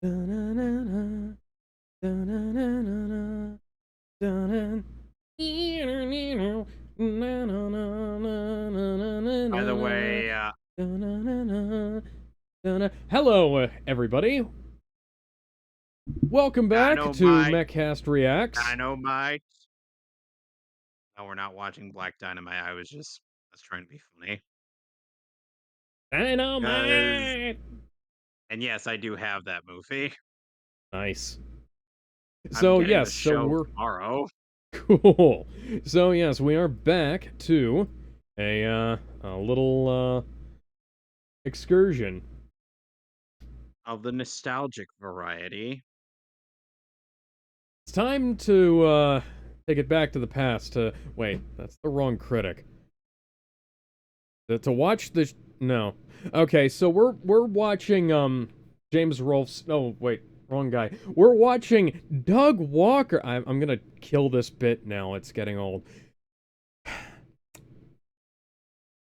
By the way, Hello, everybody. Welcome back to Mehcast Reacts. Dynamite. No, we're not watching Black Dynamite. I was trying to be funny. Dynamite! And yes, I do have that movie. Nice. I'm So, getting the yes, so show we're... tomorrow. Cool. So, yes, we are back to a little, excursion. Of the nostalgic variety. It's time to, take it back to the past to... Wait, that's the wrong Critic. To watch the... No. Okay, so we're watching, James Rolfe's... Oh, wait, wrong guy. We're watching Doug Walker... I'm gonna kill this bit now, it's getting old.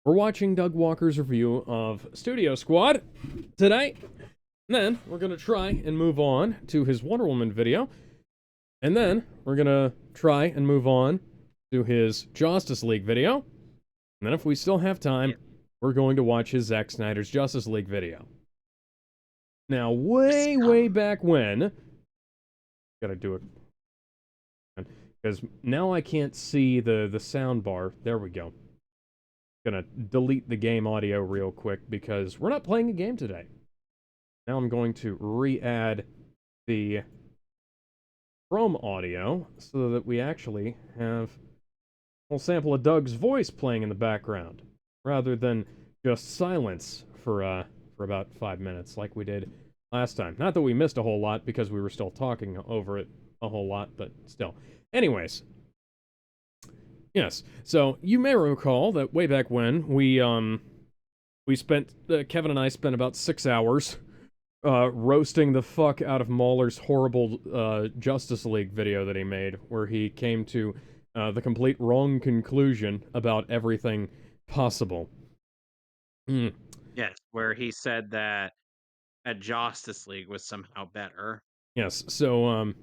We're watching Doug Walker's review of Studio Squad today. And then we're gonna try and move on to his Wonder Woman video. And then we're gonna try and move on to his Justice League video. And then if we still have time, we're going to watch his Zack Snyder's Justice League video. Now, way back when... Gotta do it. Because now I can't see the sound bar. There we go. Gonna delete the game audio real quick because we're not playing a game today. Now I'm going to re-add the Chrome audio so that we actually have a little sample of Doug's voice playing in the background, rather than just silence for about 5 minutes like we did last time. Not that we missed a whole lot because we were still talking over it a whole lot, but still. Anyways. Yes, so you may recall that way back when we spent, Kevin and I spent about 6 hours roasting the fuck out of Mauler's horrible Justice League video that he made, where he came to the complete wrong conclusion about everything possible. Yes, where he said that a Justice League was somehow better. Yes, so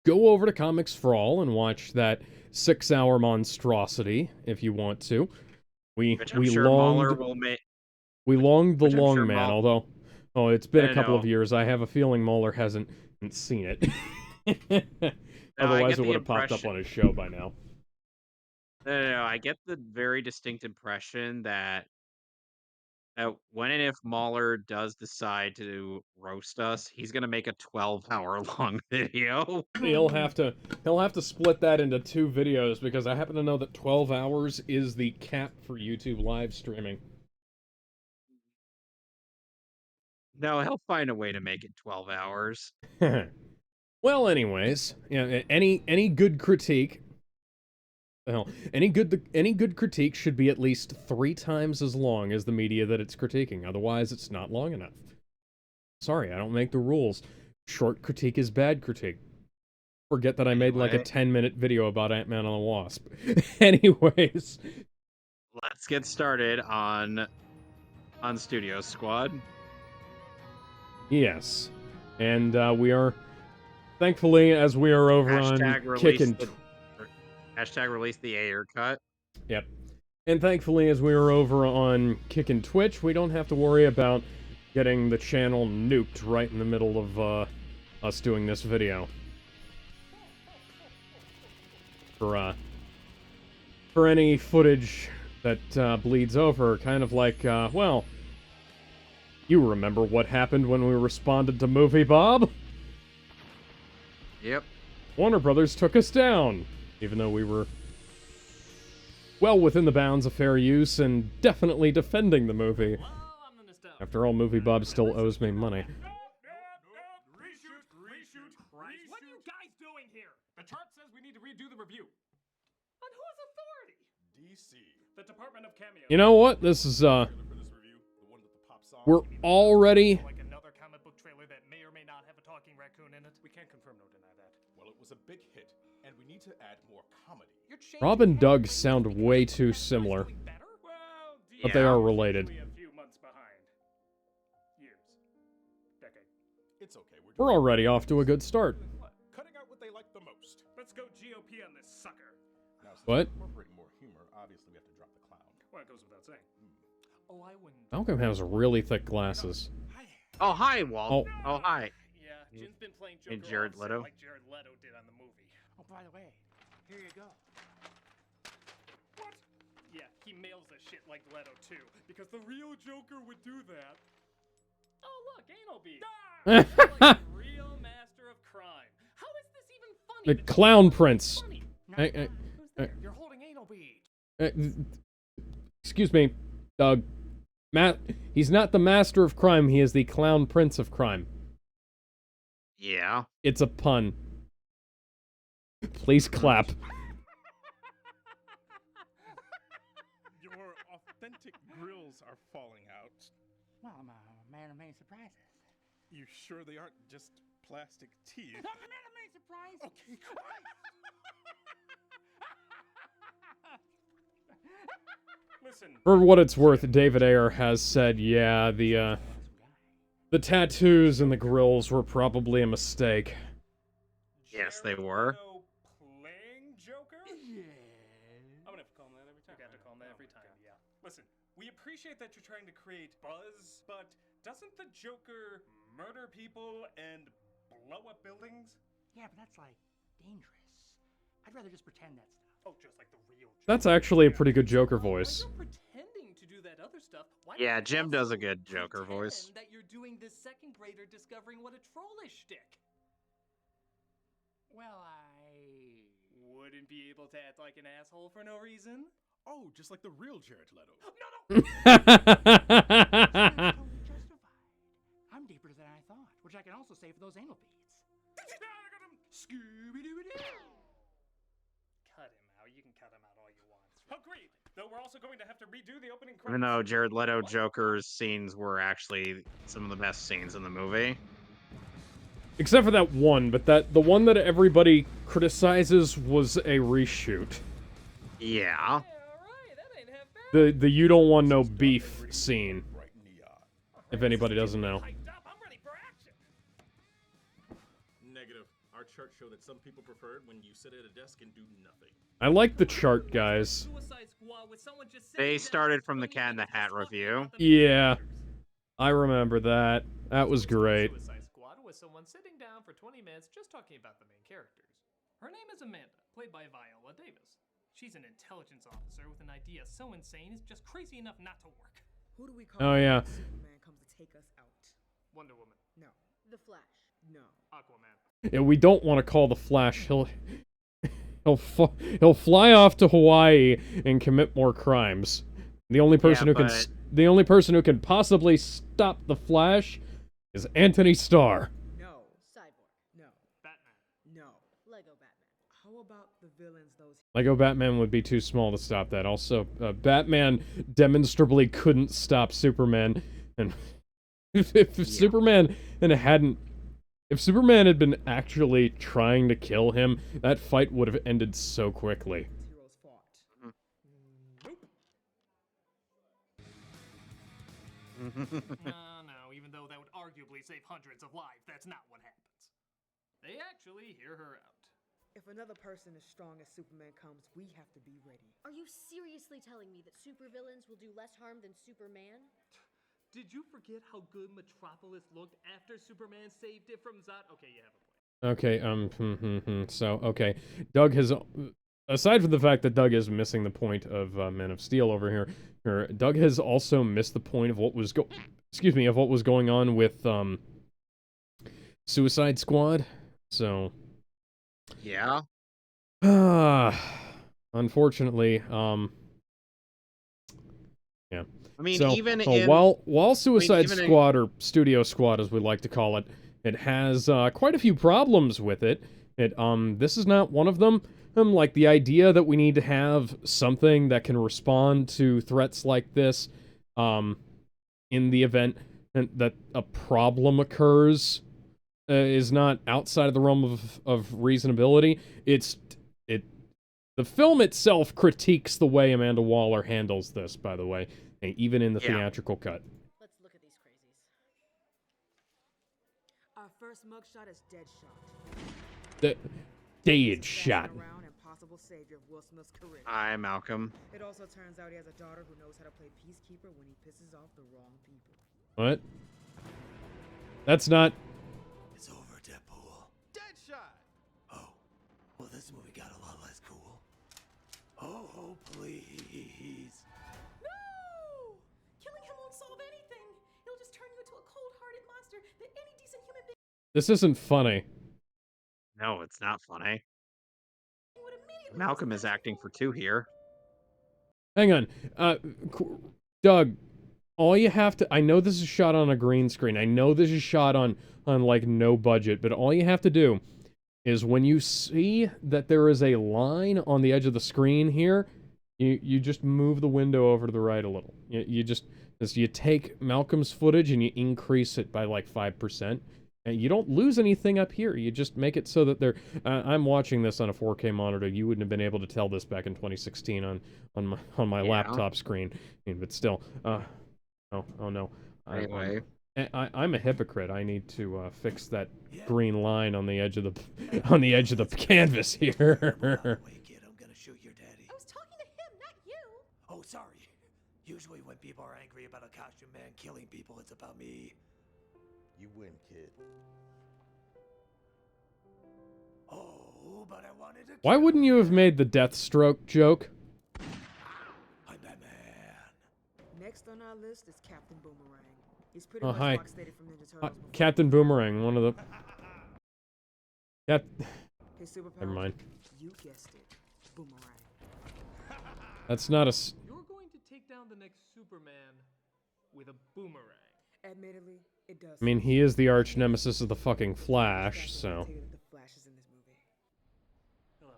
go over to Comics for All and watch that 6-hour monstrosity if you want to. We longed the long man, although it's been a couple of years. I have a feeling Mauler hasn't seen it. Otherwise, it would have popped up on his show by now. No, I get the very distinct impression that when and if Mauler does decide to roast us, he's gonna make a 12-hour long video. He'll have to split that into 2 videos because I happen to know that 12 hours is the cap for YouTube live streaming. No, he'll find a way to make it 12 hours. Well, anyways, yeah, any good critique... Hell, any good critique should be at least 3 times as long as the media that it's critiquing. Otherwise, it's not long enough. Sorry, I don't make the rules. Short critique is bad critique. Forget that I made like a 10-minute video about Ant-Man and the Wasp. Anyways. Let's get started on Studio Squad. Yes. And we are, thankfully, as we are over on Kickin'... Hashtag release the Ayer cut. Yep. And thankfully, as we are over on Kickin' Twitch, we don't have to worry about getting the channel nuked right in the middle of us doing this video. For any footage that bleeds over, kind of like, well, you remember what happened when we responded to Movie Bob? Yep. Warner Brothers took us down. Even though we were well within the bounds of fair use and definitely defending the movie. After all, Movie Bob still owes me money. Reshoot. What are you guys doing here? The chart says we need to redo the review. On whose authority? DC. The Department of Cameo. You know what? This is, we're already... Like another comic book trailer that may or may not have a talking raccoon in it. We can't confirm nor deny that. Well, it was a big hit. And we need to add more comedy. Rob and Doug sound way too similar, but they are related. A few months behind. Years. Decade. It's okay. We're already off to a good start. cutting out what they like the most. Let's go GOP on this sucker. Now, since What? we're incorporating more humor, obviously we have to drop the clown. Well, it goes without saying. Oh, I wouldn't. Malcolm has really thick glasses. Oh, hi, Walt. Oh. Oh, hi. Yeah, Jin's been playing Hey, Joker Jared offset Leto. like Jared Leto did on the movie. Oh, by the way, here you go. What? Yeah, he mails the shit like Leto too, because the real Joker would do that. Oh look, anal bead. Like a real master of crime. How is this even funny? The Clown Prince. Funny. Hey, Who's there? You're holding anal bead. excuse me, Doug. He's not the master of crime. He is the Clown Prince of crime. Yeah. It's a pun. Please clap. Your authentic grills are falling out. Well, I'm a man of many surprises. You sure they aren't just plastic teeth? I'm a man of many surprises. Okay, Listen. For what it's worth, David Ayer has said, yeah, the tattoos and the grills were probably a mistake. Yes, they Jared were. Leto playing Joker? Yeah. I'm gonna have to call him that every time. You got to call him that every time, yeah. Listen, we appreciate that you're trying to create buzz, but doesn't the Joker murder people and blow up buildings? Yeah, but that's like dangerous. I'd rather just pretend that stuff. Oh, just like the real Joker. That's actually a pretty good Joker voice. While you're pretending to do that other stuff, why Yeah, don't you Jim does a also good Joker voice. pretend that you're doing this second grader discovering what a troll is shtick? Well, I... Wouldn't be able to act like an asshole for no reason? Oh, just like the real Jared Leto. No, no! Totally justified. I'm deeper than I thought, which I can also say for those anal beads. Scooby-Dooby-Doo! Cut him out. You can cut him out all you want. Agreed. Though we're also going to have to redo the opening credits. Even though Jared Leto Joker's scenes were actually some of the best scenes in the movie. Except for that one, but the one that everybody criticizes was a reshoot. Yeah. Yeah, all right. That ain't half bad. The you don't want no beef scene, Bright neon. if anybody doesn't know. Hyped up. I'm ready for action. Negative. Our chart showed that some people prefer it when you sit at a desk and do nothing. I like the chart, guys. Suicide Squad with someone just sitting They down started from the explaining Cat in the things Hat just talking review. about the main Yeah. characters. I remember that. That was great. Suicide Squad was someone sitting down for 20 minutes just talking about the main characters. Her name is Amanda, played by Viola Davis. She's an intelligence officer with an idea so insane it's just crazy enough not to work. Who do we call Oh, when yeah. Superman comes to take us out? Wonder Woman, No. The Flash. No. Aquaman. Yeah, we don't want to call the Flash. He'll fly off to Hawaii and commit more crimes. The only person the only person who can possibly stop the Flash is Anthony Starr. No. Cyborg. No. Batman. No. Lego Batman. How about the villains those Lego Batman would be too small to stop that. Also, Batman demonstrably couldn't stop Superman, and if Superman had been actually trying to kill him, that fight would have ended so quickly. heroes fought? No, even though that would arguably save hundreds of lives, that's not what happens. They actually hear her out. If another person as strong as Superman comes, we have to be ready. Are you seriously telling me that supervillains will do less harm than Superman? Did you forget how good Metropolis looked after Superman saved it from Zod? Okay, you have a point. Okay, so, okay. Doug has, aside from the fact that Doug is missing the point of Man of Steel over here, Doug has also missed the point of what was of what was going on with, Suicide Squad. So, Yeah. unfortunately, yeah. I mean, So, even so in while Suicide even in- Squad, or Studio Squad as we like to call it, it has quite a few problems with it. This is not one of them. Like the idea that we need to have something that can respond to threats like this, in the event that a problem occurs, is not outside of the realm of reasonability. The film itself critiques the way Amanda Waller handles this, by the way, even in the Yeah. theatrical cut. Let's look at these crazies. Our first mugshot is Deadshot. The dead shot. Around and possible savior of Will Smith's career. Hi, Malcolm. It also turns out he has a daughter who knows how to play peacekeeper when he pisses off the wrong people. What? That's not. It's over, Deadpool. Deadshot! Oh, well, this movie got a lot less cool. Oh, please. No! Killing him won't solve anything. It'll just turn you into a cold-hearted monster that any decent human being This isn't funny. No, it's not funny. would immediately... Malcolm is acting for two here. Hang on. Doug, all you have to... I know this is shot on a green screen. I know this is shot on like, no budget. But all you have to do is when you see that there is a line on the edge of the screen here, you just move the window over to the right a little. You take Malcolm's footage and you increase it by, like, 5%. And you don't lose anything up here. You just make it so that they're... I'm watching this on a 4K monitor. You wouldn't have been able to tell this back in 2016 on my laptop screen. I mean, but still... oh no. Anyway. I'm a hypocrite. I need to fix that green line on the edge of the canvas here. Wait, kid, I'm gonna shoot your daddy. I was talking to him, not you. Oh, sorry. Usually when people are angry about a costume man killing people, it's about me. You win, kid. Oh, but I wanted to... Why wouldn't you have made the Deathstroke joke? I'm Batman. Next on our list is Captain Boomerang. He's pretty Oh, much hi. Rocksteady from Ninja Turtles before. Captain Boomerang, one of the... His superpower, Never mind. You guessed it. Boomerang. That's not a... You're going to take down the next Superman with a boomerang. Admittedly, it does. I mean, he is the arch nemesis of the fucking Flash, so... The Flash is in this movie. Hello.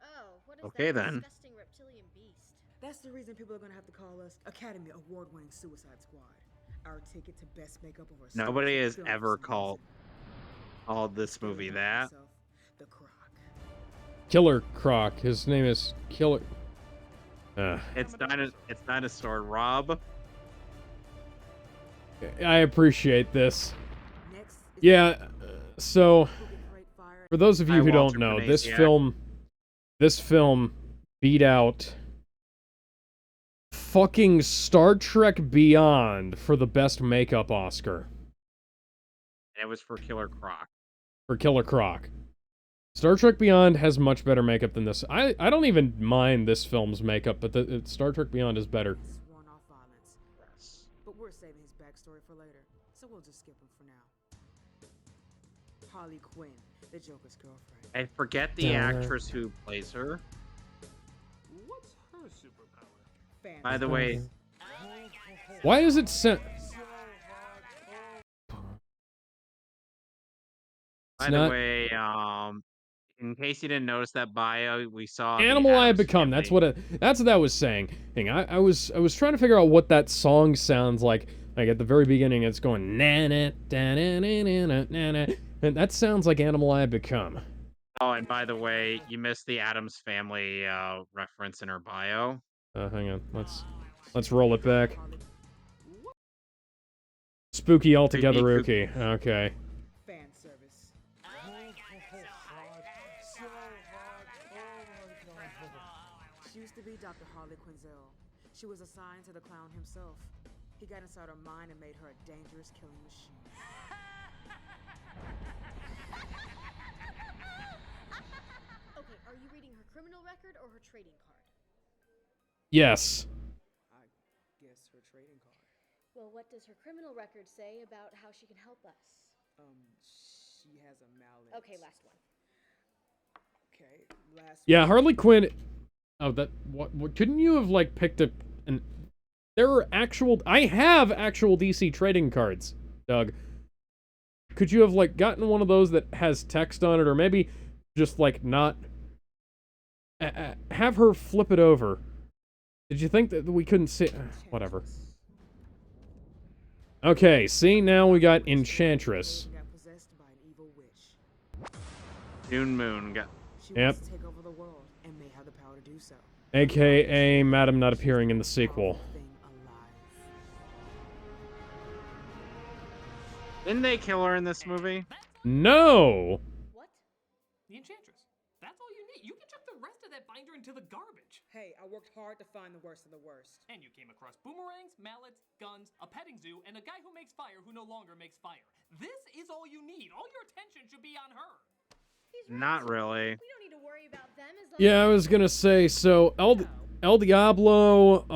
Oh, what is Okay, that then. disgusting reptilian beast? That's the reason people are gonna have to call us Academy Award-winning Suicide Squad. Our ticket to best makeup of our Nobody has film for ever some called this reason. movie that. Himself, The Croc. Killer Croc. His name is Killer... It's Dinosaur Rob. I appreciate this. Next is Yeah, so... Who Can Fight Fire. For those of you Hi, who don't Walter know, Panasiak. this film beat out fucking Star Trek Beyond for the best makeup Oscar And it was for Killer Croc. for Killer Croc. Star Trek Beyond has much better makeup than this. I don't even mind this film's makeup, but Star Trek Beyond is better. Sworn off violence. Yes. But we're saving his backstory for later, so we'll just skip him for now. Harley Quinn, the Joker's girlfriend. I forget the actress who plays her. What's her superpower? Fan By the way, Why is it sent? by the way, in case you didn't notice that bio, we saw the Animal I Have Addams Become. Family. That's what I was saying. I was trying to figure out what that song sounds like. Like at the very beginning, it's going na na da na na na na na, and that sounds like Animal I Have Become. Oh, and by the way, you missed the Addams Family reference in her bio. Hang on. Let's roll it back. Spooky altogether, Creepy. Rookie. Okay. Fan service. She used to be Dr. Harley Quinzel. She was assigned to the clown himself. He got inside her mind and made her a dangerous killing machine. Okay, are you reading her criminal record or her trading card? Yes. I guess her trading card. Well, what does her criminal record say about how she can help us? She has a mallet. Okay, last one. Okay, last Yeah, one. Harley Quinn. Oh, that what? Couldn't you have like picked up an? There are actual. I have actual DC trading cards, Doug. Could you have like gotten one of those that has text on it, or maybe just like not? Have her flip it over. Did you think that we couldn't see? Whatever. Okay, see, now we got Enchantress. Got possessed by an evil witch. June Moon got. She Yep. wants to take over the world and may have the power to do so. AKA Madam not appearing in the sequel. Thing alive. Didn't they kill her in this movie? No. What? The Enchantress. That's all you need. You can chuck the rest of that binder into the garbage. Hey, I worked hard to find the worst of the worst. And you came across boomerangs, mallets, guns, a petting zoo, and a guy who makes fire who no longer makes fire. This is all you need. All your attention should be on her. He's right. Not really. We don't need to worry about them as long Yeah, I as was gonna say, so El Diablo,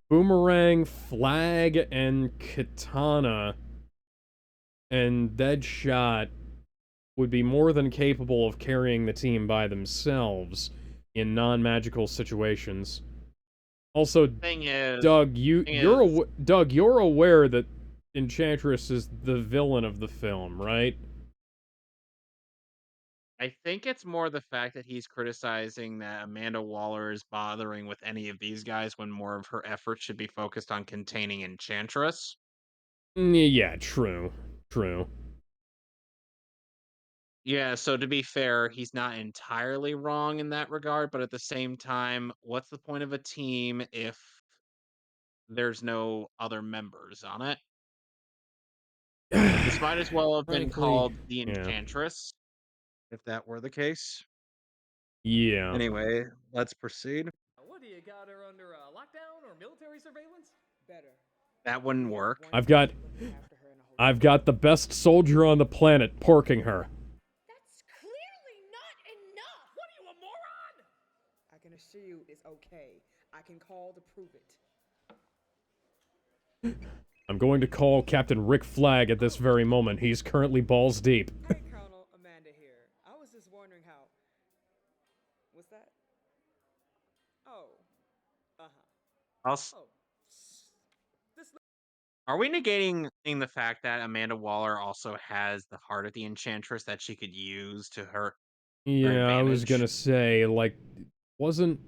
Boomerang, Flag, and Katana, and Deadshot would be more than capable of carrying the team by themselves in non-magical situations. Also, Thing is, Doug, thing you're aware that Enchantress is the villain of the film, right? I think it's more the fact that he's criticizing that Amanda Waller is bothering with any of these guys when more of her efforts should be focused on containing Enchantress. Yeah, true. Yeah, so to be fair, he's not entirely wrong in that regard, but at the same time, what's the point of a team if there's no other members on it? This might as well have been Frankly, called the yeah. Enchantress, if that were the case. Yeah. Anyway, let's proceed. What do you got her under lockdown or military surveillance? Better. That wouldn't We have work. one I've got person looking after her in a hotel. I've got the best soldier on the planet porking her. That's clearly not enough. What are you, a moron? I can assure you it's okay. I can call to prove it. I'm going to call Captain Rick Flag at this very moment. He's currently balls deep. Hey, Colonel, Amanda here. I was just wondering how. What's that? Oh. Oh. This. Are we negating the fact that Amanda Waller also has the heart of the Enchantress that she could use to her Yeah, I was advantage? gonna say, like, wasn't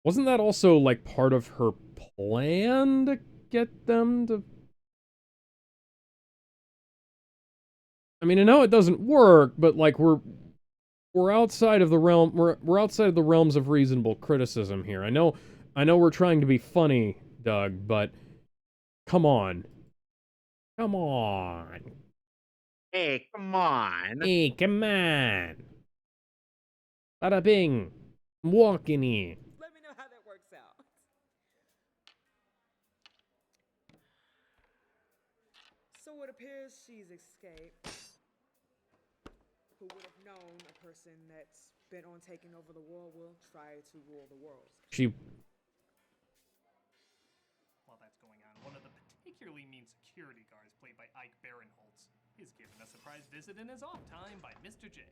that also, like, part of her plan to get them to... I mean, I know it doesn't work, but, like, we're outside of the realm, we're outside of the realms of reasonable criticism here. I know we're trying to be funny, Doug, but come on. Come on. Hey, come on. Hey, come on. Bada bing. I'm walking in. Let me know how that works out. So it appears she's escaped. Who would have known a person that's bent on taking over the world will try to rule the world? She... While that's going on, one of the particularly mean security guards played by Ike Barinholtz is given a surprise visit in his off time by Mr. J.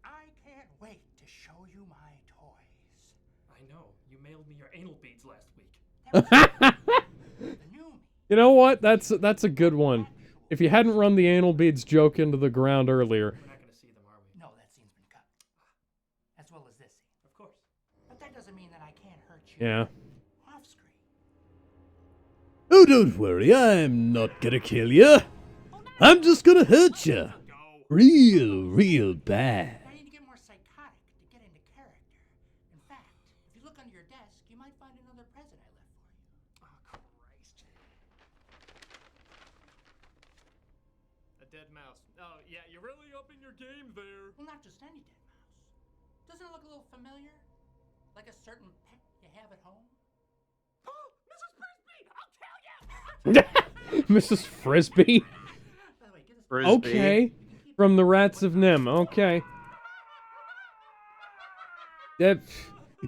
I can't wait to show you my toys. I know, you mailed me your anal beads last week. The new me. You know what? That's a good one. If you hadn't run the anal beads joke into the ground earlier. We're not gonna see them, are we? No, that scene's been cut. As well as this scene. Of course. But that doesn't mean that I can't hurt you. Yeah. Off screen. Oh, don't worry, I'm not gonna kill you. I'm just gonna hurt you. Real bad. I need to get more psychotic to get into character. In fact, if you look under your desk, you might find another present I left for you. Oh, Christ. A dead mouse. Oh, yeah, you're really upping your game there. Well, not just any dead mouse. Doesn't it look a little familiar? Like a certain pet you have at home? Oh, Mrs. Frisbee! I'll kill you! Mrs. Frisbee? By the way, get this. Frisbee. Okay. From the Rats of Nim. Okay. That...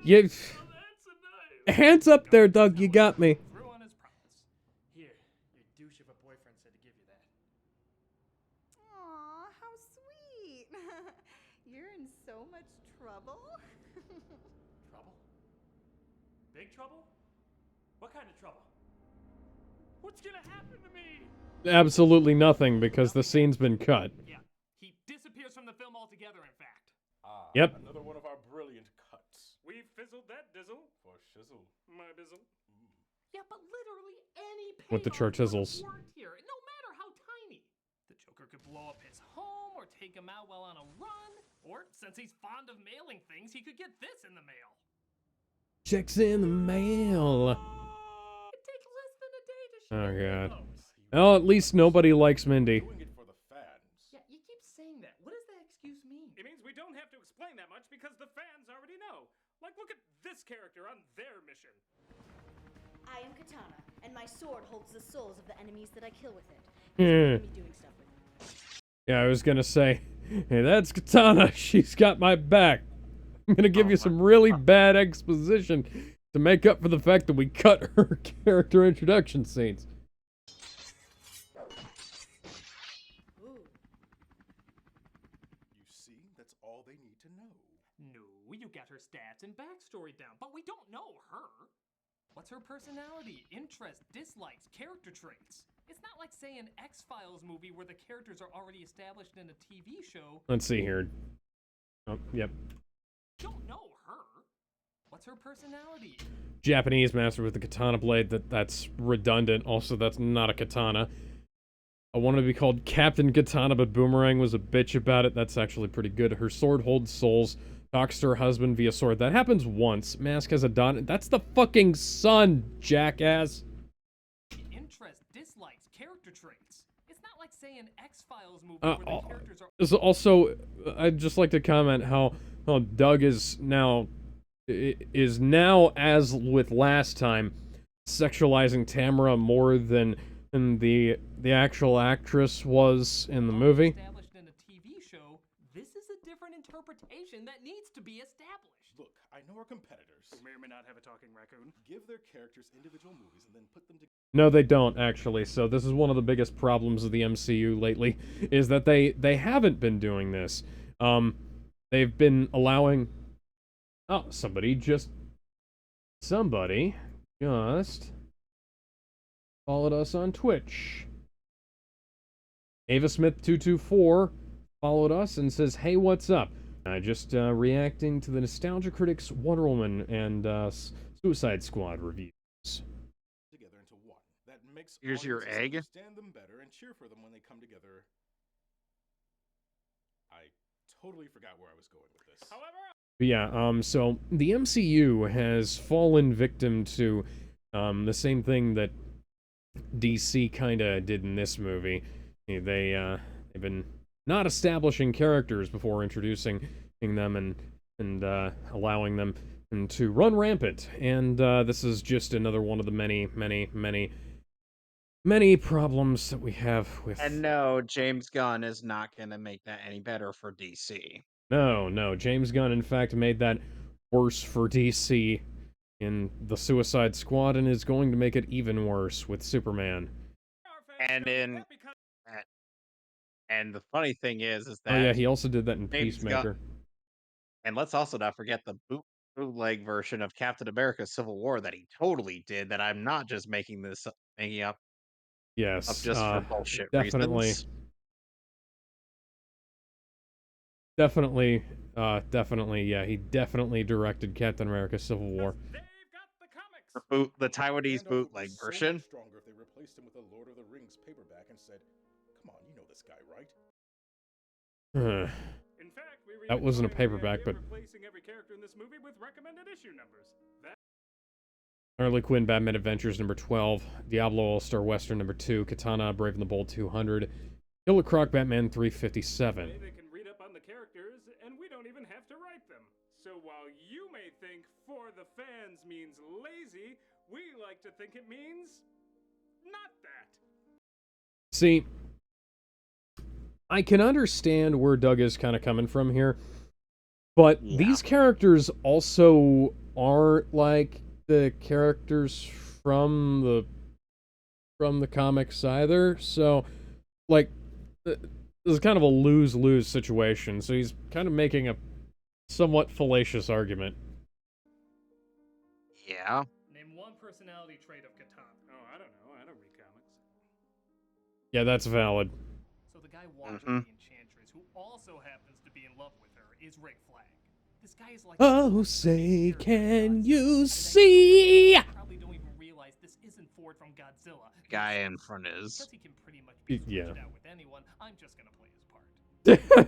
You... That's a knife. Hands up there, Doug. You got me. Threw on his promise. Here, your douche of a boyfriend said to give you that. Aw, how sweet. You're in so much trouble. Trouble? Big trouble? What kind of trouble? What's gonna happen to me? Absolutely nothing, because the scene's been cut. Yeah, he disappears from the film altogether, in fact. Ah, Yep. Another one of our brilliant cuts. We fizzled that dizzle. For shizzle. My bizzle. Yeah, but literally any With the payoff Churchizzles. worked here, no matter how tiny. The Joker could blow up his home, or take him out while on a run, or since he's fond of mailing things, he could get this in the mail. Checks in the mail. It takes less than a day to ship Oh, a God. post. He Well, at least nobody likes Mindy. Doing it for the fans. Yeah, you keep saying that. What does that excuse mean? It means we don't have to explain that much because the fans already know. Like, look at this character on their mission. I am Katana, and my sword holds the souls of the enemies that I kill with it. Hmm. Me doing stuff with it. Yeah, I was gonna say, hey, that's Katana. She's got my back. I'm gonna give you some really bad exposition to make up for the fact that we cut her character introduction scenes. Ooh. You see, that's all they need to know. No, you got her stats and backstory down, but we don't know her. What's her personality, interest, dislikes, character traits? It's not like, say, an X-Files movie where the characters are already established in a TV show. Let's see here. Oh, yep. Don't know her. What's her personality? Japanese master with the katana blade. That's redundant. Also, that's not a katana. I wanted to be called Captain Katana, but Boomerang was a bitch about it. That's actually pretty good. Her sword holds souls. Talks to her husband via sword. That happens once. Mask has a dot. That's the fucking sun, jackass. Interest, dislikes, character traits. It's not like, say, an X-Files movie where the characters are... Also, I'd just like to comment how Doug is now, as with last time, sexualizing Tamara more than the actual actress was in the movie. Established in a TV show, this is a different interpretation that needs to be established. Look, I know our competitors. Who may or may not have a talking raccoon. Give their characters individual movies and then put them together. No, they don't, actually. So this is one of the biggest problems of the MCU lately, is that they haven't been doing this. They've been allowing... Oh, somebody just followed us on Twitch. Ava Smith 224 followed us and says, "Hey, what's up? Just reacting to the Nostalgia Critics Wonder Woman and Suicide Squad reviews." Together into one. That makes Here's your audiences egg. understand them better and cheer for them when they come together. I totally forgot where I was going with this. However... But yeah, so the MCU has fallen victim to the same thing that DC kinda did in this movie. They've been not establishing characters before introducing them and allowing them to run rampant. And this is just another one of the many problems that we have with... And no, James Gunn is not going to make that any better for DC. No, James Gunn, in fact, made that worse for DC in the Suicide Squad and is going to make it even worse with Superman. And the funny thing is that... Oh yeah, he also did that in James Peacemaker. And let's also not forget the bootleg version of Captain America Civil War that he totally did, that I'm not just making up Yes, just for bullshit definitely. reasons. Definitely, yeah, he definitely directed Captain America Civil War. The Taiwanese bootleg version. Stronger if they replaced him with a Lord of the Rings paperback and said, "Come on, you know this guy, right?" In fact, That wasn't a paperback, but replacing every character in this movie with recommended issue numbers. Harley Quinn Batman Adventures number 12, Diablo All-Star Western number 2, Katana Brave and the Bold 200, Killer Croc Batman 357. They can read up on the characters, and we don't even have to write them. So while you may think "for the fans" means lazy, we like to think it means not that. See, I can understand where Doug is kind of coming from here, but these characters also aren't like the characters from the comics either. So, like, this is kind of a lose-lose situation. So he's kind of making a somewhat fallacious argument. Yeah. Name one personality trait of Katana. Oh, I don't know. I don't read comics. Yeah, that's valid. So the guy watching the Enchantress, who also happens to be in love with her, is Rick Flag. This guy is like... Oh, say, can you see? Probably don't even realize this isn't Ford from Godzilla. The guy in front is. Because he can pretty much be Yeah. out with anyone, I'm just gonna play his part.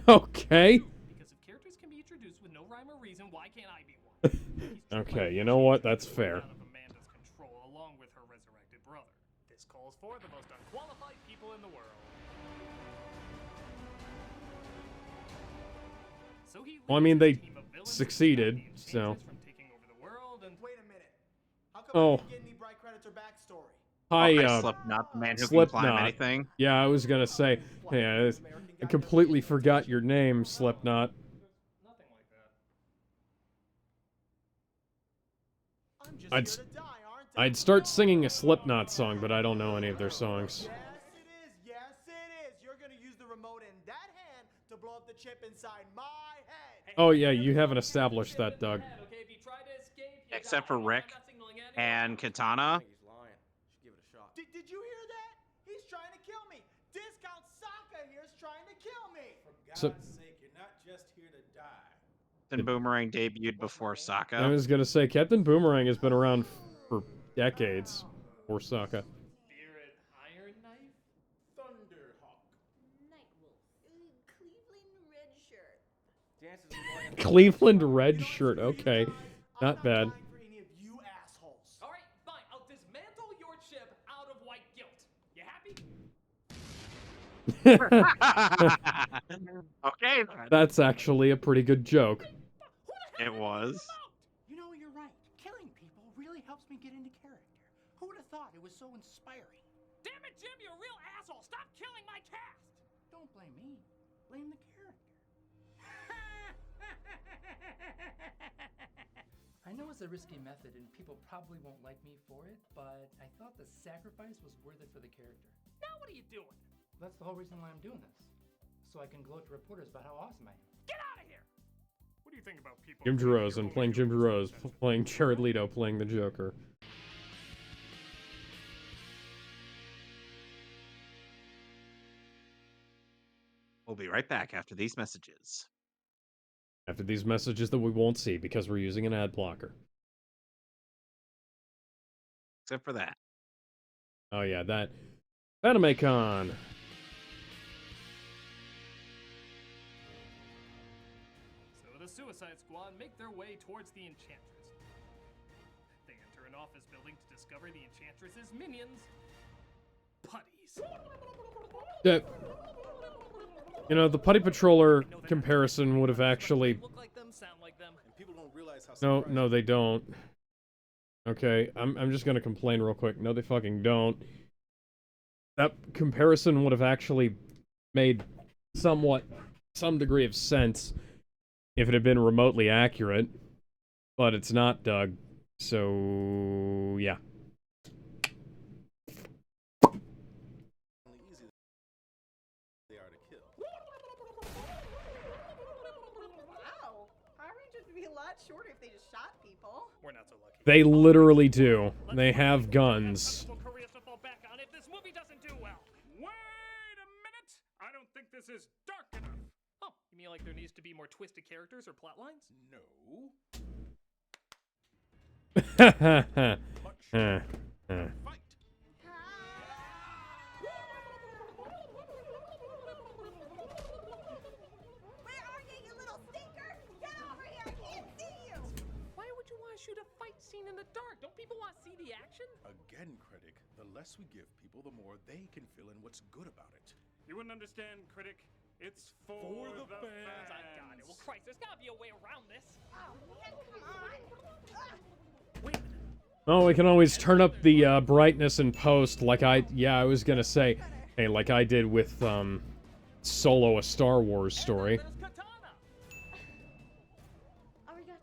Okay. Because if characters can be introduced with no rhyme or reason, why can't I be one? Okay, you know what? That's fair. Out of Amanda's control, along with her resurrected brother. This This calls for the most unqualified people in the world. So he Well, I mean, leads his they team of villains to succeeded, stop the so. Enchantress from taking over the world and Wait a minute. How come Oh. I didn't get any Bright Creditor backstory? Hi, Slipknot, the man who can climb Slipknot. anything. Yeah, I was gonna say, yeah, I completely forgot your name, Slipknot. nothing like that. I'm just I'd, here to die, aren't I? I'd start singing a Slipknot song, but I don't know any of their songs. Yes, it is. Yes, it is. You're gonna use the remote in that hand to blow up the chip inside my head. Oh yeah, you haven't established that, Doug. Okay, if you try to escape, you Except die. for Rick I'm not signaling anyone. and Katana. He's lying. Should give it a shot. Did you hear that? He's trying to kill me. Discount Sokka here's trying to kill me. For God's So- sake, you're not just here to die. And Boomerang debuted before I Sokka. was gonna say, Captain Boomerang has been around for decades, or Sokka. Spirit Iron Knife? Thunderhawk. Nightwolf. Cleveland red shirt. Cleveland red shirt, okay. Not I'm bad. dying for any of you assholes. All right, fine. I'll dismantle your chip out of white guilt. You happy? Okay. That's actually a pretty good joke. It was. You know, you're right. Killing people really helps me get into character. Who would have thought it was so inspiring? Damn it, Jim, you're a real asshole. Stop killing my cast. Don't blame me. Blame the character. I know it's a risky method and people probably won't like me for it, but I thought the sacrifice was worth it for the character. Now what are you doing? That's the whole reason why I'm doing this. So I can gloat to reporters about how awesome I am. Get out of here. What do you think about people? Jim Jerosen playing Jim Jerose, playing Jared Leto playing the Joker. We'll be right back after these messages. After these messages that we won't see because we're using an ad blocker. Except for that. Oh yeah, that AnimeCon. So the Suicide Squad make their way towards the Enchantress. They enter an office building to discover the Enchantress's minions. Putties. You know, the Putty Patroller comparison would have actually... Look like them, sound like them. And people don't realize how No, they don't. Okay, I'm just gonna complain real quick. No, they fucking don't. That comparison would have actually made some degree of sense if it had been remotely accurate. But it's not, Doug. So, yeah. easy they are to kill. Wow. Power Rangers would be a lot shorter if they just shot people. We're not so lucky. They literally do. They have guns. Careers to fall back on if this movie doesn't do well. Wait a minute! I don't think this is dark enough. Oh, you mean like there needs to be more twisted characters or plot lines? No. Fight. Where are you, you little stinker? Get over here, I can't see you! Why would you want to shoot a fight scene in the dark? Don't people want to see the action? Again, Critic, the less we give people, the more they can fill in what's good about it. You wouldn't understand, Critic. It's for the fans. I got it. Well, Christ, there's gotta be a way around this. Oh, man, come on! Wait a minute. Oh, we can always turn up the brightness in post, like I was gonna say, hey, like I did with Solo: A Star Wars Story. There's Katana. Arigato.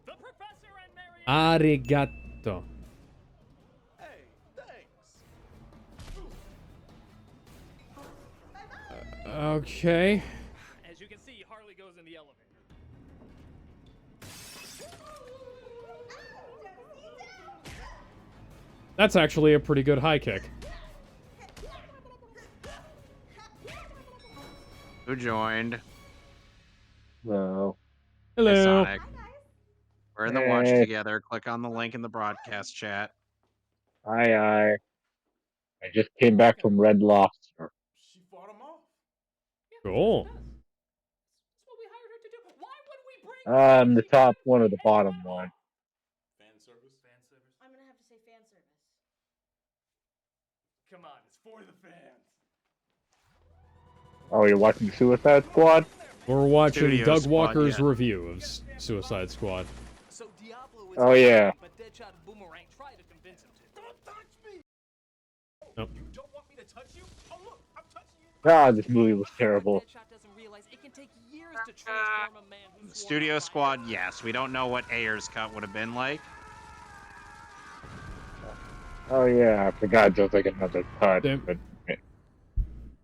The Professor and Mary. Arigato. Hey, thanks. Okay. As you can see, Harley goes in the elevator. That's actually a pretty good high kick. Who joined? No. Hey, Hello. Sonic. We're in the watch Hey. together. Click on the link in the broadcast chat. I just came back from Red Lobster. She fought him off. Cool. That's what we hired her to do. Why would we bring I'm the top one or the bottom one. Fan service. fan service? I'm gonna have to say fan service? Come on, it's for the fans. Oh, you're watching Suicide Squad? We're watching Studio Doug Squad, Walker's yeah. review of Suicide Squad. So Diablo is Oh, yeah. but Deadshot and Boomerang try to convince him to. Don't touch me! Nope. You don't want me to touch you? Oh look, I'm touching you. God, this movie was terrible. Deadshot doesn't realize it can take years to transform a man who's Studio Squad, yes. We don't know what Ayer's cut would have been like. Oh, yeah, I forgot there was like another cut. Damn. But,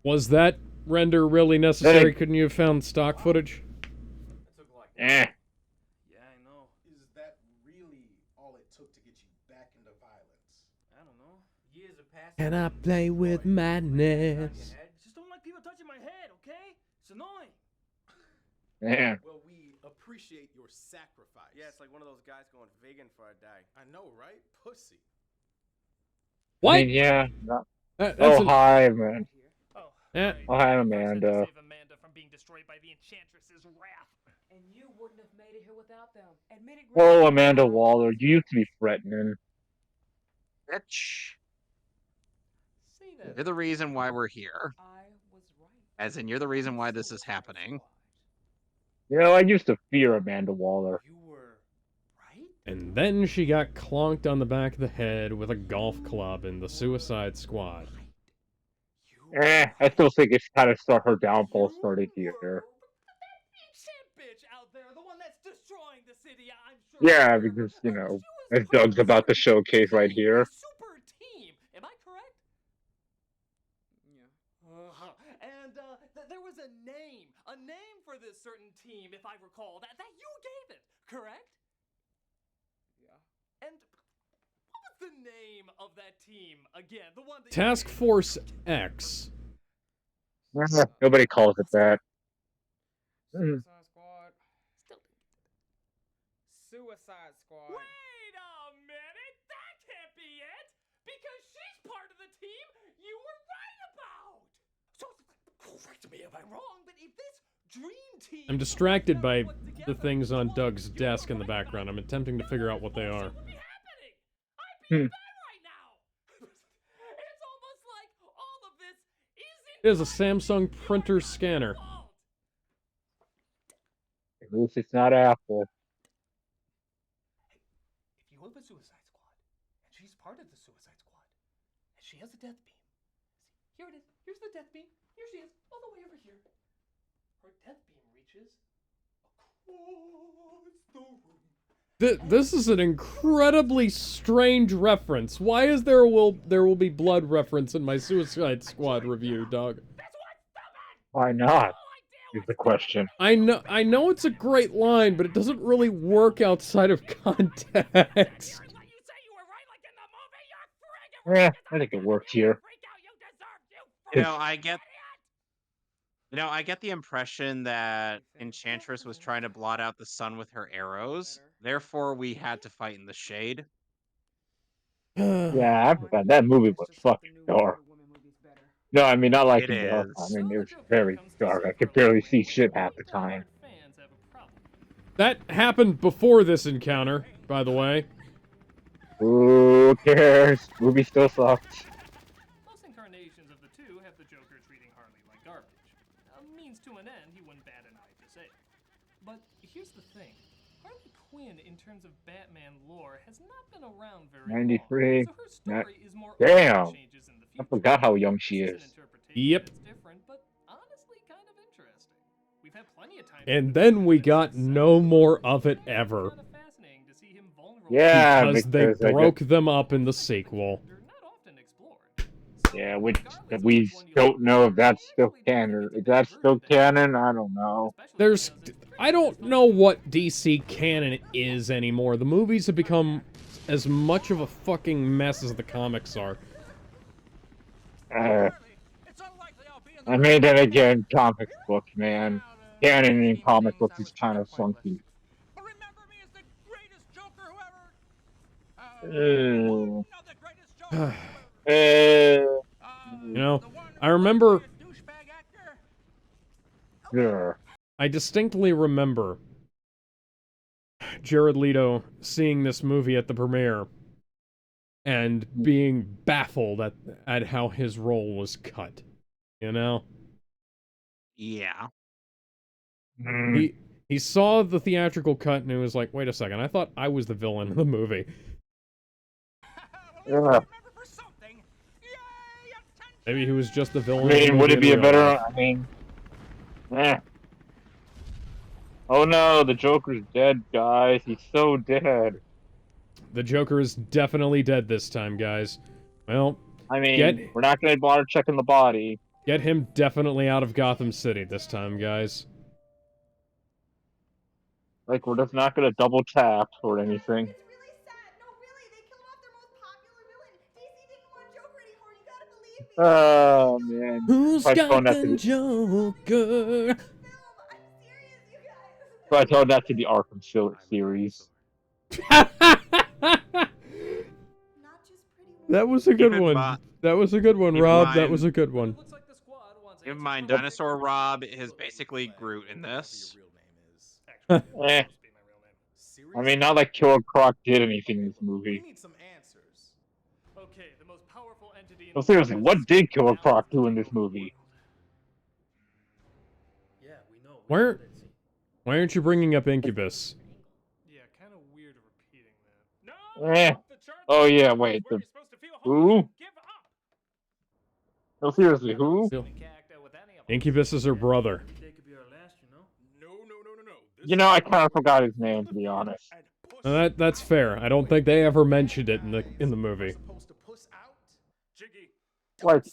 Was that render really necessary? Couldn't you have found stock footage? eh. Yeah, I know. Is that really all it took to get you back into violence? I don't know. Years have passed. Can I play with madness? Just don't like people touching my head, okay? It's annoying. Man. Well, we appreciate your sacrifice. Yeah, it's like one of those guys going vegan for a day. I know, right? Pussy. What? I mean, yeah. No. That's Oh, an- hi, man. Oh, Yeah. Oh, hi, Amanda. save Amanda from being destroyed by the Enchantress's wrath. And you wouldn't have made it here without them. Admit it. Oh, Amanda Waller, you used to be threatening. Bitch. Say that. You're the reason why we're here. I was right. As in, you're the reason why this is happening. You know, I used to fear Amanda Waller. You were right? And then she got clonked on the back of the head with a golf club in the Suicide Squad. I still think it's kind of her downfall started here. Bitch out there, the one that's destroying the city, I'm sure. Yeah, because, you know, as Doug's about to showcase right here. Super team, am I correct? Yeah. And there was a name for this certain team, if I recall, that you gave it, correct? Yeah. And what was the name of that team again? The one that Task Force X. Nobody calls it that. Suicide Squad. Suicide Squad. Wait a minute! That can't be it! Because she's part of the team you were right about! So, correct me if I'm wrong, but if this dream team... I'm distracted by the things on Doug's desk in the background. I'm attempting to figure out what they are. Would be happening. I'd be in bed right now. It's almost like all of this isn't. It is a Samsung printer scanner. At least it's not Apple. If you open Suicide Squad, and she's part of the Suicide Squad, and she has a death beam. See, here it is. Here's the death beam. Here she is, all the way over here. Her death beam reaches across the room. This is an incredibly strange reference. Why is there will be blood reference in my Suicide Squad review, Doug? Why not? Is the question. I know it's a great line, but it doesn't really work outside of context. Yeah, I think it works here. You know, I get the impression that Enchantress was trying to blot out the sun with her arrows. Therefore, we had to fight in the shade. Yeah, I forgot. That movie was fucking dark. No, I mean, not like It it was. is. I mean, it was very dark. I could barely see shit half the time. That happened before this encounter, by the way. Who cares? Movie still sucks. Most incarnations of the two have the Joker treating Harley like garbage. A means to an end, he wouldn't bat an eye to say. But here's the thing. Harley Quinn, in terms of Batman lore, has not been around very 93. long. So her story is more Damn. changes in the I future. forgot how young she is. Yep. It's different, but honestly kind of interesting. We've had plenty of time. And then we got no more of it ever. Fascinating to see him vulnerable. Yeah, because they because I broke them up in the sequel. Yeah, which we don't know if that's still canon. If that's still canon, I don't know. I don't know what DC canon is anymore. The movies have become as much of a fucking mess as the comics are. I mean, then again, comic books, man. Canon in comic books is kind of funky. You know, I remember... Sure. I distinctly remember Jared Leto seeing this movie at the premiere and being baffled at how his role was cut. You know? Yeah. He saw the theatrical cut and he was like, wait a second, I thought I was the villain in the movie. Yeah. Maybe he was just the villain. I mean, would it be a better? I mean, eh. Oh no, the Joker's dead, guys. He's so dead. The Joker is definitely dead this time, guys. Well, I mean, we're not gonna bother checking the body. Get him definitely out of Gotham City this time, guys. Like, we're just not gonna double tap or anything. It's really sad. No, really, they killed off their most popular villain. DC didn't want Joker anymore. You gotta believe me. Oh man. Who's So I got told that the to Joker? So I told that to the Arkham series. That was a good Keep in one. mind- That was a good one, keep in Rob. That mind- was a good one. Keep in mind, Dinosaur Rob is basically Groot in this. Eh. I mean, not like Killer Croc did anything in this movie. Okay, the most powerful entity in Well, seriously, what did Killer Croc do in this movie? Why aren't you bringing up Incubus? Yeah, kind of weird repeating that. Eh. Oh yeah, wait. Who? No, seriously, who? Incubus is her brother. You know, I kind of forgot his name, to be honest. Now that's fair. I don't think they ever mentioned it in the movie. Like,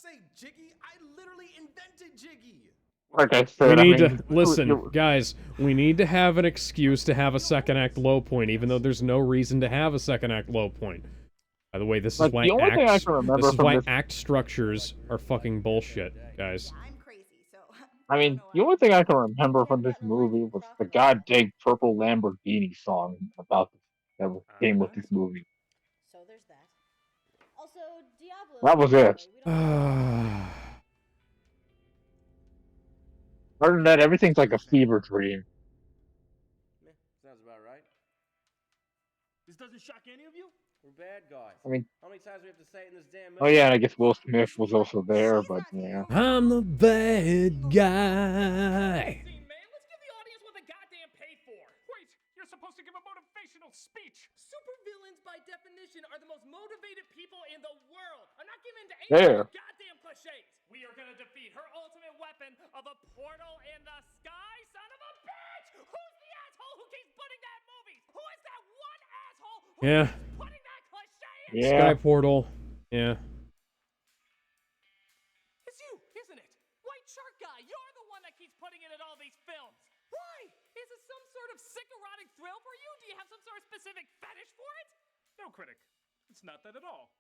like I We said, need I mean, to listen, guys. We need to have an excuse to have a second act low point, even though there's no reason to have a second act low point. By the way, this is Like, why the only thing I acts. can remember This is from why this- act structures are fucking bullshit, guys. I mean, the only thing I can remember from this movie was the goddamn purple Lamborghini song that came with this movie. So there's that. Also, Diablo. That was it. Other than that, everything's like a fever dream. Sounds about right. This doesn't shock any of you? We're bad guys. I mean, how many times do we have to say it in this damn oh yeah, and I guess Will Smith was also there, but yeah. I'm the bad guy. Wait, you're supposed to give a motivational speech. Supervillains, by definition, are the most motivated people in the world. I'm not giving in to any There. goddamn cliches. We are gonna defeat her ultimate weapon of a portal in the sky, son of a bitch! Who's the asshole who keeps putting that in movies? Who is that one asshole who Yeah. keeps putting that cliche in? Yeah. Sky Portal. Yeah. It's you, isn't it? White Shark Guy, you're the one that keeps putting it in all these films. Why? Is it some sort of sick erotic thrill for you? Do you have some sort of specific fetish for it? No, Critic. It's not that at all.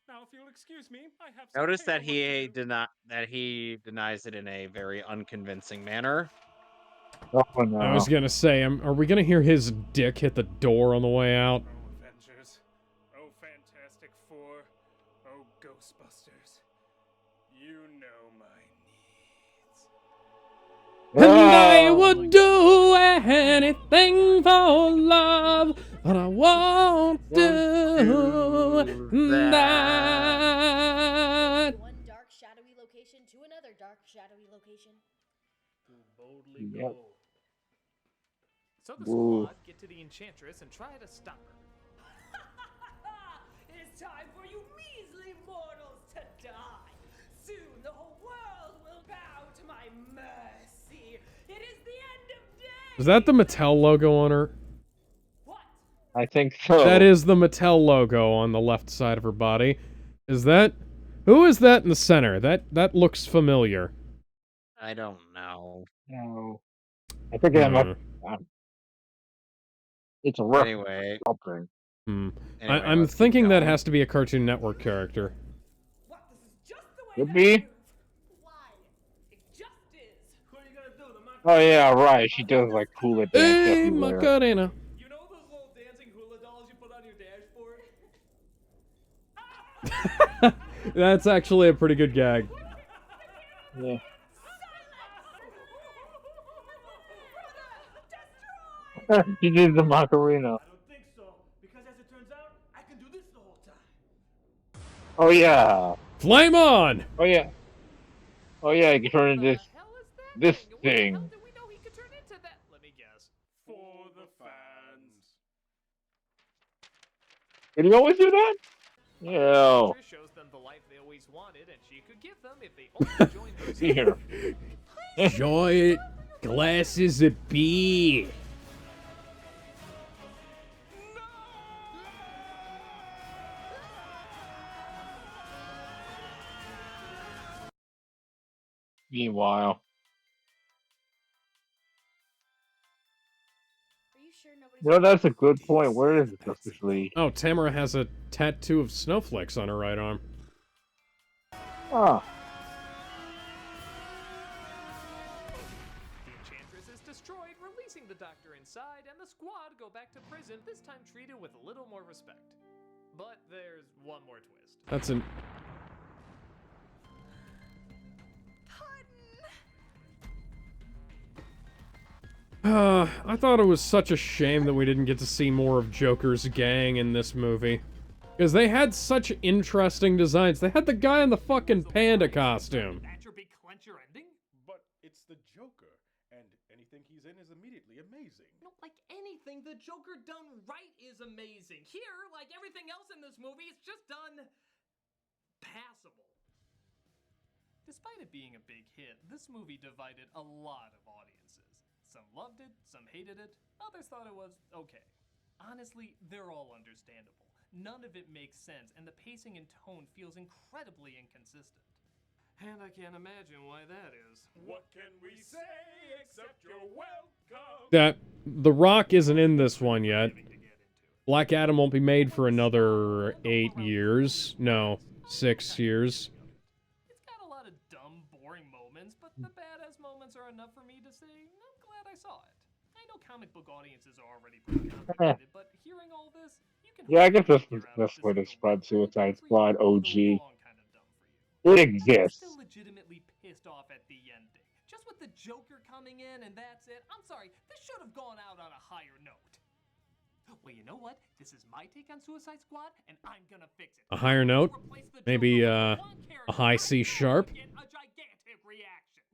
Now, if you'll excuse me, I have some Notice that paperwork he denies it in a very unconvincing manner. Oh no. I was gonna say, are we gonna hear his dick hit the door on the way out? Avengers. Oh, Fantastic Four. Oh, Ghostbusters. You know my needs. And I would do anything for love, but I won't do that. One dark, shadowy location to another dark, shadowy location. Boldly Yep. go. So the Whoa. squad get to the Enchantress and try to stop her. It is time for you measly mortals to die. Soon the whole world will bow to my mercy. It is the end of day. Is that the Mattel logo on her? I think so. That is the Mattel logo on the left side of her body. Is that? Who is that in the center? That looks familiar. I don't know. No. I think I'm not. It's a rough Anyway. something. Anyway, I'm let's keep thinking that going. has to be a Cartoon Network character. Could be. Oh yeah, right. She does like hula dance Hey, everywhere. Macarena. You know those little dancing hula dolls you put on your dashboard? That's actually a pretty good gag. Yeah. She did the Macarena. I don't think so, because as it turns out, I can do this the whole time. Oh yeah. Flame on! Oh yeah. Oh yeah, you can turn into this thing. Let me guess. For the fans. Did he always do that? Yeah. Actress shows them the life they always wanted, and she could give them if they only joined her See here. Giant glasses of beer. Meanwhile. You know, that's a good point. Where is the Justice League? Oh, Tamara has a tattoo of snowflakes on her right arm. Ah. The Enchantress is destroyed, releasing the Doctor inside, and the squad go back to prison, this time treated with a little more respect. But there's one more twist. That's an... I thought it was such a shame that we didn't get to see more of Joker's gang in this movie. Because they had such interesting designs. They had the guy in the fucking panda costume. That your big clencher ending? But it's the Joker, and anything he's in is immediately amazing. No, like anything the Joker done right is amazing. Here, like everything else in this movie, it's just done passable. Despite it being a big hit, this movie divided a lot of audiences. Some loved it, some hated it, others thought it was okay. Honestly, they're all understandable. None of it makes sense, and the pacing and tone feels incredibly inconsistent. And I can't imagine why that is. What can we say except you're welcome? That The Rock isn't in this one yet. Black Adam won't be made for another 8 years. No, 6 years. It's got a lot of dumb, boring moments, but the badass moments are enough for me to say, I'm glad I saw it. I know comic book audiences are already pretty complicated, but hearing all this, you can... Yeah, I guess that's the best way to describe Suicide Squad OG. It exists. I'm still legitimately pissed off at the ending. Just with the Joker coming in and that's it. I'm sorry, this should have gone out on a higher note. Well, you know what? This is my take on Suicide Squad, and I'm gonna fix it. A higher note? Maybe, a high C sharp? A gigantic reaction.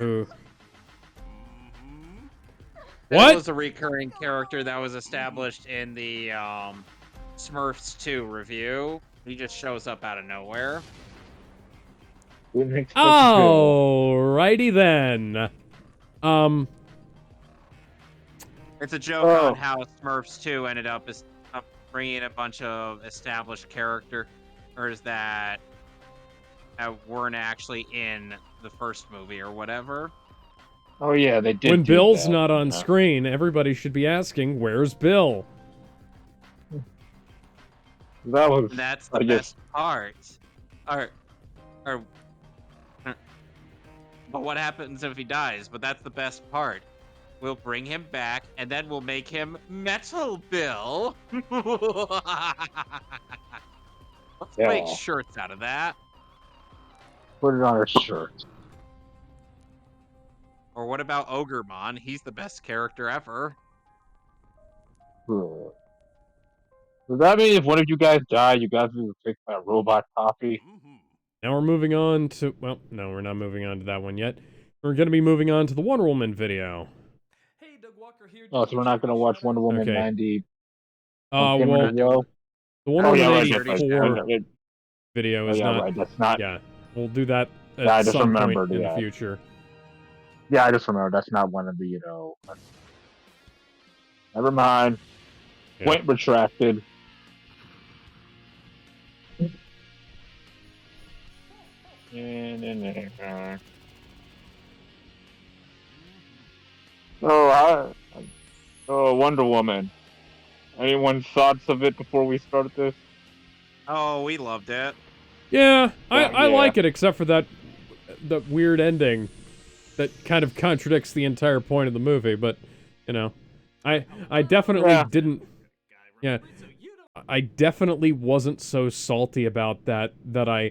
Ooh. That What? was a recurring character that was established in the Smurfs 2 review. He just shows up out of nowhere. Alrighty then. It's a joke on how Smurfs 2 ended up bringing a bunch of established characters that weren't actually in the first movie or whatever. Oh yeah, they did. When do Bill's that. not on screen, everybody should be asking, where's Bill? That was. That's the best part. But what happens if he dies? But that's the best part. We'll bring him back, and then we'll make him Metal Bill. Let's make shirts out of that. Put it on her shirt. Or what about Ogremon? He's the best character ever. Does that mean if one of you guys die, you guys will pick that robot copy? Now we're moving on to... Well, no, we're not moving on to that one yet. We're going to be moving on to the Wonder Woman video. Hey, Doug Walker here. Oh, so we're not going to watch Wonder Woman 90... well, ago? the Wonder Woman right, 84 video is not... Right, that's not... Yeah, we'll do that at some point in the future. Yeah, I just remember that's not one of the, you know... Never mind. Yeah. Point retracted. Wonder Woman. Anyone's thoughts of it before we started this? Oh, we loved it. Yeah, I like it, except for that weird ending that kind of contradicts the entire point of the movie. But you know, I definitely didn't. Yeah, I definitely wasn't so salty about that I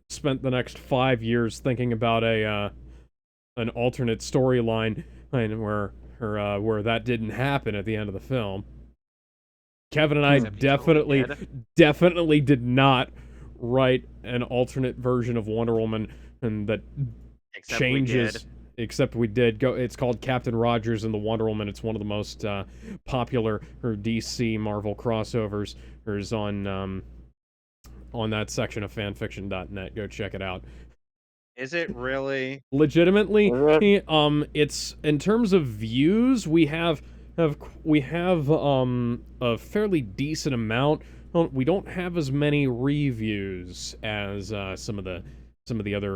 spent the next 5 years thinking about an alternate storyline where or where that didn't happen at the end of the film. Kevin and I Except he totally definitely did not write an alternate version of Wonder Woman and that Except changes. we did. Except we did. It's called Captain Rogers and the Wonder Woman. It's one of the most popular DC Marvel crossovers. There's on that section of fanfiction.net. Go check it out. Is it really? Legitimately, it's in terms of views, we have a fairly decent amount. We don't have as many reviews as some of the other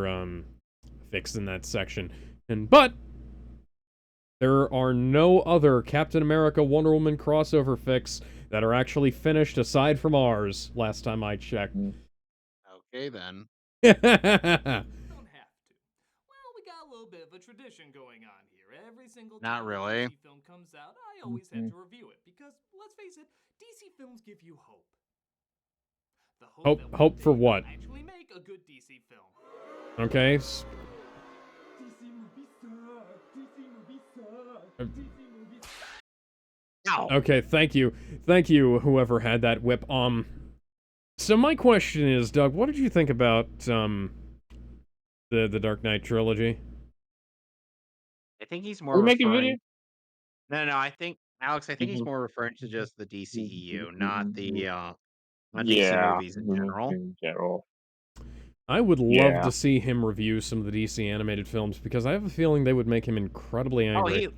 fics in that section. But there are no other Captain America Wonder Woman crossover fics that are actually finished aside from ours, last time I checked. Okay, then. Don't have to. Well, we got a little bit of a tradition going on here. Every single time Not really. a DC film comes out, I always have to review it because, let's face it, DC films give you hope. The Hope for what? Actually make a good DC film. Okay. DC movie sucks. DC movie sucks. DC movie sucks. Okay, thank you, whoever had that whip. So my question is, Doug, what did you think about the Dark Knight trilogy? I think he's more making referring. video? No, I think Alex. I think he's more referring to just the DCEU, not the not DC movies in general. I would love to see him review some of the DC animated films because I have a feeling they would make him incredibly angry.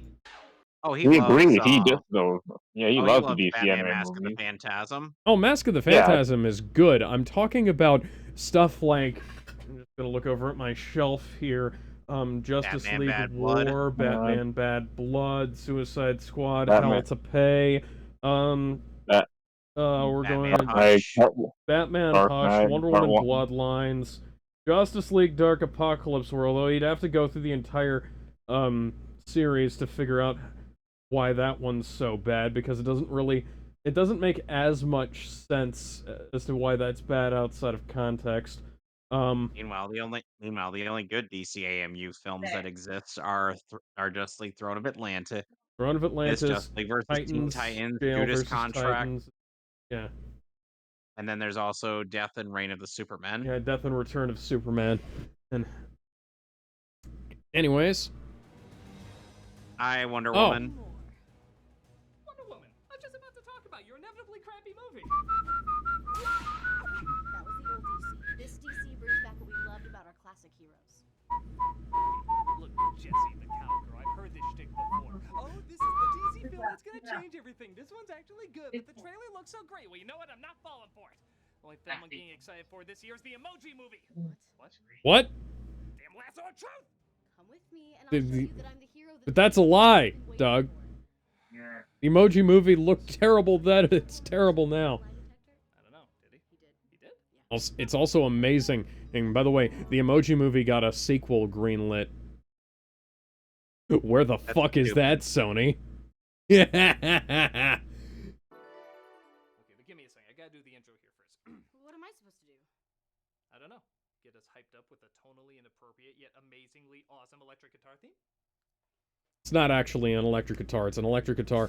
He We loves, agree. He just though. Yeah, he loves the DC Batman animated Mask of the movies. Phantasm. Oh, Mask of the Phantasm is good. I'm talking about stuff like, I'm just gonna look over at my shelf here. Justice Batman League Bad War, Blood. Batman Bad Blood, Suicide Squad, Batman. Hell to Pay. We're Batman going Hush. Batman Dark Hush, Knight, Wonder Part Woman One. Bloodlines, Justice League Dark Apocalypse World, though you'd have to go through the entire series to figure out why that one's so bad, because it doesn't make as much sense as to why that's bad outside of context. Meanwhile, the only good DC AMU films that exist are Justice League Throne of Atlantis, Throne of Atlantis, Justice League versus Teen Titans, Titans, Jail Judas versus Contract, Titans. Yeah. and then there's also Death and Reign of the Supermen. Yeah, Death and Return of Superman. And anyways, Wonder Woman. Wonder Woman. I was just about to talk about your inevitably crappy movie. That was the old DC. This DC brings back what we loved about our classic heroes. Look, Jessie the cowgirl. I've heard this shtick before. Oh, this is the DC film that's gonna change everything. This one's actually good, but the trailer looks so great. Well, you know what? I'm not falling for it. The only film I'm getting excited for this year is the Emoji Movie. what? Damn lasso of truth! Come with me, and I'll show you that I'm the hero that But that's a lie, Doug. The Emoji Movie looked terrible then, it's terrible now. I don't know. Did he? He did? It's also amazing. And by the way, the Emoji Movie got a sequel greenlit. Where the fuck is that, Sony? Okay, but give me a second. I gotta do the intro here first. What am I supposed to do? I don't know. Get us hyped up with a tonally inappropriate yet amazingly awesome electric guitar theme? It's not actually an electric guitar, it's an electric guitar.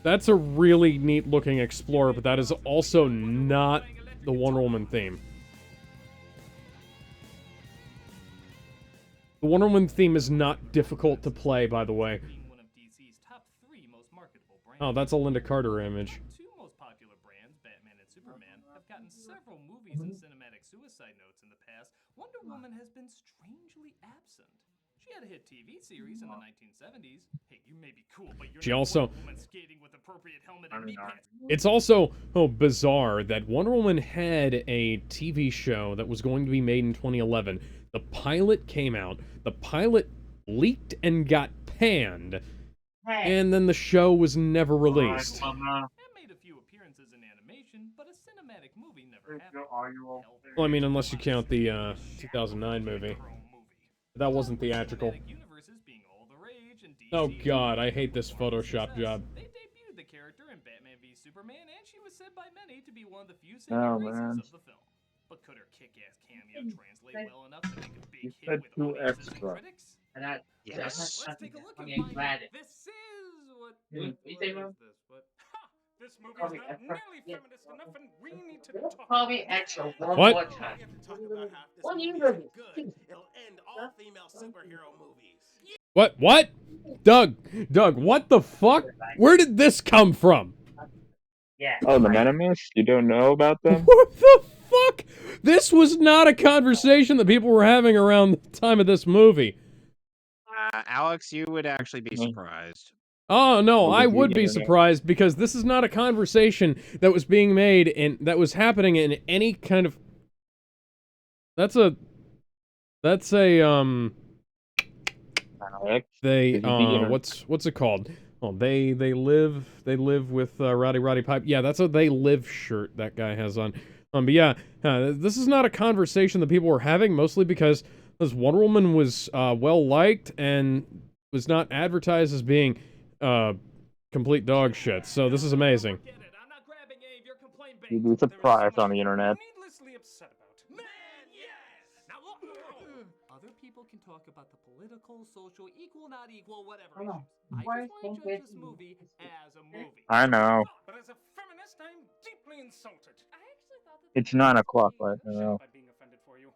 That's a really neat looking Explorer, but that is also not the Wonder Woman theme. The Wonder Woman theme is not difficult to play, by the way. One of DC's top 3 most marketable brands. Oh, that's a Linda Carter image. Two most popular brands, Batman and Superman, have gotten several movies and cinematic suicide notes in the past. Wonder Woman has been strangely absent. She had a hit TV series in the 1970s. Hey, you may be cool, but you're She not also- Wonder Woman skating with appropriate helmet and knee pads. It's also bizarre that Wonder Woman had a TV show that was going to be made in 2011. The pilot came out, the pilot leaked and got panned, and then the show was never released. It made a few appearances in animation, but a cinematic movie never happened. Well, I mean, unless you count the 2009 movie. That wasn't theatrical. Oh god, I hate this Photoshop job. They debuted the character in Batman v Superman, and she was said by many to be one of the few Oh, saving man. graces of the film. But could her kick-ass cameo translate well enough to make a big You hit said with too audiences and extra. critics? Yes. Let's take a look and find out. This is what is this? What? Ha! This movie's not nearly feminist enough, and we need to talk about it. What? We have to talk about half this movie isn't good. It'll end all female superhero movies. What? Doug, what the fuck? Where did this come from? Oh, the Mehcast? You don't know about them? What the fuck? This was not a conversation that people were having around the time of this movie. Alex, you would actually be surprised. Oh, no, I would be internet. surprised because this is not a conversation that was being made and that was happening in any kind of... That's a, Alex, what's it called? Oh, they live with Rowdy Pipe. Yeah, that's a They Live shirt that guy has on. But yeah, this is not a conversation that people were having, mostly because this Wonder Woman was well liked and was not advertised as being complete dog shit. So this is amazing. you'd be surprised on the internet. Needlessly upset about. Man, yes! Now look, other people can talk about the political, social, equal, not equal, whatever issues. I just want to judge this movie as a movie. I know. But as a feminist, I'm deeply insulted. I actually thought that It's 9 o'clock right now. by being offended for you.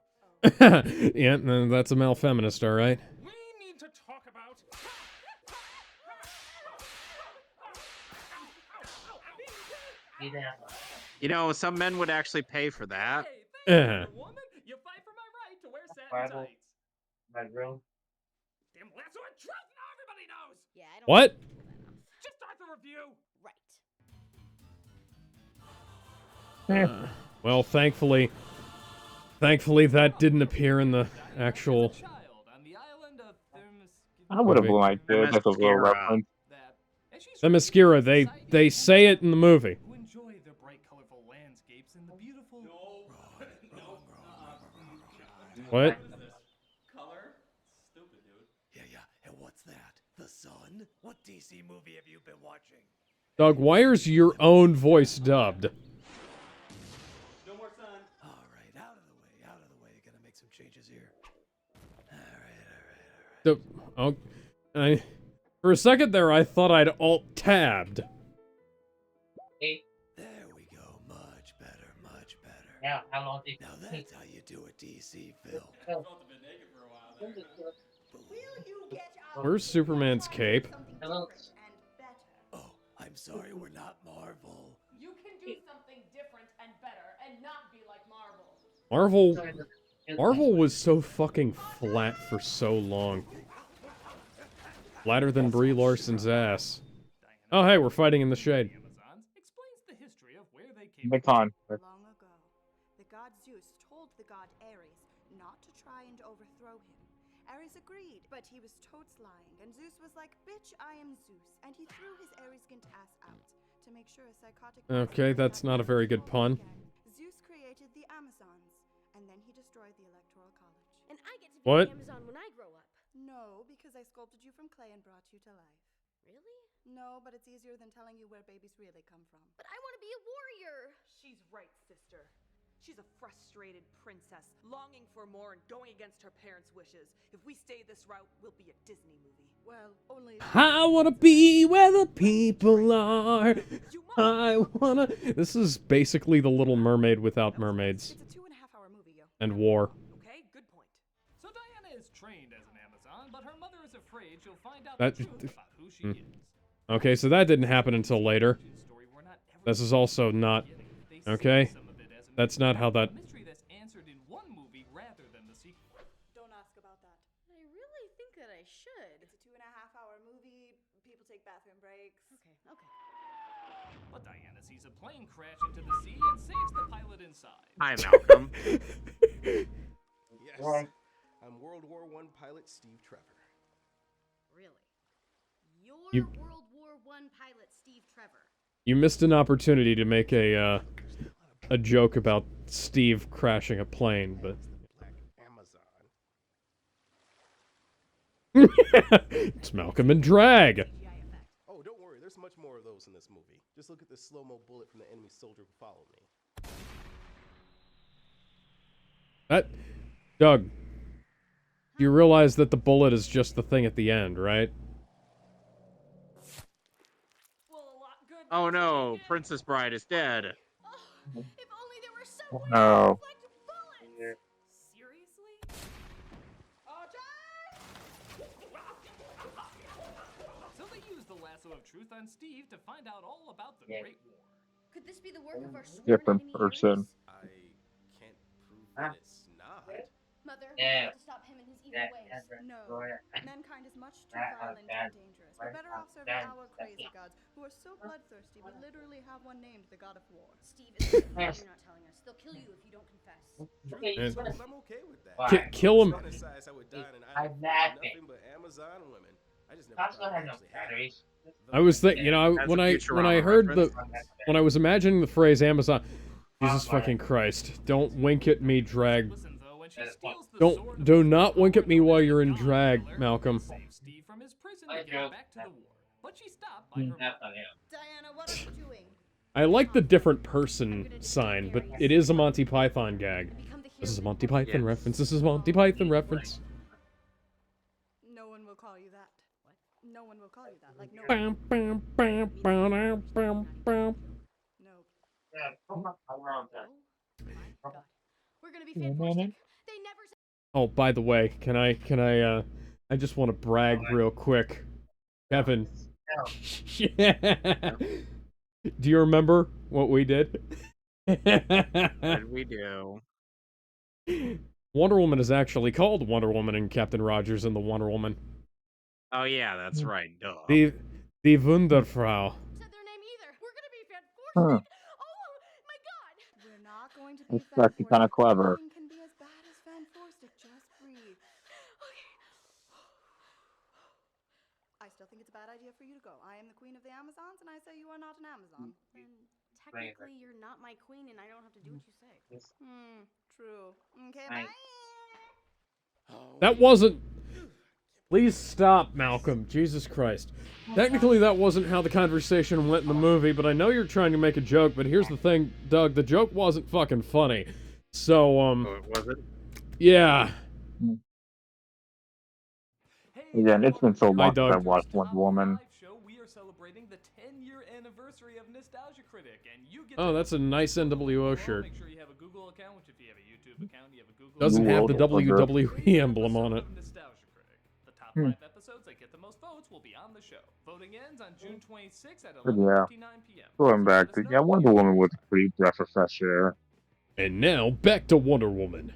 Yeah, that's a male feminist, all right. We need to talk about. You know, some men would actually pay for that. Woman, you fight for my right to wear satin tights. My room. Damn lasso of truth, now everybody knows. Yeah, I don't What? Just start the review. Right. Well, thankfully that didn't appear in the actual... I would have liked it as a little reference. The mascara, they say it in the movie. Who enjoy the bright, colorful landscapes and the beautiful. What? Color? Stupid, dude. Yeah. And what's that? The sun? What DC movie have you been watching? Doug, why is your own voice dubbed? No more sun. All right, out of the way. Gonna make some changes here. All right. For a second there, I thought I'd alt-tabbed. There we go. Much better. Now, how long did Now that's how you do a DC film. I felt a bit naked for a while there. Will you get out Where's Superman's cape? something Hello. different and better? Oh, I'm sorry, we're not Marvel. You can do something different and better and not be like Marvel. Marvel was so fucking flat for so long. Flatter than Brie Larson's ass. Oh, hey, we're fighting in the shade. Explains the history of where they came Macon. Long ago, the god Zeus told the god Ares not to try and overthrow him. Ares agreed, but he was totes lying, and Zeus was like, "Bitch, I am Zeus," and he threw his Ares-skinned ass out to make sure a psychotic. Okay, that's not a very good pun. Zeus created the Amazons, and then he destroyed the Electoral College. And I get to be What? an Amazon when I grow up. No, because I sculpted you from clay and brought you to life. Really? No, but it's easier than telling you where babies really come from. But I want to be a warrior. She's right, sister. She's a frustrated princess, longing for more and going against her parents' wishes. If we stay this route, we'll be a Disney movie. Well, only. I wanna be where the people are. I wanna... This is basically The Little Mermaid without mermaids. It's a 2.5-hour movie, yo. And war. Okay, good point. So Diana is trained as an Amazon, but her mother is afraid she'll find out That- the truth about who she is. Okay, so that didn't happen until later. This is also not... Okay? That's not how that... Mystery that's answered in one movie rather than the sequel. Don't ask about that. I really think that I should. It's a 2.5-hour movie. People take bathroom breaks. Okay. But Diana sees a plane crash into the sea and saves the pilot inside. Hi, Malcolm. Yes. I'm World War I pilot Steve Trevor. Really? You- You're World War I pilot Steve Trevor. You missed an opportunity to make a joke about Steve crashing a plane, but... Black Amazon. It's Malcolm and Drag! Oh, don't worry, there's much more of those in this movie. Just look at this slow-mo bullet from the enemy soldier who followed me. Doug. You realize that the bullet is just the thing at the end, right? Oh no, Princess Bride is dead. If only there were some way No. to deflect bullets! Seriously? So they used the lasso of truth on Steve to find out all about the Great War. Could this be the work of our sworn Different enemy person. I can't prove that it's not. Mother, we have to stop him and his evil ways. No, mankind is much too violent and dangerous. We're better off serving our crazy gods, who are so bloodthirsty we literally have one named the God of War. Steve, it's you're not telling us. They'll kill you if you don't confess. I'm okay with that. Kill him. Fantasize I would die in an island full of nothing but Amazon women. I just never thought it actually happened. I was thinking, you know, when I heard when I was imagining the phrase Amazon, Jesus fucking Christ, don't wink at me, drag. Do not wink at me while you're in drag, Malcolm. Steve from his prison to get back to the war. But she stopped by her Diana, what are you doing? I like the different person sign, but it is a Monty Python gag. This is a Monty Python reference. This is a Monty Python reference. No one will call you that. What? No one will call you that. Like no Bam, bam, bam, bam, bam, bam. We're gonna be fantastic. They never said. Oh, by the way, can I, I just want to brag real quick. Kevin. Yeah. Do you remember what we did? What did we do? Wonder Woman is actually called Wonder Woman in Captain Rogers and the Wonder Woman. Oh yeah, that's right. Duh. The Wunderfrau. Said their name either. We're gonna be fantastic. Huh. Oh my God. We're not going to be That's actually kind of clever. Nothing can be as bad as fantastic. Just breathe. I still think it's a bad idea for you to go. I am the queen of the Amazons, and I say you are not an Amazon. Then technically you're not my queen, and I don't have to do what you say. True. Okay, bye. That wasn't... Please stop, Malcolm. Jesus Christ. Technically, that wasn't how the conversation went in the movie, but I know you're trying to make a joke, but here's the thing, Doug, the joke wasn't fucking funny. So, Was it? yeah. Again, it's been so long since Doug. I watched Wonder Woman. show, we are celebrating the 10-year anniversary of Nostalgia Critic, and you get Oh, that's a nice NWO shirt. Make sure you have a Google account, which if you have a YouTube account, you have a Google Doesn't have the World Wonder. WWE emblem on it. Nostalgia Critic. The top 5 episodes that get the most votes will be on the show. Voting ends on June 26th at But yeah, 11:59 p.m. going back to Wonder Woman was a pretty breath of fresh air. And now, back to Wonder Woman.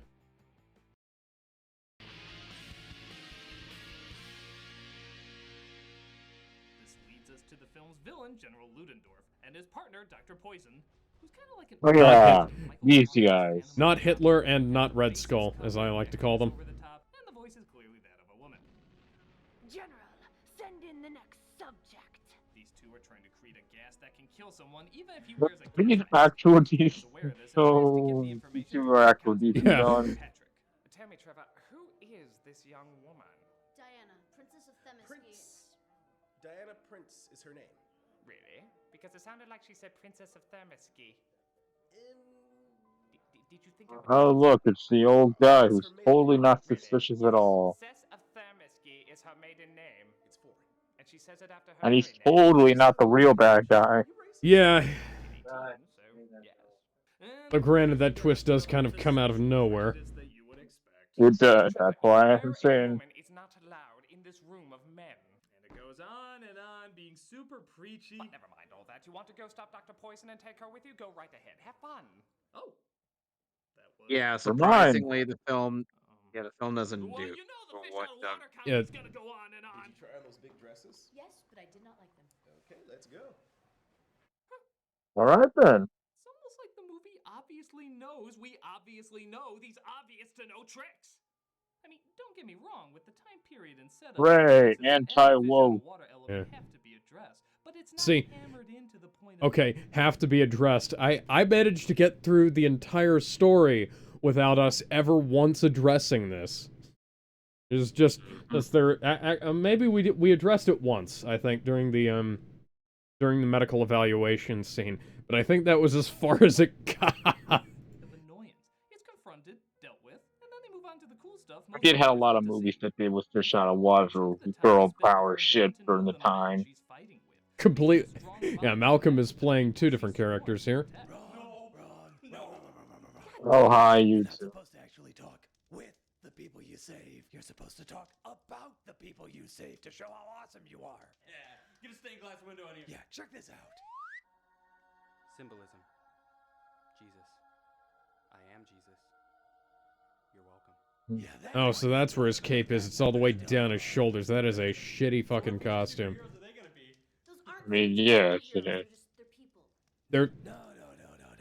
This leads us to the film's villain, General Ludendorff, and his partner, Dr. Poison, who's kind of like an... Oh yeah, these guys. Not Hitler and not Red Skull, as I like to call them. Over the top, and the voice is clearly that of a woman. General, send in the next subject. These two are trying to create a gas that can kill someone, even if he wears a These gas mask. actual DC, Aware of this, and so tries to get the these information two from are the actual council. DC Yeah. villains. Patrick, tell me, Trevor, who is this young woman? Diana, Princess of Themyscira. Diana Prince is her name. Really? Because it sounded like she said Princess of Themyscira. Did you think? Oh look, it's the old guy who's totally not suspicious at all. Princess of Themyscira is her maiden name. It's four. And she says it after her And he's married name. totally not the real bad guy. Yeah, 18, so yes. but granted, that twist does kind of come out of nowhere. It does, that's why I'm saying. It's not allowed in this room of men. And it goes on, being super preachy. But never mind all that. You want to go stop Dr. Poison and take her with you? Go right ahead. Have fun. Oh. That was... Yeah, For mine. surprisingly, the film doesn't Well, do you know the fish what out of Doug. water Yeah. is gonna go on and Did on. you try on those big dresses? Yes, but I did not like them. Okay, let's go. Alright then. It's almost like the movie obviously knows we obviously know these obvious to know tricks. I mean, don't get me wrong, with the time period and setup, Hooray, the fish and anti-woke. water element Yeah. have to be addressed, but it's not See, hammered into the point of okay, have to be addressed. I managed to get through the entire story without us ever once addressing this. It's just there. Maybe we addressed it once, I think, during the medical evaluation scene, but I think that was as far as it got. of annoyance. It's confronted, dealt with, and then they move on to the cool stuff stuff I most did have a players lot want of to movies see. that they was fish out of water with The time girl spent with power her shit getting to during know the the man time. she's fighting with. Complete. She's a strong Yeah, bond Malcolm with is playing two different characters here. Oh hi, you You're not two. supposed to actually talk with the people you save. You're supposed to talk about the people you save to show how awesome you are. Yeah, get a stained glass window on here. Yeah, check this out. Symbolism. Jesus. I am Jesus. You're welcome. Yeah, that's Oh, so that's where his cape is. It's all the way down his shoulders. That is a shitty fucking costume. I mean, yes, it is. They're No.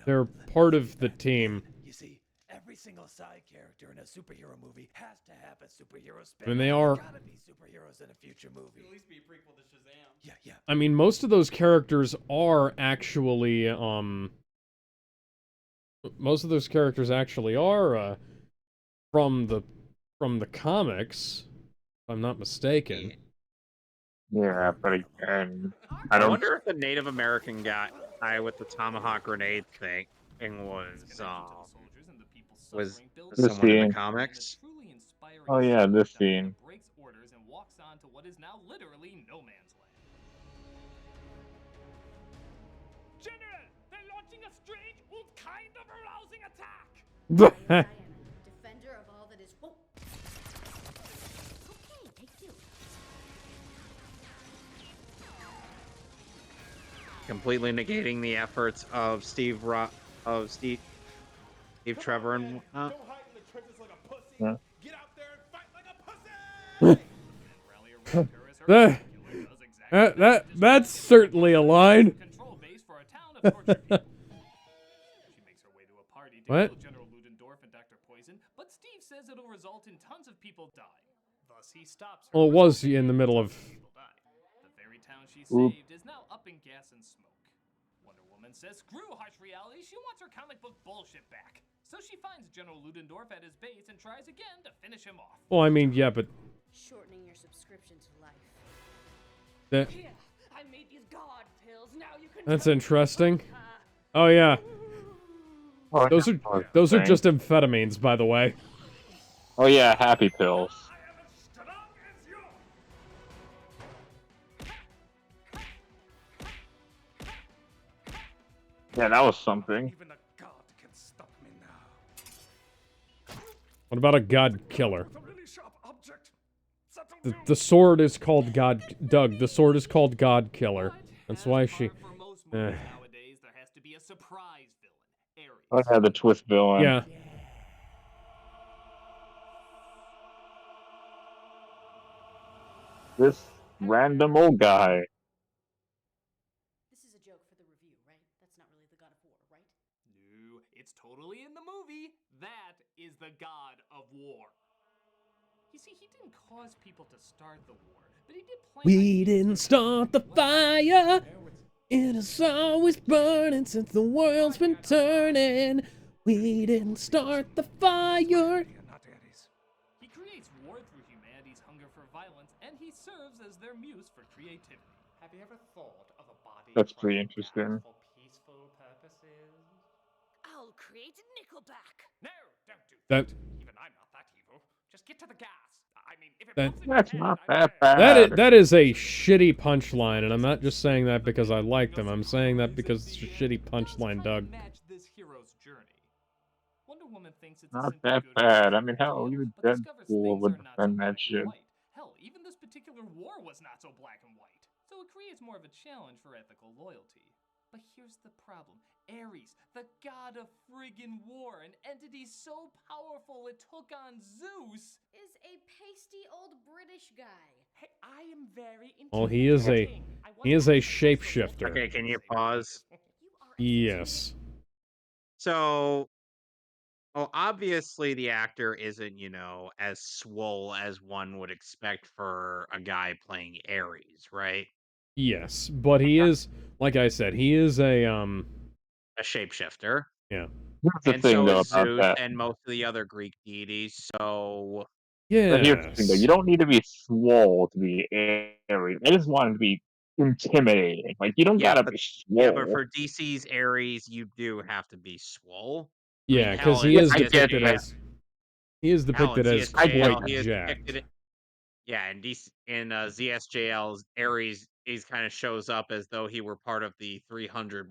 they're part of the team. You see, every single side character in a superhero movie has to have a superhero spin. I mean, they are. Gotta be superheroes in a future movie. At least be a prequel to Shazam. Yeah. I mean, most of those characters are actually most of those characters actually are from the comics, if I'm not mistaken. Yeah, but again, I wonder if the Native American guy with the tomahawk grenade thing was This someone in the scene. comics. Oh yeah, this scene. Breaks orders and walks on to what is now literally no man's land. General, they're launching a strange and kind of arousing attack. Defender of all that is. Whoa. Okay, take two. Completely negating the efforts of Steve Trevor and Don't hide in the trenches like a pussy. Yeah. Get out there and fight like a pussy. That's certainly a line. Control base for a town of tortured people. She makes her way to a party to What? kill General Ludendorff and Dr. Poison, but Steve says it'll result in tons of people dying. Thus, he stops her. Well, it was in the middle of. The very town she Oop. saved is now up in gas and smoke. Wonder Woman says screw harsh reality, she wants her comic book bullshit back. So she finds General Ludendorff at his base and tries again to finish him off. Well, I mean, yeah, but Shortening your subscription to life. that Here, I made these God pills. Now you can. that's interesting. Oh yeah, Oh, those yeah, are thing. just amphetamines, by the way. Oh yeah, happy pills. Yeah, that was something. Even a god can stop me now. What about a god killer? With a really sharp object. The sword is called God. Doug, the sword is called God Killer. That's why she. Nowadays, there has to be a surprise villain. Ares. I had the twist villain. Yeah. This random old guy. This is a joke for the review, right? That's not really the God of War, right? No, it's totally in the movie. That is the God of War. You see, he didn't cause people to start the war, but he did plant We didn't start the fire. It is always burning since the world's been turning. We didn't start the fire. He creates war through humanity's hunger for violence, and he serves as their muse for creativity. Have you ever thought of a body That's pretty interesting. for peaceful purposes? I'll create Nickelback. No, don't do That Even I'm not that evil. Just get to the gas. I mean, if it That- pops in my That's head, not I that will. bad. that is a shitty punchline, and I'm not just saying that because I like them. I'm saying that because it's a shitty punchline, Doug. Match this hero's journey. Wonder Woman thinks it's Not a that good bad. reason I mean, to hell, kill, even but discovers Deadpool things would are not so defend black that and shit. white. Hell, even this particular war was not so black and white. So it creates more of a challenge for ethical loyalty. But here's the problem. Ares, the god of friggin' war, an entity so powerful it took on Zeus, Is a pasty old British guy. Hey, I am very Well, he is a shapeshifter. Okay, can you pause? Yes. So, well, obviously the actor isn't, as swole as one would expect for a guy playing Ares, right? Yes, but he is, like I said, he is a shapeshifter. Yeah. Here's the And thing, so though, is about Zeus that. and most of the other Greek deities. So, But here's the thing, though. You don't need to be swole to be Ares. I just want him to be intimidating. Like, you don't yeah, gotta but, be swole. yeah, but for DC's Ares, you do have to be swole. Yeah, I mean, because hell, he in is PSG depicted as He is depicted as quite he is jacked. depicted. Yeah, in ZSJL's Ares, he kind of shows up as though he were part of the 300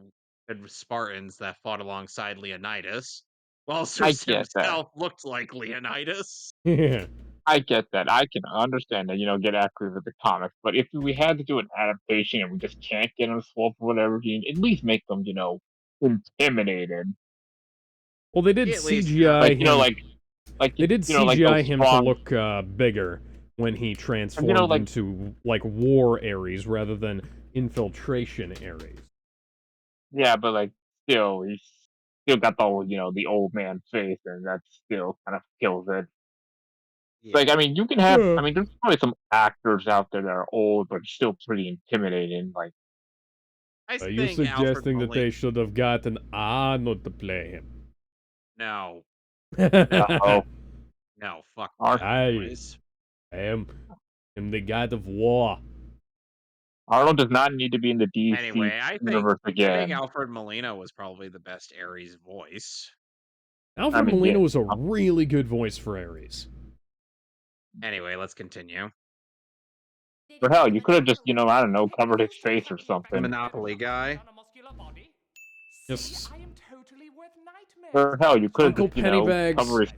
Spartans that fought alongside Leonidas, while I Zeus get that. himself looked like Leonidas. Yeah. I get that. I can understand that, get accurate with the comics. But if we had to do an adaptation and we just can't get them swole for whatever reason, at least make them, intimidated. Well, they did At least, CGI him. Like They did like CGI those him to strong- look bigger when he transformed like- into like war Ares rather than infiltration Ares. Yeah, but he's still got the old man face, and that still kind of kills it. Like, I mean, you can have. Yeah. I mean, there's probably some actors out there that are old, but still pretty intimidating. Like, Are you suggesting that they should have gotten Arnold to play him? No. oh, No, fuck. I am the god of war. Arnold does not need to be in the DC Anyway, I universe think again. Alfred Molina was probably the best Ares voice. Alfred Molina was a really good voice for Ares. Anyway, let's continue. But hell, you could have just, I don't know, covered his face or something. Monopoly guy. Just, or hell, you could have Uncle just, Pennybags. cover his.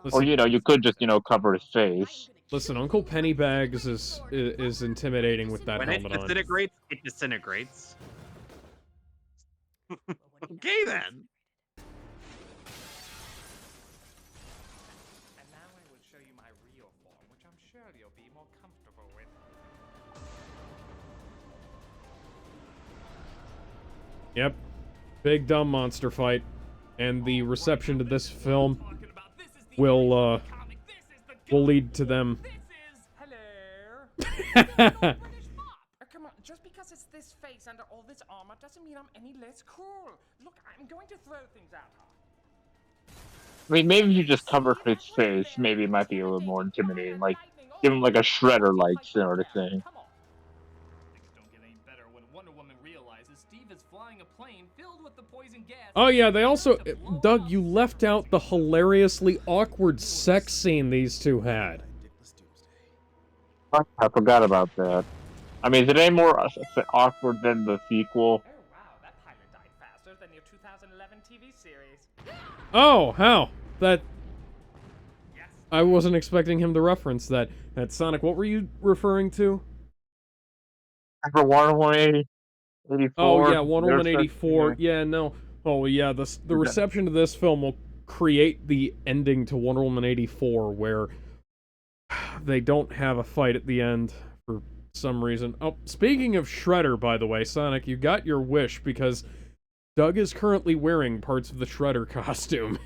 Listen, Or you could just, cover his face. listen, Uncle Pennybags is intimidating with that When it helmet on. disintegrates, it disintegrates. Okay then. And now I will show you my real form, which I'm sure you'll be more comfortable with. Yep. Big dumb monster fight. And the reception to this film will lead to them. Come on, just because it's this face under all this armor doesn't mean I'm any less cool. Look, I'm going to throw things at her. I mean, maybe if you just cover his face, maybe it might be a little more intimidating. Like, give him like a shredder-like sort of thing. Things don't get any better when Wonder Woman realizes Steve is flying a plane filled with the poison gas. Oh yeah, they also... Doug, you left out the hilariously awkward sex scene these two had. I forgot about that. I mean, is it any more awkward than the sequel? Oh wow, that pilot died faster than your 2011 TV series. Oh, how? That... I wasn't expecting him to reference that. Sonic, what were you referring to? For Wonder Woman 84. Oh yeah, Wonder Woman 84. Yeah, no. Oh yeah, the reception to this film will create the ending to Wonder Woman 84 where they don't have a fight at the end for some reason. Oh, speaking of Shredder, by the way, Sonic, you got your wish because Doug is currently wearing parts of the Shredder costume.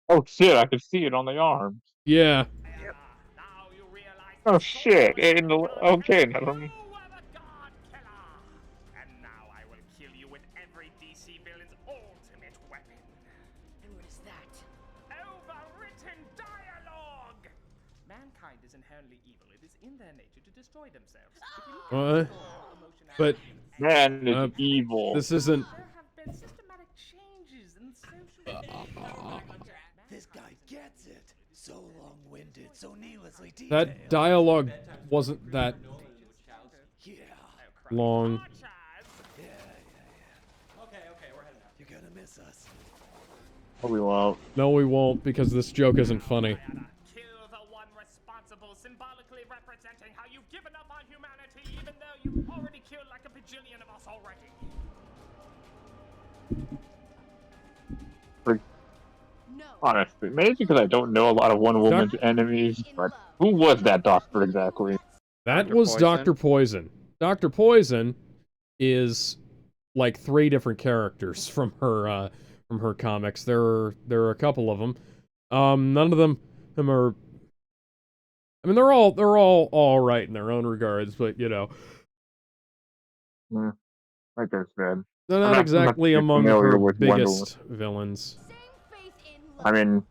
Oh shit, I can see it on the arms. Yeah. Oh shit, okay, now let me... And now I will kill you with every DC villain's ultimate weapon. And what is that? Overwritten dialogue! Mankind is inherently evil. It is in their nature to destroy themselves. If you look at What? But... Man is evil. This isn't... there have been systematic changes in social... This guy gets it. So long-winded, so needlessly detailed. That dialogue wasn't that Yeah. long. Yeah. Okay, we're heading out. You're gonna miss us. Oh, we won't. No, we won't, because this joke isn't funny. Kill the one responsible, symbolically representing how you've given up on humanity, even though you've already killed like a bajillion of us already. Honestly, maybe because I don't know a lot of Wonder Woman's enemies, but who was that doctor exactly? That was Dr. Poison. Dr. Poison is like 3 different characters from her comics. There are a couple of them. None of them are. I mean, they're all right in their own regards, but Like I said, they're not exactly among her with Wonder biggest villains. I mean,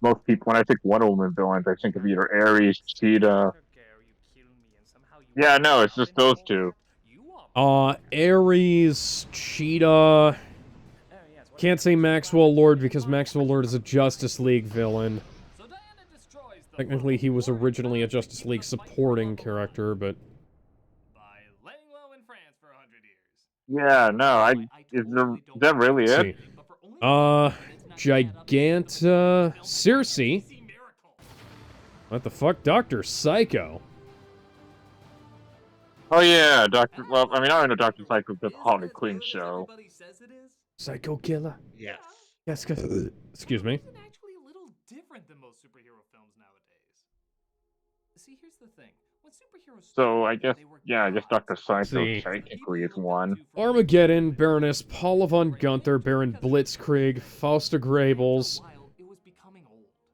most people, when I think Wonder Woman villains, I think of either Ares, Cheetah. Yeah, no, it's just those two. Ares, Cheetah. Can't say Maxwell Lord because Maxwell Lord is a Justice League villain. Technically, he was originally a Justice League supporting character, but... Yeah, no, is that really it? Giganta... Circe? What the fuck? Dr. Psycho? Oh yeah, well, I mean, I don't know Dr. Psycho because the Harley Quinn show. Psycho killer? Yes. Yes, excuse me. It's actually a little different than most superhero films nowadays. See, here's the thing. When superheroes So I guess Dr. Psycho technically is one. Armageddon, Baroness Paula von Gunther, Baron Blitzkrieg, Fausta Grabels,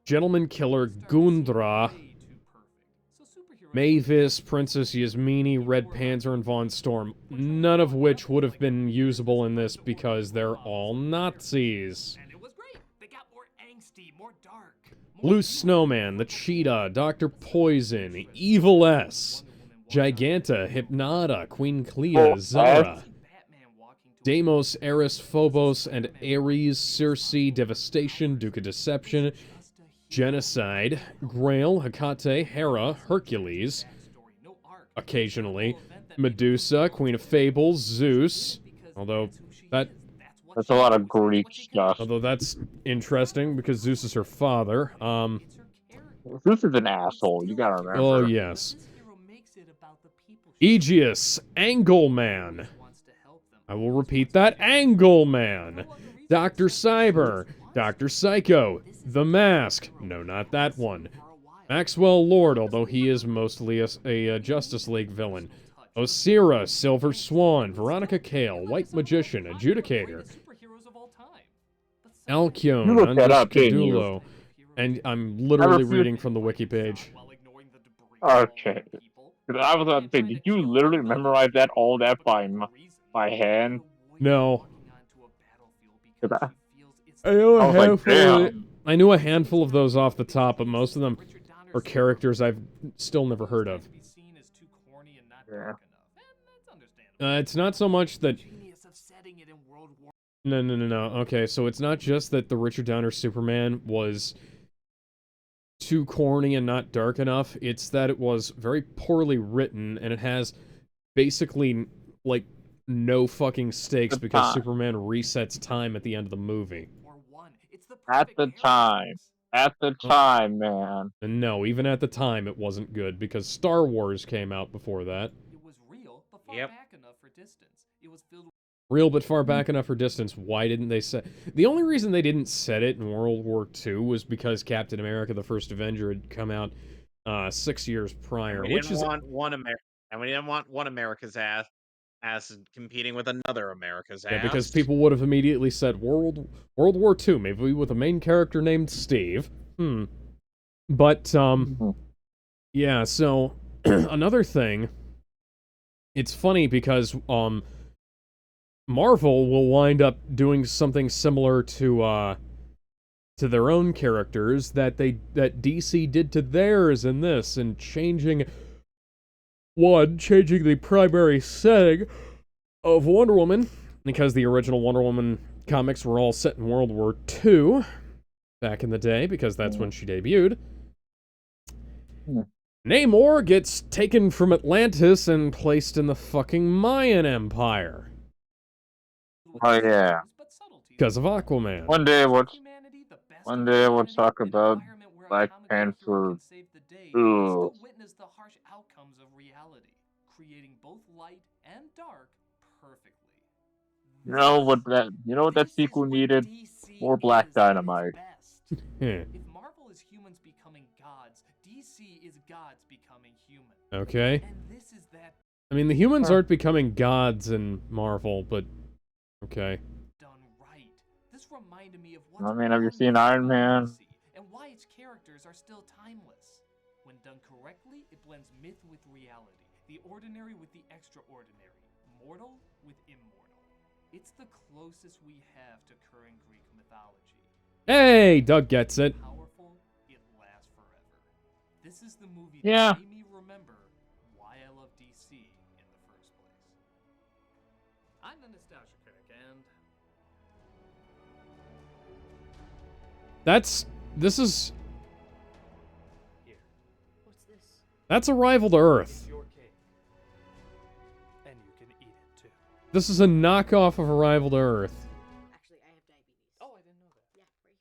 Gentleman Killer Gundra, Mavis, Princess Yasmini, Red Panzer, and Von Storm. None of which would have been usable in this because they're all Nazis. Blue Snowman, the Cheetah, Dr. Poison, Evil S, Giganta, Hypnota, Queen Clea, Zara, Deimos, Eris, Phobos, and Ares, Circe, Devastation, Duke of Deception, Genocide, Grail, Hecate, Hera, Hercules, occasionally, Medusa, Queen of Fables, Zeus, although that's a lot of Greek stuff. Although that's interesting because Zeus is her father. Zeus is an asshole, you gotta remember. Oh, yes. Aegeus, Angleman. I will repeat that, Angleman. Dr. Cyber, Dr. Psycho, The Mask. No, not that one. Maxwell Lord, although he is mostly a Justice League villain. Osira, Silver Swan, Veronica Cale, White Magician, Adjudicator. Alcyone, You looked that Andres up, didn't you? Cadulo. And I'm literally reading from the wiki page. Okay. I was about to say, did you literally memorize all that by hand? No. I knew a handful of those off the top, but most of them are characters I've still never heard of. Yeah. It's not so much that... No. Okay, so it's not just that the Richard Donner Superman was too corny and not dark enough. It's that it was very poorly written, and it has basically, like, no fucking stakes because Superman resets time at the end of the movie. At the time, man. And no, even at the time it wasn't good because Star Wars came out before that. Yep. Real but far back enough for distance. Why didn't they set... The only reason they didn't set it in World War II was because Captain America the First Avenger had come out 6 years prior, We didn't want one America's ass competing with another America's ass. Yeah, because people would have immediately said World War II, maybe with a main character named Steve. But, yeah, so, another thing, it's funny because, Marvel will wind up doing something similar to their own characters that DC did to theirs in this, and changing the primary setting of Wonder Woman, because the original Wonder Woman comics were all set in World War II back in the day, because that's when she debuted. Namor gets taken from Atlantis and placed in the fucking Mayan Empire. Oh yeah. Because of Aquaman. One day we'll talk about Black Panther. Ooh. Witness the harsh outcomes of reality, creating both light and dark perfectly. You know what that sequel needed? More Black Dynamite. If Marvel is humans becoming gods, DC is gods becoming human. Okay. And this is that. I mean, the humans aren't becoming gods in Marvel, but okay. Done right. This reminded me of I mean, have you seen Iron Man? And why its characters are still timeless. When done correctly, it blends myth with reality, the ordinary with the extraordinary, mortal with immortal. It's the closest we have to current Greek mythology. Hey, Doug gets it. Powerful, it lasts forever. This is the movie Yeah. that made me remember why I love DC in the first place. I'm the Nostalgia Critic, and This is... What's this? That's Arrival to Earth. Your cake. And you can eat it too. This is a knockoff of Arrival to Earth. Actually, I have diabetes. Oh, I didn't know that. Yeah, right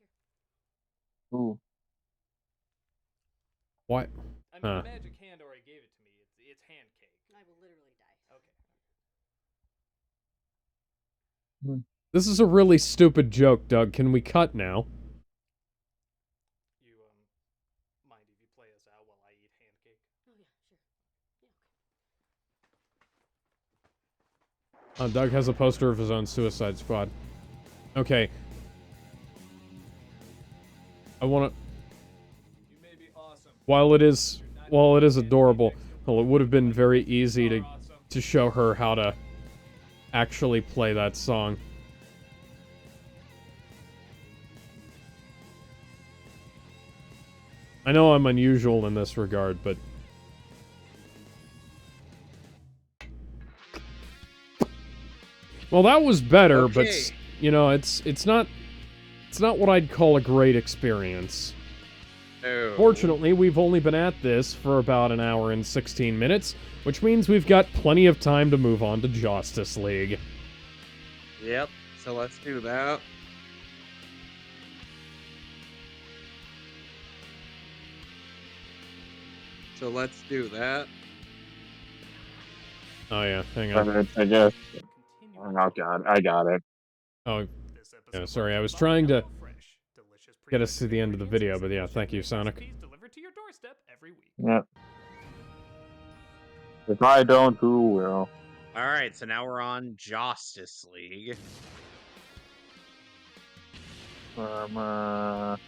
here. Ooh. What? I mean, Huh. the magic hand already gave it to me. It's hand cake. I will literally die. Okay. This is a really stupid joke, Doug. Can we cut now? You, mind if you play us out while I eat hand cake? Oh, yeah, sure. Yeah, okay. Doug has a poster of his own Suicide Squad. Okay. I want to... You may be awesome. While it is adorable, well, it would have been very easy to show her how to actually play that song. I know I'm unusual in this regard, but... Well, that was better, but, you know, it's not what I'd call a great experience. Oh. Fortunately, we've only been at this for about an hour and 16 minutes, which means we've got plenty of time to move on to Josstice League. Yep. So let's do that. So let's do that. Oh yeah, hang on. I guess. Oh god, I got it. Oh, yeah, sorry, I was trying to get us to the end of the video, but yeah, thank you, Sonic. Delivered to your doorstep every week. Yep. If I don't, who will? All right, so now we're on Josstice League. Well,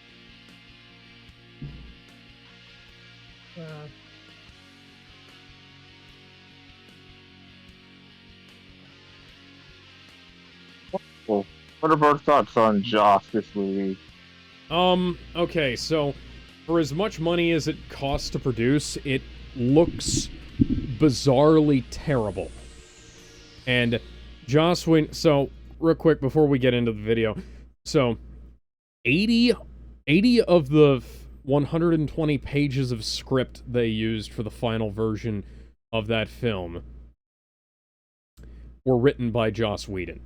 what are our thoughts on Josstice League? Okay, so for as much money as it costs to produce, it looks bizarrely terrible. And Joss Whedon, so real quick before we get into the video, so 80 of the 120 pages of script they used for the final version of that film were written by Joss Whedon.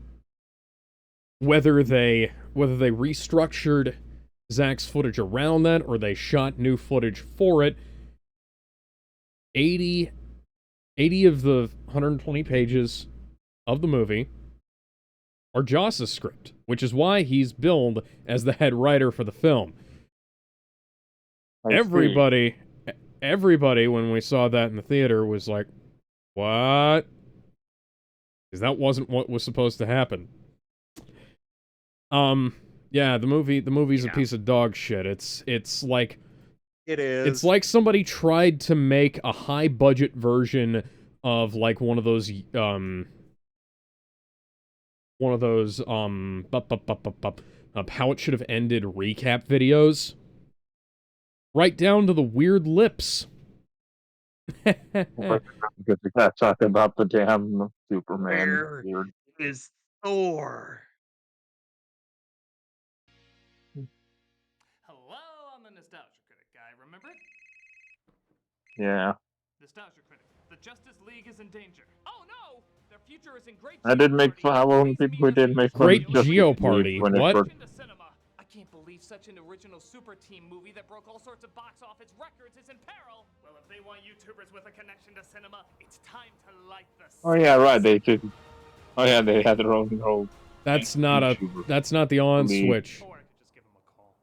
Whether they restructured Zack's footage around that or they shot new footage for it, 80 of the 120 pages of the movie are Joss's script, which is why he's billed as the head writer for the film. Everybody, when we saw that in the theater, was like, what? Because that wasn't what was supposed to happen. Yeah, the movie's a piece of dog shit. It's like... It is. It's like somebody tried to make a high-budget version of, like, one of those, how it should have ended recap videos. Right down to the weird lips. Because we gotta talk about the damn Superman. Where is Thor? Hello, I'm the Nostalgia Critic guy, remember? Yeah. Nostalgia Critic. The Justice League is in danger. Oh no! Their future is in great I did make fun. I won't people who did make fun. Great of Justice Geopardy. League when it What? first- I can't believe such an original super team movie that broke all sorts of box office records is in peril. Well, if they want YouTubers with a connection to cinema, it's time to light the Oh yeah, right. They did. Oh yeah, they had their own role. That's not the on League. switch. Or I could just give them a call.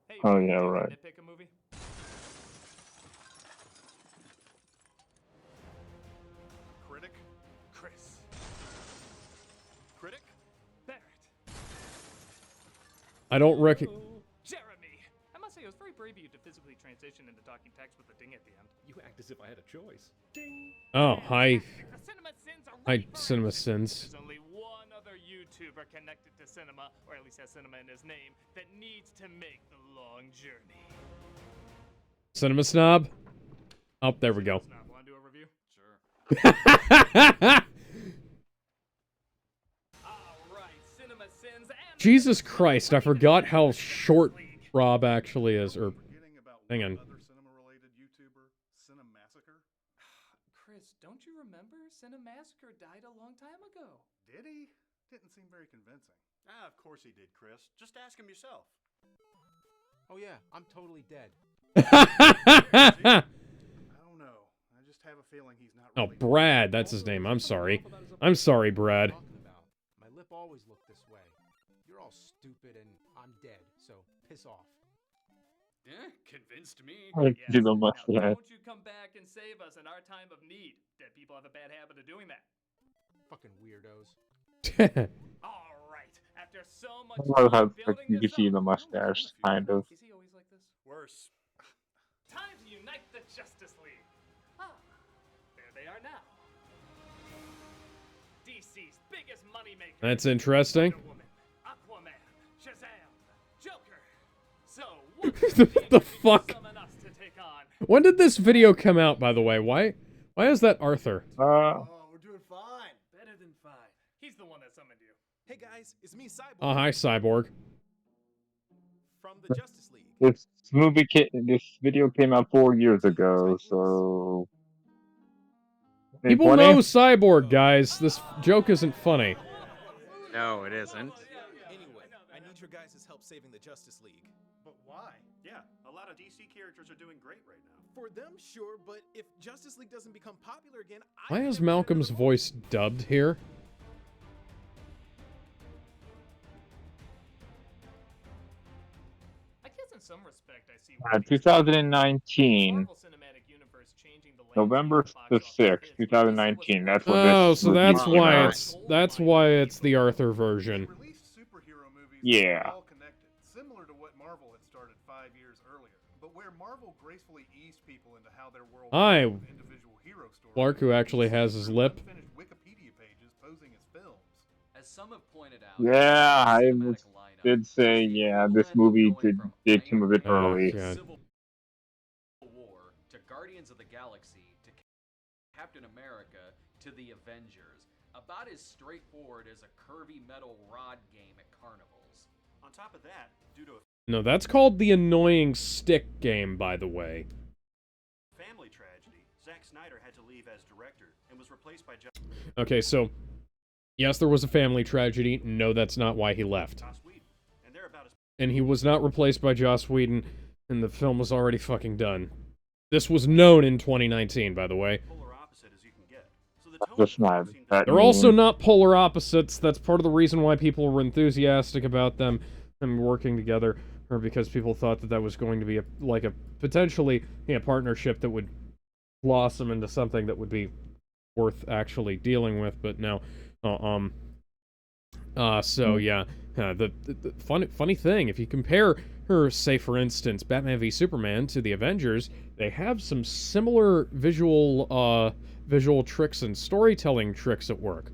Hey, Oh would you yeah, like to right. nitpick a movie? Critic, Chris. Critic, Barrett. I don't recognize... Jeremy! I must say, it was very brave of you to physically transition into talking text with a ding at the end. You act as if I had a choice. Ding. Oh, hi. The Cinema Sins are Hi, ready for Cinema action. Sins. There's only one other YouTuber connected to cinema, or at least has cinema in his name, that needs to make the long journey. Cinema Snob? Oh, there we go. Snob, wanna do a review? Sure. Alright, Cinema Sins and Jesus Christ, I forgot how short Rob actually is. Or, hang on. Chris, don't you remember? Cinemassacre died a long time ago. Did he? Didn't seem very convincing. Ah, of course he did, Chris. Just ask him yourself. Oh yeah, I'm totally dead. I don't know. I just have a feeling he's not Oh, really Brad, that's his name. I'm sorry. I'm sorry, Brad. My lip always looked this way. You're all stupid and I'm dead, so piss off. Yeah, convinced me. I do the much Now, that. don't you come back and save us in our time of need. Dead people have a bad habit of doing that. Fucking weirdos. All right. After so much I love how time like, building you can this see up, the mustache, kind of. is he always like this? Worse. Time to unite the Justice League. Ah, there they are now. DC's biggest moneymaker. That's interesting. Wonder Woman, Aquaman, Shazam, Joker. So what The fuck? summon us to take on? When did this video come out, by the way? Why is that Arthur? We're doing fine. Better than fine. He's the one that summoned you. Hey guys, it's me, Cyborg. Oh, hi, Cyborg. From the Justice League. This video came out 4 years ago, so... People 20? know Cyborg, guys. This joke isn't funny. No, it isn't. Anyway, I need your guys' help saving the Justice League. But why? Yeah, a lot of DC characters are doing great right now. For them, sure, but if Justice League doesn't become popular again, Why is Malcolm's voice dubbed here? I guess in some respect I see 2019, Marvel Cinematic Universe changing the November the 6th, 2019. That's when Oh, this so movie that's came why out. it's the Arthur version. Yeah. all connected, similar to what Marvel had started 5 years earlier. But where Marvel gracefully eased people into how their world Hi, worked with individual hero stories, Clark, who actually has his lip. unfinished Wikipedia pages posing as films. As some have pointed out, Yeah, did say, yeah, this movie did come a bit early. God. Civil War to Guardians of the Galaxy to Captain America to the Avengers, about as straightforward as a curvy metal rod game at carnivals. On top of that, due to a No, that's called the annoying stick game, by the way. family tragedy, Zack Snyder had to leave as director and was replaced by Okay, so yes, there was a family tragedy. No, that's not why he left. Joss Whedon, and they're about as And he was not replaced by Joss Whedon, and the film was already fucking done. This was known in 2019, by the way. polar opposite as you can get. So the Just not. They're also not polar opposites. That's part of the reason why people were enthusiastic about them working together, or because people thought that that was going to be a potentially partnership that would blossom into something that would be worth actually dealing with. But no, so yeah, the funny thing, if you compare her, say for instance, Batman v Superman to the Avengers, they have some similar visual tricks and storytelling tricks at work.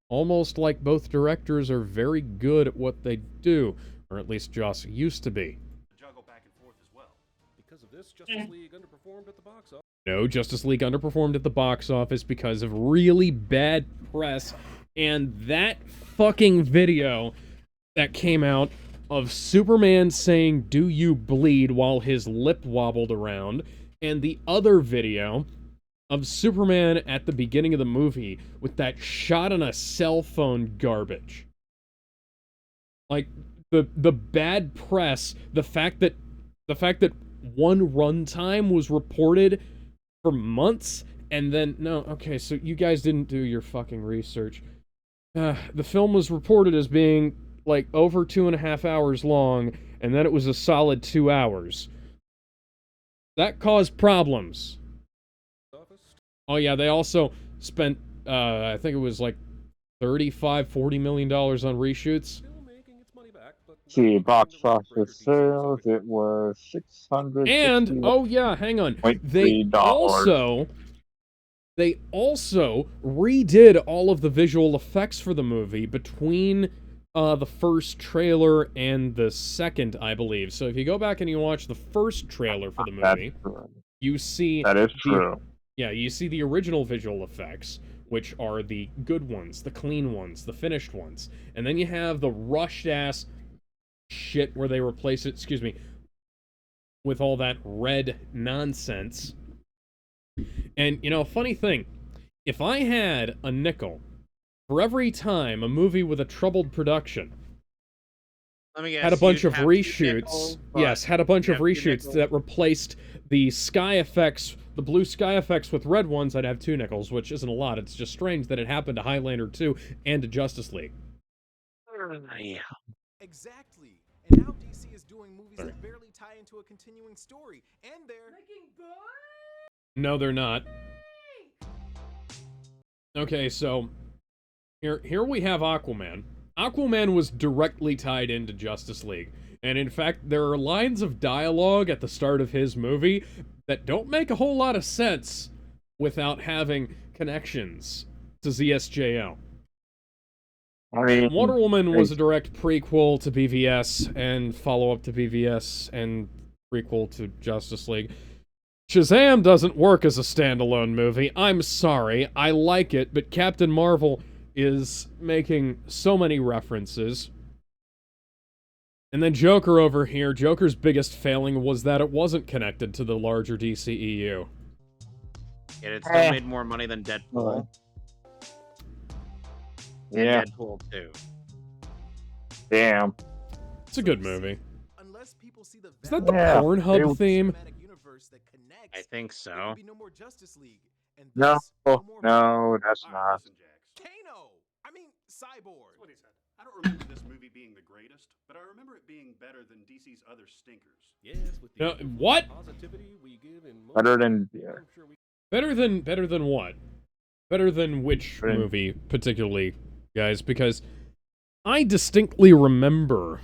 Almost like both directors are very good at what they do, or at least Joss used to be. juggle back and forth as well. Because of this, Justice League underperformed at the box office. No, Justice League underperformed at the box office because of really bad press, and that fucking video that came out of Superman saying, "Do you bleed?" while his lip wobbled around, and the other video of Superman at the beginning of the movie with that shot on a cell phone garbage. Like, the bad press, the fact that one runtime was reported for months, and then, no, okay, so you guys didn't do your fucking research. The film was reported as being, like, over 2.5 hours long, and then it was a solid 2 hours. That caused problems. Oh yeah, they also spent, I think it was like $40 million on reshoots. See, box office sales, it was $600. And, oh yeah, hang on. They also redid all of the visual effects for the movie between the first trailer and the second, I believe. So if you go back and you watch the first trailer for the movie, you see... That is true. Yeah, you see the original visual effects, which are the good ones, the clean ones, the finished ones. And then you have the rushed-ass shit where they replace it, excuse me, with all that red nonsense. And, you know, funny thing, if I had a nickel for every time a movie with a troubled production Let me guess, had a bunch you'd of have 2 nickels, reshoots, but yes, had a bunch you'd of have 2 reshoots nickels. that replaced the sky effects, the blue sky effects with red ones, I'd have 2 nickels, which isn't a lot. It's just strange that it happened to Highlander 2 and to Justice League. Yeah. Exactly. And now DC is doing movies that barely tie into a continuing story, and they're Making No, they're not. Okay, so here we have Aquaman. Aquaman was directly tied into Justice League. And in fact, there are lines of dialogue at the start of his movie that don't make a whole lot of sense without having connections to ZSJL. I mean, Wonder Woman was a direct prequel to BVS and follow-up to BVS and prequel to Justice League. Shazam doesn't work as a standalone movie. I'm sorry. I like it, but Captain Marvel is making so many references. And then Joker over here, Joker's biggest failing was that it wasn't connected to the larger DCEU. And it still made more money than Deadpool. Yeah. And Deadpool 2. Damn. It's a good movie. unless people see the Is that the Yeah, Pornhub it- theme? cinematic universe that connects, I think there so. could be no more Justice League. And No, thus, no more no, that's not. Kano! I mean, Cyborg! That's what he said. I don't remember this movie being the greatest, but I remember it being better than DC's other stinkers. Yes, with No, what? positivity we give in Better than yeah. Better than what? Better than which movie, particularly, guys? Because I distinctly remember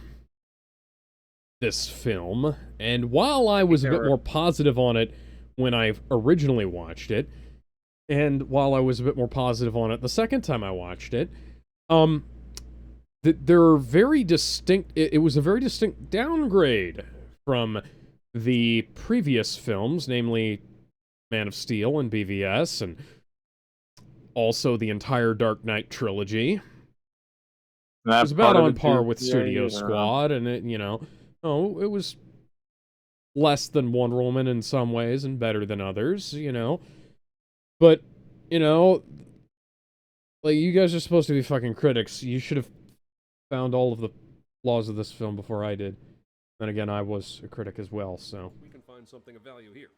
this film, and while I was a bit more positive on it when I originally watched it, and while I was a bit more positive on it the second time I watched it, there are very distinct. It was a very distinct downgrade from the previous films, namely Man of Steel and BVS, and also the entire Dark Knight trilogy. It was about on par with Studio Squad, and it, it was less than Wonder Woman in some ways and better than others, But, like, you guys are supposed to be fucking critics. You should have found all of the flaws of this film before I did. Then again, I was a critic as well, so. We can find something of value here.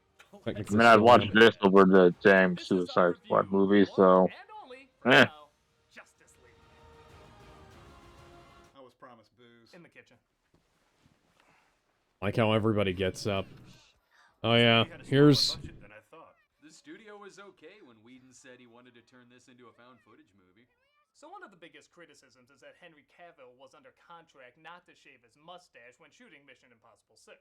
I mean, I'd watch this over the damn Suicide Squad movie, so. Eh. I was promised booze. In the kitchen. Like how everybody gets up. Oh yeah, here's... The studio was okay when Whedon said he wanted to turn this into a found footage movie. So one of the biggest criticisms is that Henry Cavill was under contract not to shave his mustache when shooting Mission Impossible 6,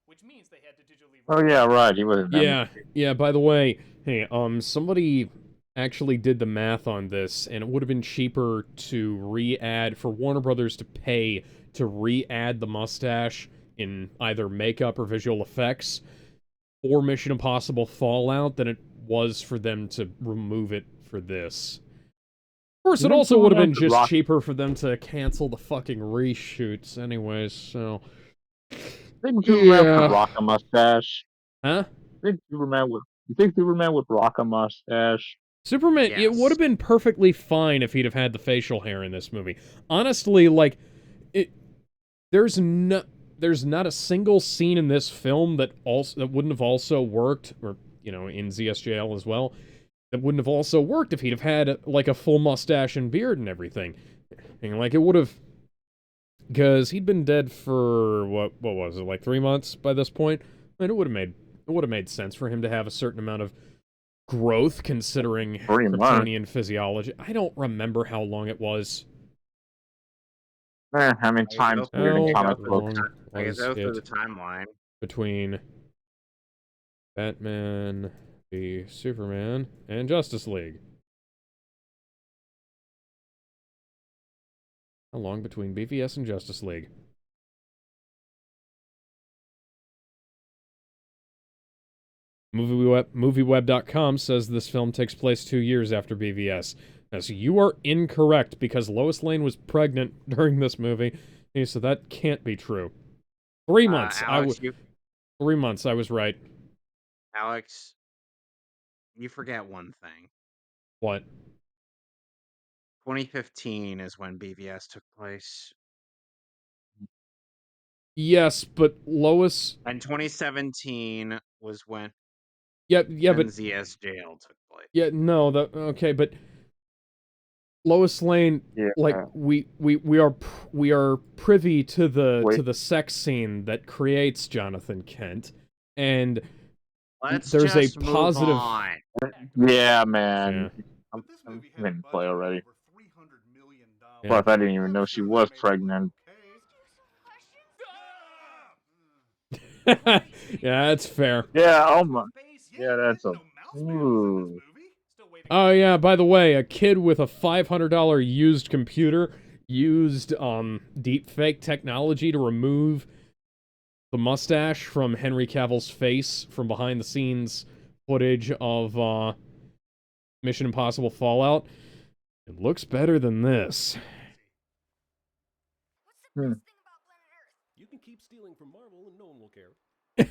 which means they had to digitally... Oh yeah, right. He was. Yeah. By the way, hey, somebody actually did the math on this, and it would have been cheaper to re-add for Warner Brothers to pay to re-add the mustache in either makeup or visual effects for Mission Impossible Fallout than it was for them to remove it for this. Of course, it also would have been just cheaper for them to cancel the fucking reshoots anyways, so... Think Superman would rock a mustache? Huh? You think Superman would rock a mustache? Superman, it would have been perfectly fine if he'd have had the facial hair in this movie. Honestly, like, there's not a single scene in this film that wouldn't have also worked, or, in ZSJL as well, that wouldn't have also worked if he'd have had, like, a full mustache and beard and everything. And, like, it would have... Because he'd been dead for, what was it, like 3 months by this point? And it would have made sense for him to have a certain amount of growth, considering Kryptonian physiology. I don't remember how long it was. I mean, time's weird in comic books. I guess that was through the timeline. Between Batman v Superman and Justice League. How long between BVS and Justice League? MovieWeb.com says this film takes place 2 years after BVS. Now, so you are incorrect, because Lois Lane was pregnant during this movie. Okay, so that can't be true. 3 months. Alex, 3 months. I was right. Alex, you forget one thing. What? 2015 is when BVS took place. Yes, but Lois. And 2017 was when Yeah, but ZS Jail took place. yeah, no, okay, but Lois Lane, like we are privy to the sex scene that creates Jonathan Kent, and Let's there's a just move positive. on. Yeah, man. Yeah. I'm in play already. Plus, I didn't even know she was pregnant. Yeah, that's fair. Yeah, oh my. Yeah, that's a. Ooh. Oh yeah, by the way, a kid with a $500 used computer used deepfake technology to remove the mustache from Henry Cavill's face from behind the scenes footage of Mission Impossible Fallout. It looks better than this. You can keep stealing from Marvel and no one will care. Never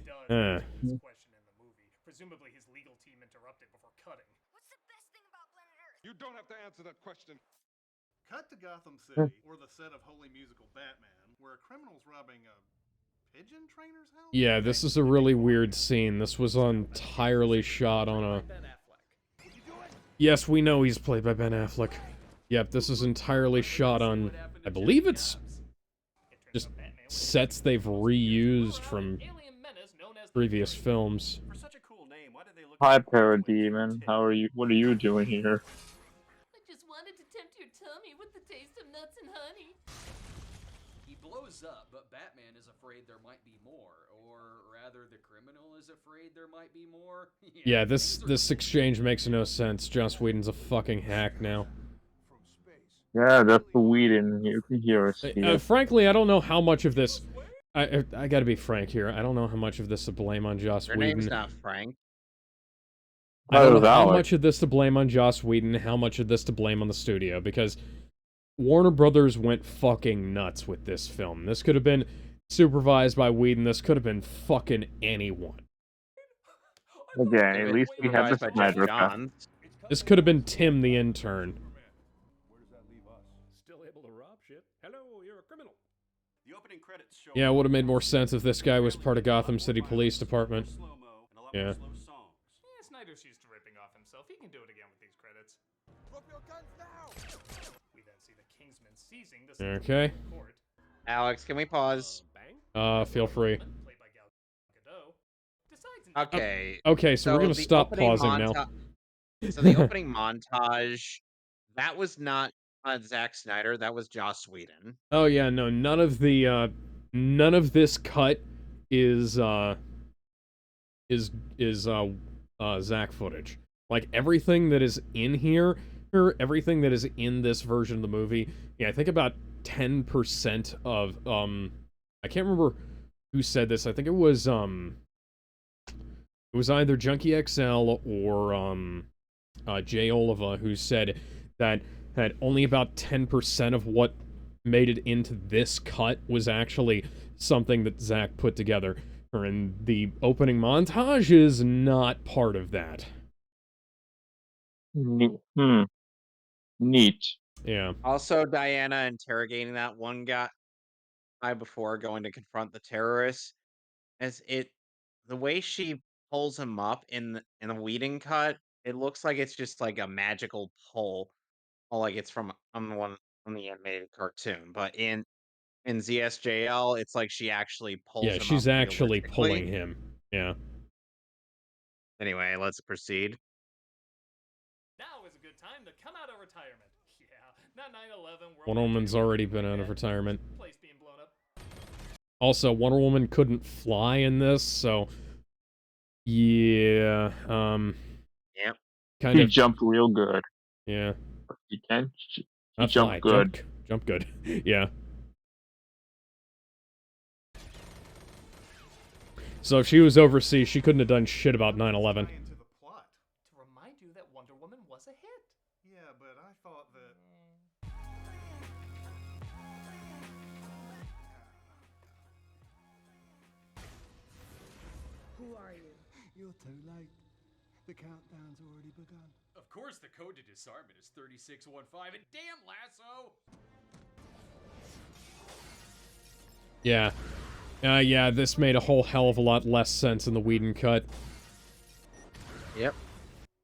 does answer this question in the movie. Presumably his legal team interrupted before cutting. What's the best thing about Planet Earth? You don't have to answer that question. Cut to Gotham City, or the set of Holy Musical Batman, where a criminal's robbing a pigeon trainer's house? Yeah, this is a really weird scene. This was entirely shot on a... Yes, we know he's played by Ben Affleck. Yep, this is entirely shot on... I believe it's just sets they've reused from previous films. Hi, Parademon. How are you? What are you doing here? I just wanted to tempt your tummy with the taste of nuts and honey. He blows up, but Batman is afraid there might be more. Or rather, the criminal is afraid there might be more. Yeah, this exchange makes no sense. Joss Whedon's a fucking hack now. Yeah, that's the Whedon. You can hear us. Frankly, I don't know how much of this... I gotta be frank here. I don't know how much of this to blame on Joss Whedon. Your name's not Frank. I don't know how much of this to blame on Joss Whedon, how much of this to blame on the studio, because Warner Brothers went fucking nuts with this film. This could have been supervised by Whedon. This could have been fucking anyone. Again, at least we have the Snyder cut. This could have been Tim the intern. Still able to rob shit. Hello, you're a criminal. The opening credits show. Yeah, it would have made more sense if this guy was part of Gotham City Police Department. Yeah. Snyder's used to ripping off himself. He can do it again with these credits. Drop your guns now. We then see the Kingsman seizing the Okay. court. Alex, can we pause? Feel free. Okay. Okay, so we're gonna the stop opening pausing now. So the opening montage, that was not Zack Snyder. That was Joss Whedon. Oh yeah, no, none of this cut is Zack footage. Like everything that is in here, or everything that is in this version of the movie, yeah, I think about 10% of I can't remember who said this. I think it was either Junkie XL or Jay Oliva who said that only about 10% of what made it into this cut was actually something that Zack put together. And the opening montage is not part of that. Neat. Yeah. Also, Diana interrogating that one guy before going to confront the terrorists, the way she pulls him up in a Whedon cut, it looks like it's just like a magical pull, or like it's from on the animated cartoon. But in ZSJL, it's like she actually pulls him Yeah, up she's actually realistically. pulling him. Yeah. Anyway, let's proceed. Now is a good time to come out of retirement. Yeah, not 9/11. Wonder Woman's already been out of retirement. Place being blown up. Also, Wonder Woman couldn't fly in this, so yeah, Yep. Kind He of jumped real good. Yeah. He can. He Not jumped fly, good. Jump good. Yeah. So if she was overseas, she couldn't have done shit about 9/11. To remind you that Wonder Woman was a hit. Yeah, but I thought that. Who are you? You're too late. The countdown's already begun. Of course, the code to disarm it is 3615, and damn Lasso! Yeah. Yeah, this made a whole hell of a lot less sense in the Whedon cut. Yep.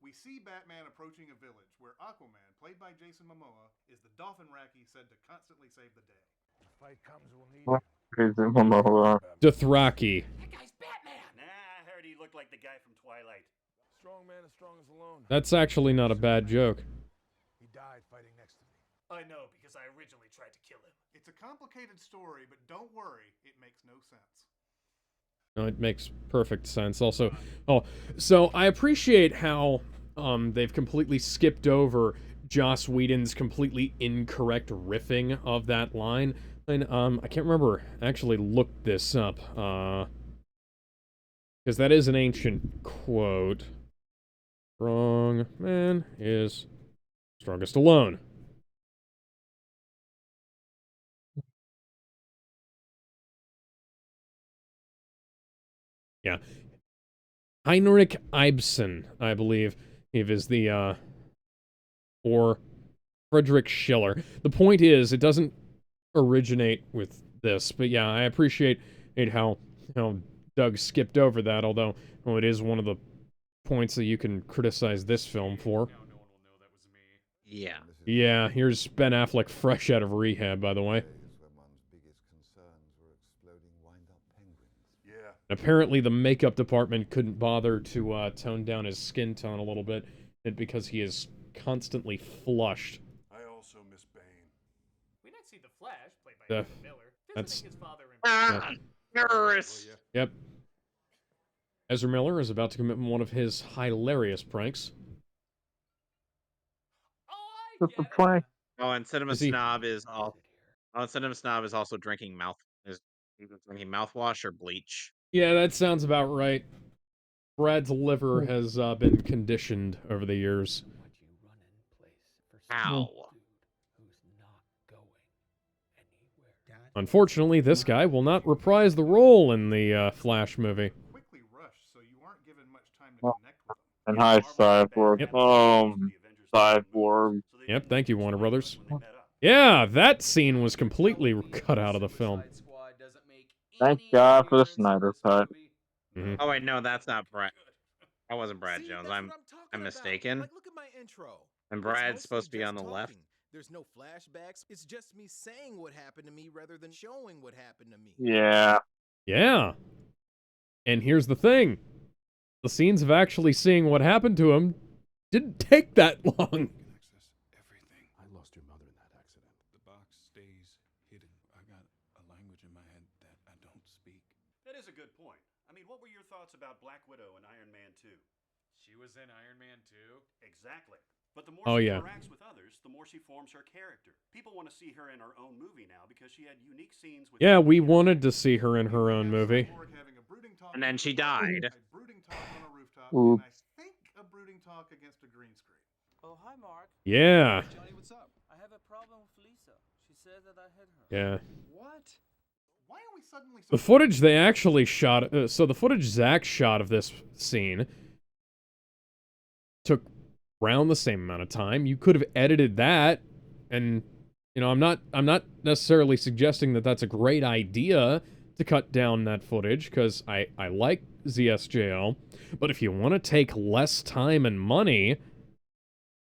We see Batman approaching a village where Aquaman, played by Jason Momoa, is the dolphin Raki said to constantly save the day. If fight comes, we'll need Dothraki. That guy's Batman! Nah, I heard he looked like the guy from Twilight. Strong man as strong as alone. That's actually not a bad joke. He died fighting next to me. I know, because I originally tried to kill him. It's a complicated story, but don't worry, it makes no sense. No, it makes perfect sense. Also, so I appreciate how they've completely skipped over Joss Whedon's completely incorrect riffing of that line. And I can't remember. I actually looked this up. Because that is an ancient quote. Strong man is strongest alone. Yeah. Heinrich Ibsen, I believe, is the, or Friedrich Schiller. The point is, it doesn't originate with this, but yeah, I appreciate how Doug skipped over that, although, well, it is one of the points that you can criticize this film for. Yeah. Yeah, here's Ben Affleck fresh out of rehab, by the way. Apparently, the makeup department couldn't bother to tone down his skin tone a little bit, because he is constantly flushed. I also miss Bane. We next see the Flash, played by Ezra Miller, That's visiting his father in Terrorists! Yep. Ezra Miller is about to commit one of his hilarious pranks. Oh, and Cinema Snob is also drinking drinking mouthwash or bleach. Yeah, that sounds about right. Brad's liver has been conditioned over the years. How? Unfortunately, this guy will not reprise the role in the Flash movie. Quickly rushed, so you aren't given much time to connect with them. And hi, Cyborg. Cyborg. Yep, thank you, Warner Brothers. Yeah, that scene was completely cut out of the film. Thank God for the Snyder cut. Mhm. Oh wait, no, that's not Brad. That wasn't Brad Jones. I'm mistaken. Like, look at my intro. And It's Brad's mostly supposed to be just on the left. talking. There's no flashbacks. It's just me saying what happened to me rather than showing what happened to me. Yeah. Yeah. And here's the thing. The scenes of actually seeing what happened to him didn't take that long. I lost your mother in that accident. The box stays hidden. I got a language in my head that I don't speak. That is a good point. I mean, what were your thoughts about Black Widow and Iron Man 2? She was in Iron Man 2? Exactly. But the more Oh, she yeah. interacts with others, the more she forms her character. People want to see her in her own movie now because she had unique scenes with... Yeah, we wanted to see her in her own movie. And then she died. A brooding talk on a rooftop, Oops. and I think a brooding talk against a green screen. Oh, hi, Mark. Yeah. Hey, Johnny, what's up? I have a problem with Lisa. She says that I hit her. Yeah. What? Why are we suddenly The footage they actually shot, so the footage Zack shot of this scene took around the same amount of time. You could have edited that, and I'm not necessarily suggesting that that's a great idea to cut down that footage, because I like ZSJL, but if you want to take less time and money,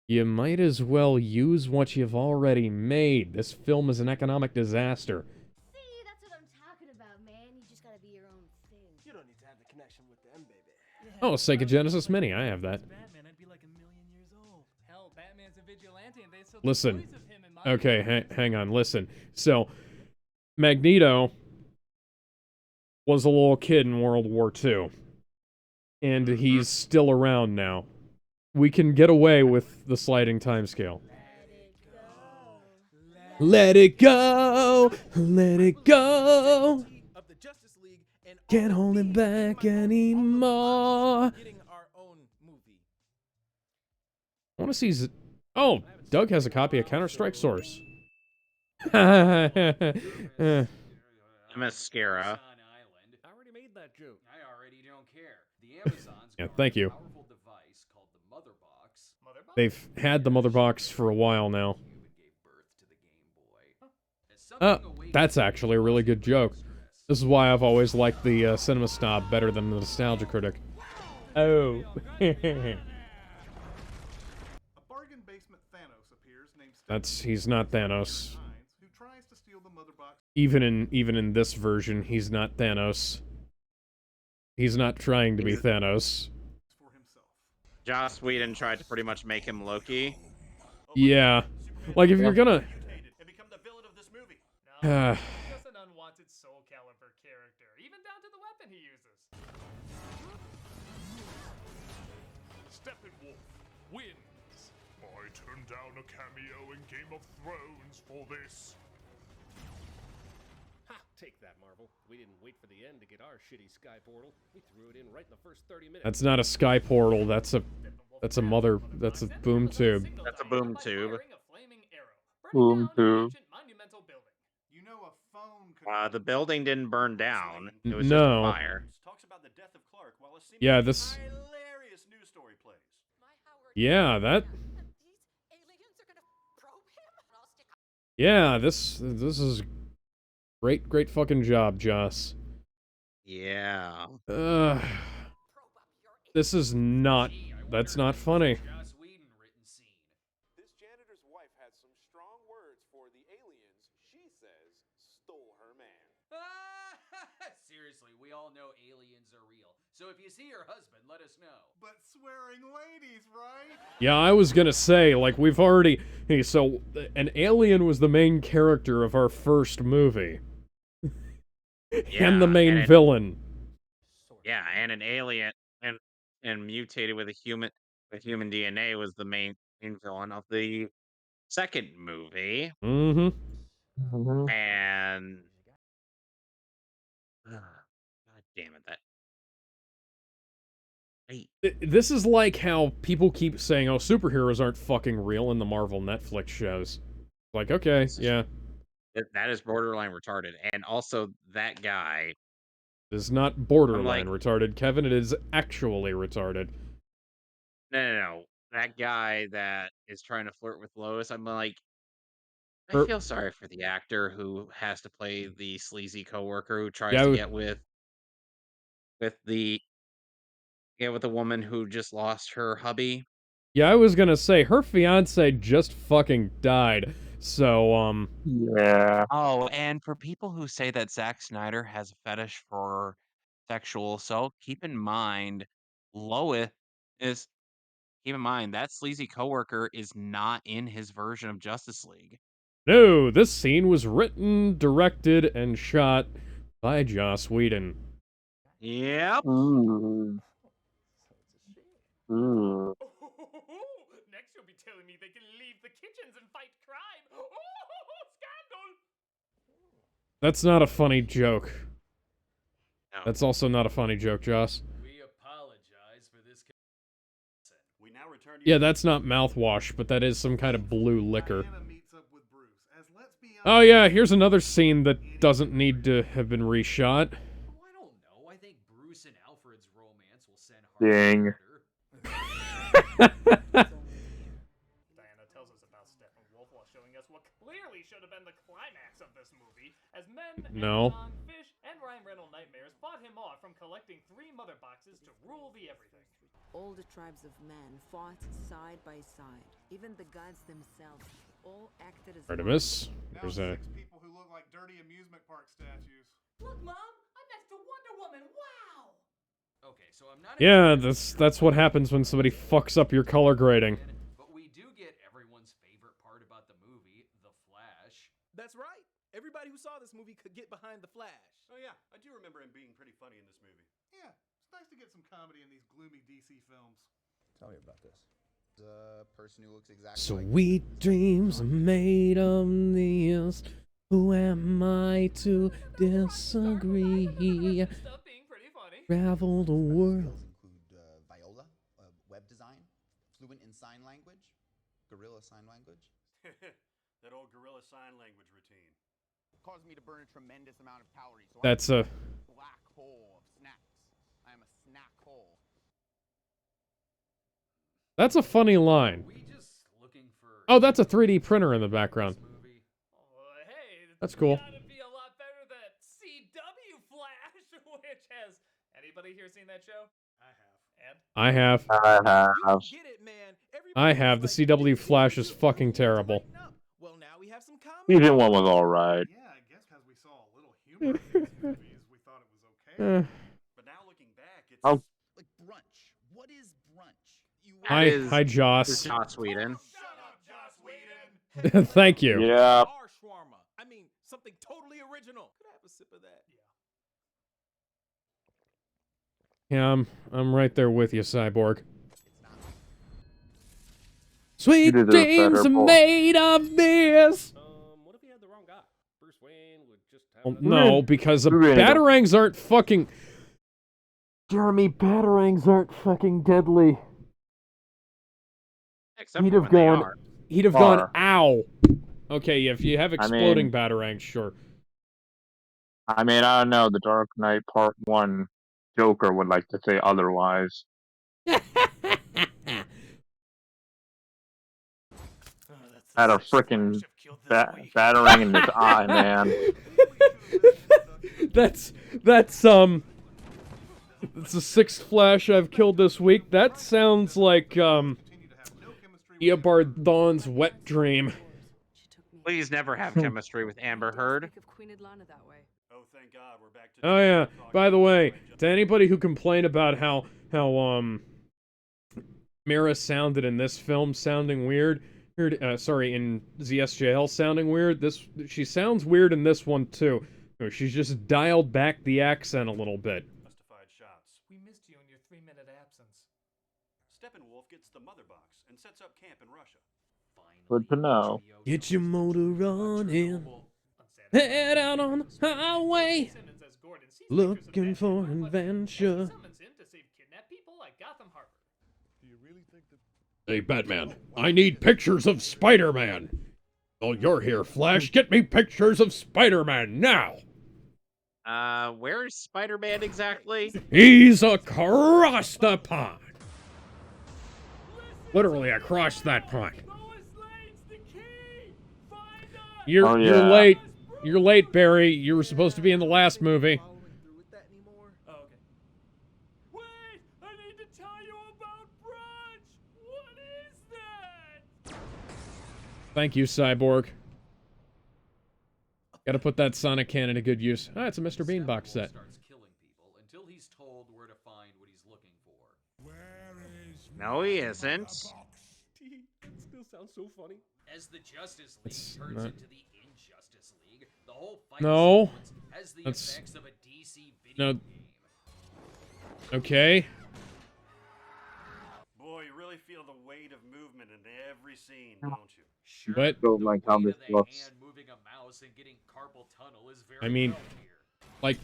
you might as well use what you've already made. This film is an economic disaster. See, that's what I'm talking about, man. You just gotta be your own thing. You don't need to have the connection with them, baby. Oh, Sega Genesis Mini, I have that. Batman, I'd be like a million years old. Hell, Batman's a vigilante, and they still Listen. toys of him in my Okay, hang on, listen. So, Magneto was a little kid in World War II. And he's still around now. We can get away with the sliding timescale. Let it go! Let it go! Can't hold it back anymore. I want to see... Oh, Doug has a copy of Counter-Strike Source. Mascara. I already made that joke. I already don't care. The Amazons Yeah, guard thank a you. powerful device called the Mother Box. They've had the mother box for a while now. That's actually a really good joke. This is why I've always liked the Cinema Snob better than the Nostalgia Critic. Oh. A bargain basement Thanos appears named He's not Thanos. who tries to steal the mother box. Even in this version, he's not Thanos. He's not trying to be Thanos. Joss Whedon tried to pretty much make him Loki. Yeah. Like if you're gonna No, he's just an unwanted Soul Calibur character, even down to the weapon he uses. Steppenwolf wins. I turned down a cameo in Game of Thrones for this. Ha! Take that, Marvel. We didn't wait for the end to get our shitty sky portal. We threw it in right in the first 30 minutes. That's not a sky portal, that's a boom tube. That's a boom tube. Boom tube. You know, a phone The building didn't burn down. It was No. just a fire. Talks about the death of Clark while a Yeah, this. hilarious news story plays. Yeah, that. Yeah, this is great fucking job, Joss. Yeah. This is not. That's not funny. This janitor's wife had some strong words for the aliens she says stole her man. Seriously, we all know aliens are real. So if you see your husband, let us know. But swearing ladies, right? Yeah, I was gonna say, like, we've already. Hey, so an alien was the main character of our first movie. And the main villain. Yeah, and an alien and mutated with human DNA was the main villain of the second movie. Mm-hmm. And God damn it, This is like how people keep saying, oh, superheroes aren't fucking real in the Marvel Netflix shows. Like, okay, yeah. that is borderline retarded. And also that guy Is not borderline like- retarded, Kevin. It is actually retarded. No. That guy that is trying to flirt with Lois, I'm like, I Er- feel sorry for the actor who has to play the sleazy coworker who tries Yeah, to get with the woman who just lost her hubby. Yeah, I was gonna say, her fiance just fucking died. So, Yeah. Oh, and for people who say that Zack Snyder has a fetish for sexual assault, keep in mind, Lois is. Keep in mind that sleazy coworker is not in his version of Justice League. no, this scene was written, directed, and shot by Joss Whedon. Yep. Ooh. Next you'll be telling me they can leave the kitchens and fight crime. Oh, scandal! That's not a funny joke. No. That's also not a funny joke, Joss. We apologize for this. We now return to Yeah, that's not mouthwash, but that is some kind of blue liquor. Oh yeah, here's another scene that doesn't need to have been reshot. Oh, I don't know. I think Bruce and Alfred's romance will send Harvey Dang. Diana tells us about Steppenwolf while showing us what clearly should have been the climax of this movie, as men, No. Amazon, Fish, and Ryan Reynolds Nightmares fought him off from collecting 3 mother boxes to rule the everything. All the tribes of men fought side by side. Even the gods themselves all acted as Artemis. Now There's a. 6 people who look like dirty amusement park statues. Look, Mom, I'm next to Wonder Woman. Wow! Okay, so I'm not. Yeah, that's what happens when somebody fucks up your color grading. But we do get everyone's favorite part about the movie, The Flash. That's right. Everybody who saw this movie could get behind the Flash. Oh yeah, I do remember him being pretty funny in this movie. Yeah, it's nice to get some comedy in these gloomy DC films. Tell me about this. The person who looks exactly Sweet dreams are made of these. Who am I to disagree? Travel the world. include Viola, web design, fluent in sign language, gorilla sign language. That old gorilla sign language routine. Caused me to burn a tremendous amount of calories. So That's I'm a black hole of snacks. I am a snack hole. That's a funny line. Oh, that's a 3D printer in the background. That's cool. Gotta be a lot better than CW Flash, which has anybody here seen that show? I have. Get it, man. I have. The CW Flash is fucking terrible. Well, now we have some comedy. Season 1 was alright. Yeah, I guess because we saw a little humor in these movies, we thought it was okay. But now looking back, it's Oh. Like brunch. What is brunch? You Hi, Joss. Joss Whedon. Thank you. Yeah. Our shawarma. I mean, something totally original. Could I have a sip of that? Yeah, I'm right there with you, Cyborg. Sweet You deserve dreams better, are boy. made of this. What if he had the wrong guy? Bruce Wayne would just have Oh, no, because the Really don't. batarangs aren't fucking... Jeremy, batarangs aren't fucking deadly. Except He'd for have when they gone. are. He'd have gone, Are. ow. Okay, if you have I exploding mean- batarangs, sure. I mean, I don't know. The Dark Knight Part 1 Joker would like to say otherwise. Had a freaking batarang in his eye, man. That's the sixth Flash I've killed this week. That sounds like Eobard Thawne's wet dream. Please never have chemistry with Amber Heard. oh, thank God, we're back to Oh yeah. By the way, to anybody who complained about how Mira sounded in this film sounding weird, sorry, in ZSJL sounding weird, she sounds weird in this one too. She's just dialed back the accent a little bit. justified shots. We missed you in your 3-minute absence. Steppenwolf gets the mother box and sets up camp in Russia. Good to know. Get your motor running. Head out on the highway. Looking for adventure. Summons him to save kidnapped people like Gotham Harbor. Do you really think that Hey, Batman, I need pictures of Spider-Man. Oh, you're here, Flash. Get me pictures of Spider-Man now. Where is Spider-Man exactly? He's across the pond. Literally across that pond. You're Oh, you're yeah. late. You're late, Barry. You were supposed to be in the last movie. Oh, okay. Wait! I need to tell you about brunch! What is that? Thank you, Cyborg. Gotta put that Sonic cannon to good use. Ah, it's a Mr. Bean box set. Starts killing people until he's told where to find what he's looking for. No, he isn't. That still sounds so funny. As the Justice League It's turns not- into the Injustice League, the whole fight No. sequence has the That's- effects of a DC video No. game. Okay. Boy, you really feel the weight of movement in every scene, don't you? Sure, But- Don't like how this the looks. hand moving a mouse and getting carpal tunnel is very I mean, well here. like,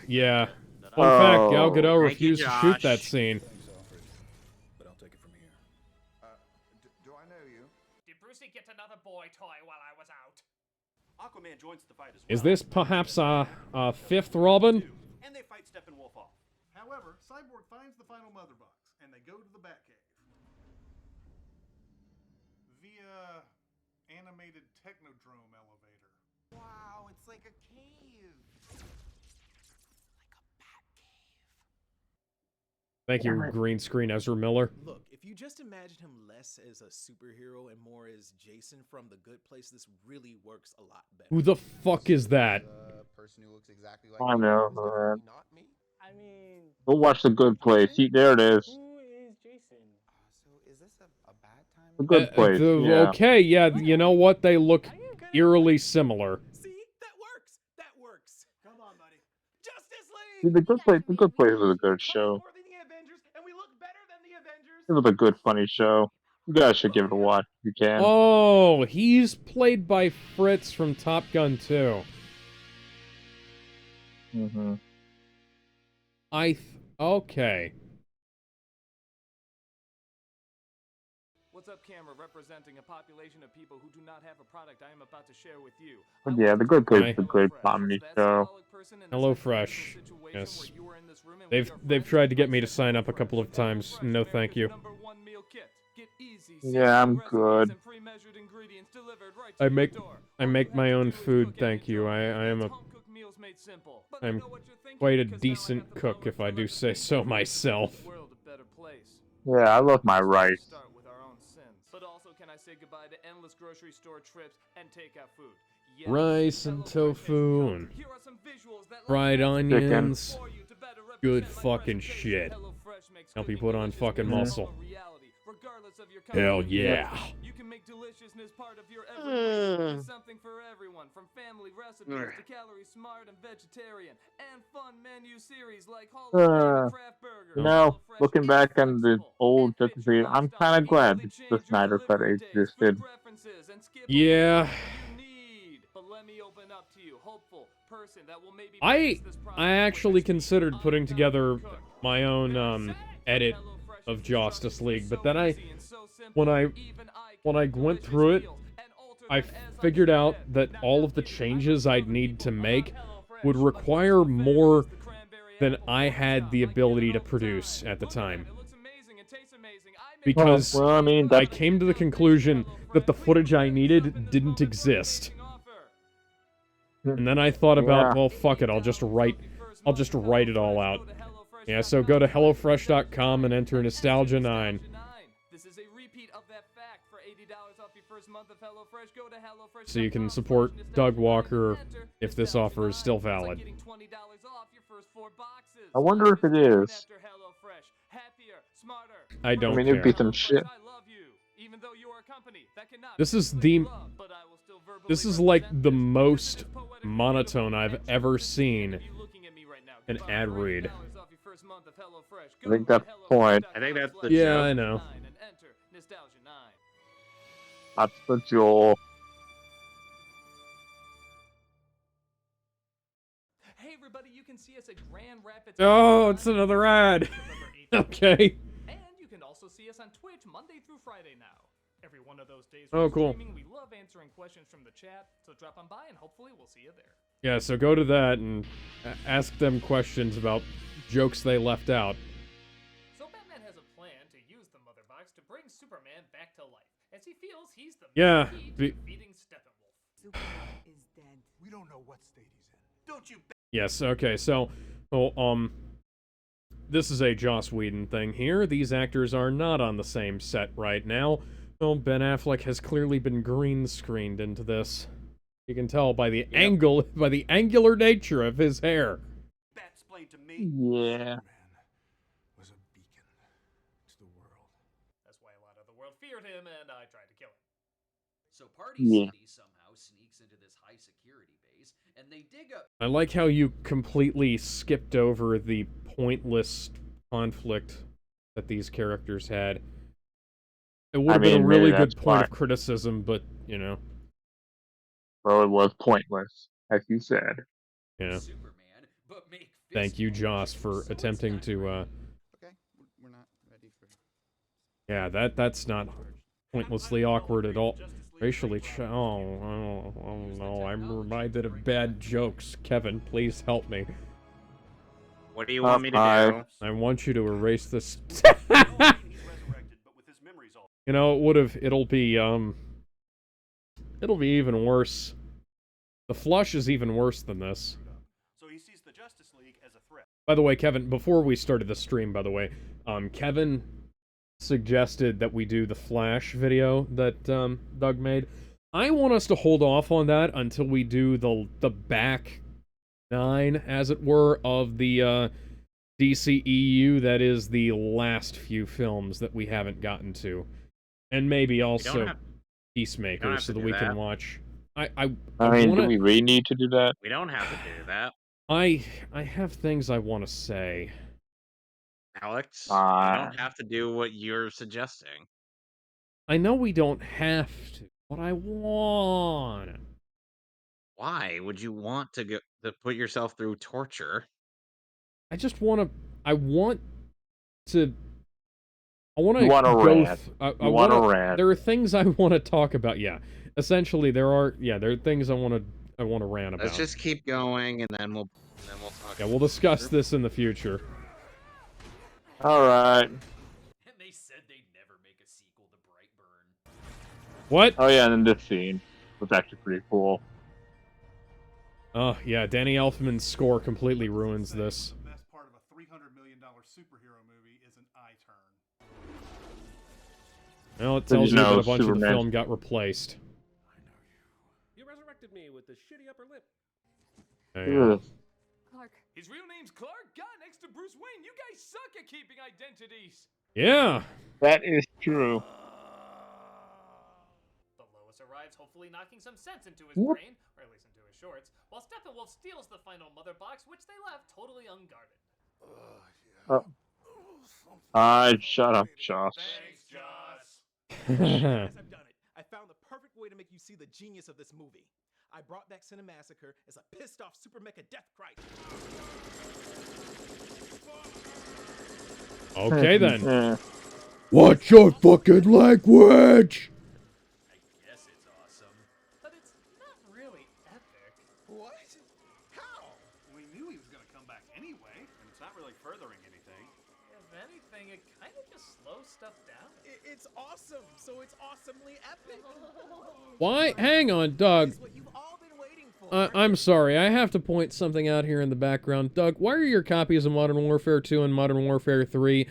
yeah. Fun fact, Gal Gadot Thank you, refused to shoot Josh. that scene. But I'll take it from here. Do I know you? Did Brucey get another boy toy while I was out? Aquaman joins the fight as well. Is this perhaps a fifth Robin? And they fight Steppenwolf off. However, Cyborg finds the final mother box, and they go to the Batcave. Via animated technodrome elevator. Wow, it's like a cave. Thank you, green screen Ezra Miller. Look, if you just imagine him less as a superhero and more as Jason from The Good Place, this really works a lot better. Who the fuck is that? Person who looks exactly like I me know, is definitely man. not me. I mean, Go watch The Good Place. See, there it is. who is Jason? So is this a bad time? The Good Place. Yeah. Okay, yeah, you know what? They look eerily similar. See? That works! That works! Come on, buddy. Justice See, League! The Good Place. The Good Place was a good show. More than the Avengers, and we look better than the Avengers! It was a good, funny show. You guys should give it a watch if you can. Oh, he's played by Fritz from Top Gun 2. Mm-hmm. Okay. What's up, camera, representing a population of people who do not have a product I am about to share with you. But yeah, The Good Place is a great comedy show. HelloFresh. Yes. They've tried to get me to sign up a couple of times. No, thank you. Yeah, I'm good. I make my own food, thank you. I'm quite a decent cook, if I do say so myself. Yeah, I love my rice. But also, can I say goodbye to endless grocery store trips and takeout food? Yes, Rice and tofu and fried onions. Good fucking shit. Help you put on fucking muscle. Hell yeah. You can make deliciousness part of your everyday. There's something for everyone, from family recipes to calorie smart and vegetarian, and fun menu series like Hall of Fame Craft Burger. You know, looking back on the old Justice League, I'm kind of glad that the Snyder Cut existed. Yeah. I actually considered putting together my own edit of Josstice League, but then when I went through it, I figured out that all of the changes I'd need to make would require more than I had the ability to produce at the time. Because I came to the conclusion that the footage I needed didn't exist. And then I thought about, well, fuck it, I'll just write it all out. Yeah, so go to HelloFresh.com and enter Nostalgia9. This is a repeat of that fact. For $80 off your first month of HelloFresh, go to HelloFresh. So you can support Doug Walker if this offer is still valid. I wonder if it is. I don't mean, care. it'd be some shit. This is like the most monotone I've ever seen an ad read. I think that's the point. I think that's the Yeah, joke. I know. That's the jewel. Hey everybody, you can see us at Grand Rapids. Oh, it's another ad. Okay. And you can also see us on Twitch Monday through Friday now. Every one of those days Oh, we're cool. streaming. We love answering questions from the chat, so drop on by and hopefully we'll see you there. Yeah, so go to that and ask them questions about jokes they left out. So Batman has a plan to use the Mother Box to bring Superman back to life, as he feels he's the Yeah, key to defeating Steppenwolf. Superman is dead. We don't know what state he's in. Don't you? Yes, okay, so, this is a Joss Whedon thing here. These actors are not on the same set right now. Well, Ben Affleck has clearly been green screened into this. You can tell by the angular nature of his hair. Yeah. That's why a lot of the world feared him, and I tried to kill him. So Party Yeah. City somehow sneaks into this high security base, and they dig up. I like how you completely skipped over the pointless conflict that these characters had. It would have been a really good point of criticism, but, you know. Well, it was pointless, as you said. Yeah. Superman, but make Thank you, Joss, for attempting to, Okay, we're not ready for. Yeah, that's not pointlessly awkward at all. Racially oh no, I'm reminded of bad jokes. Kevin, please help me. What do you want me to do? I want you to erase this. You know, it'll be even worse. The flush is even worse than this. So he sees the Justice League as a threat. By the way, Kevin, before we started the stream, by the way, Kevin suggested that we do the Flash video that Doug made. I want us to hold off on that until we do the back 9, as it were, of the DCEU. That is the last few films that we haven't gotten to. And maybe also Peacemaker, so that we can watch. I mean, do we really need to do that? We don't have to do that. I have things I want to say. Alex, you don't have to do what you're suggesting. I know we don't have to, but I want. Why would you want to put yourself through torture? I just want to. I want to I want to You wanna go. rant. I You wanna wanna- rant. There are things I want to talk about. Yeah, essentially, there are things I want to rant about. Let's just keep going, and then we'll talk. Yeah, we'll discuss this in the future. All right. And they said they'd never make a sequel to Brightburn. What? Oh yeah, and then this scene was actually pretty cool. Oh yeah, Danny Elfman's score completely ruins this. The best part of a $300 million superhero movie is an eye turn. Well, it So, tells you you that know, a bunch of the Superman- film got replaced. You resurrected me with the shitty upper lip. Yeah. Clark. His real name's Clark. God, next to Bruce Wayne, you guys suck at keeping identities. Yeah. That is true. But Lois arrives, hopefully knocking some sense into his What? brain, or at least into his shorts, while Steppenwolf steals the final mother box, which they left totally unguarded. Shut up, Joss. Thanks, Joss. Yes, I've done it. I found the perfect way to make you see the genius of this movie. I brought back Cinemassacre as a pissed off super mecha death Christ. Okay then. Yeah. What's your fucking language? I guess it's awesome. But it's not really epic. What? How? We knew he was going to come back anyway. And it's not really furthering anything. If anything, it kind of just slows stuff down. It's awesome, so it's awesomely epic. Why? Hang on, Doug. It's what you've all been waiting for. I'm sorry. I have to point something out here in the background. Doug, why are your copies of Modern Warfare 2 and Modern Warfare 3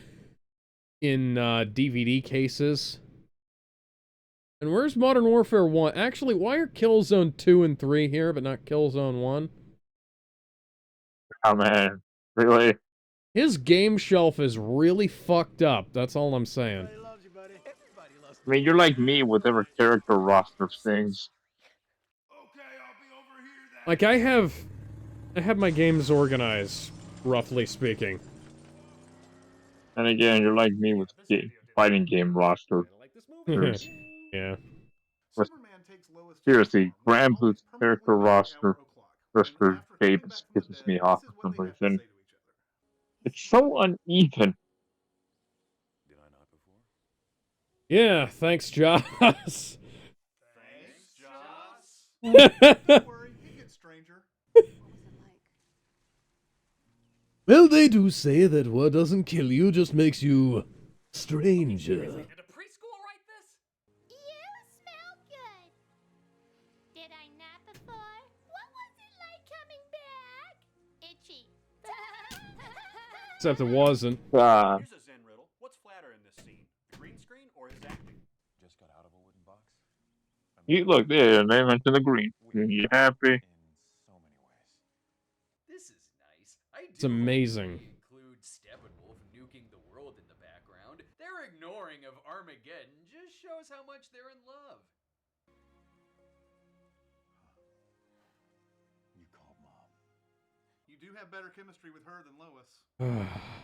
in DVD cases? And where's Modern Warfare 1? Actually, why are Killzone 2 and 3 here, but not Killzone 1? Oh man, really? His game shelf is really fucked up. That's all I'm saying. I mean, you're like me with every character roster things. Like, I have my games organized, roughly speaking. And again, you're like me with fighting game roster. Yeah. Seriously, Grambl's character roster Davis pisses me off for some reason. It's so uneven. Yeah, thanks, Joss. Thanks, Joss. Don't worry, it gets stranger. Well, they do say that what doesn't kill you just makes you stranger. You smell good. Did I nap before? What was it like coming back? Itchy. Except it wasn't. Here's a Zen riddle. What's flatter in this scene? The green screen or his acting? Just got out of a wooden box. You look there, and they mentioned the green. You happy? This is nice. I do It's amazing. include Steppenwolf nuking the world in the background. Their ignoring of Armageddon just shows how much they're in love. You called Mom. You do have better chemistry with her than Lois.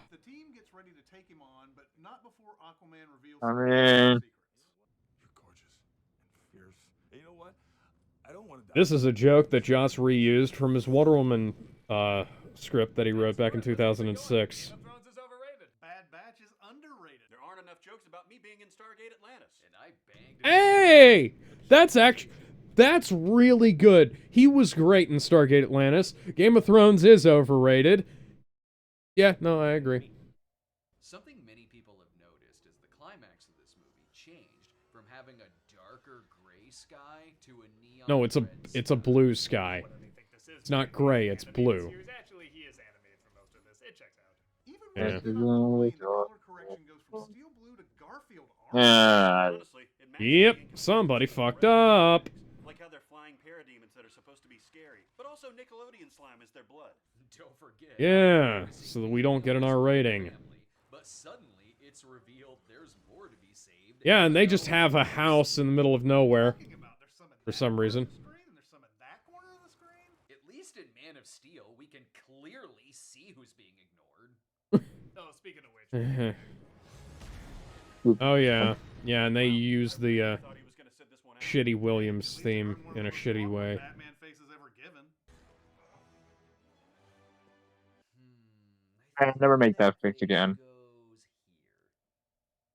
The team gets ready to take him on, but not before Aquaman reveals I some mean, Fierce. You know what? I don't want to die. This is a joke that Joss reused from his Wonder Woman script that he wrote back in 2006. Bad Batch is underrated. There aren't enough jokes about me being in Stargate Atlantis. And I banged Hey! That's really good. He was great in Stargate Atlantis. Game of Thrones is overrated. Yeah, no, I agree. Something many people have noticed is the climax of this movie changed from having a darker gray sky to a neon. No, it's a blue sky. It's not gray, it's blue. Actually, he is animated for most of this. It checks out. Yeah. Yep, somebody fucked up. Like how they're flying parademons that are supposed to be scary, but also Nickelodeon slime is their blood. Don't forget. Yeah, so that we don't get an R rating. But suddenly it's revealed there's more to be saved. Yeah, and they just have a house in the middle of nowhere. For some reason. At least in Man of Steel, we can clearly see who's being ignored. Oh, speaking of which. Oh yeah. Yeah, and they use the shitty Williams theme in a shitty way. Batman faces ever given. I'll never make that face again.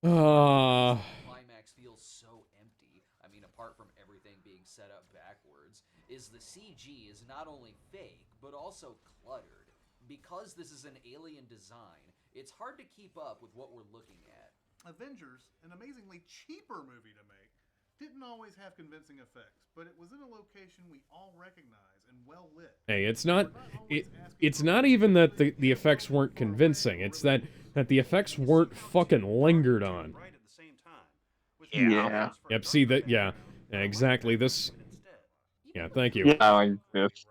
Climax feels so empty. I mean, apart from everything being set up backwards, is the CG is not only fake, but also cluttered. Because this is an alien design, it's hard to keep up with what we're looking at. Avengers, an amazingly cheaper movie to make, didn't always have convincing effects, but it was in a location we all recognize and well lit. Hey, it's not even that the effects weren't convincing. It's that the effects weren't fucking lingered on. Yeah. Yep, see that, yeah, exactly, this, yeah, thank you. Yeah, I like this.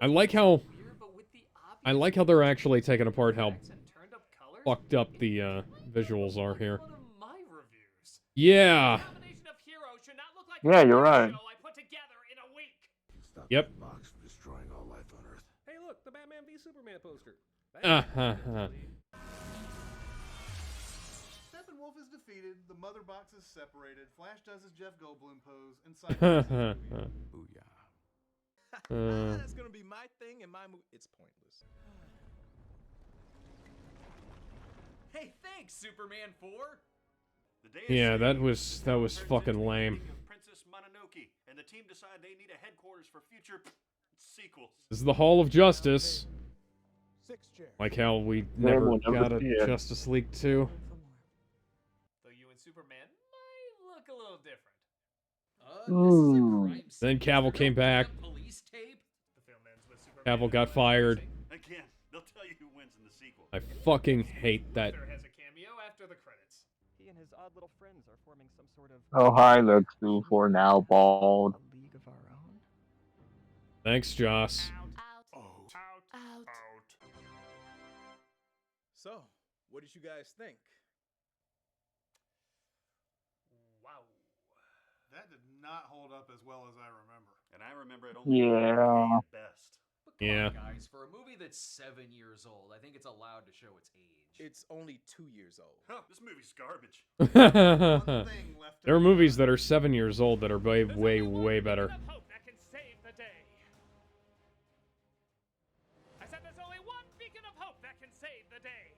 I like how they're actually taking apart how fucked up the visuals are here. Yeah. Yeah, you're right. Yep. Hey, look, the Batman v Superman poster. Steppenwolf is defeated, the mother box is separated, Flash does his Jeff Goldblum pose, and Cyclops Booyah. That's gonna be my thing and my movie. It's pointless. Hey, thanks, Superman 4! Yeah, that was fucking lame. Princess Mononoke, and the team decide they need a headquarters for future sequels. This is the Hall of Justice. Like how we never got a Justice League 2. Though you and Superman might look a little different. Then Cavill came back. Police tape? Cavill got fired. Again, they'll tell you who wins in the sequel. I fucking hate that. Has a cameo after the credits. He and his odd little friends are forming some sort of Oh, hi, Lex Luthor, now bald. league of our own. Thanks, Joss. So, what did you guys think? Wow. That did not hold up as well as I remember. And I remember it only Yeah. at best. But come Yeah. on, guys, for a movie that's 7 years old, I think it's allowed to show its age. It's only 2 years old. Huh, this movie's garbage. There are movies that are 7 years old that are way, way, way better. That can save the day. I said there's only one beacon of hope that can save the day.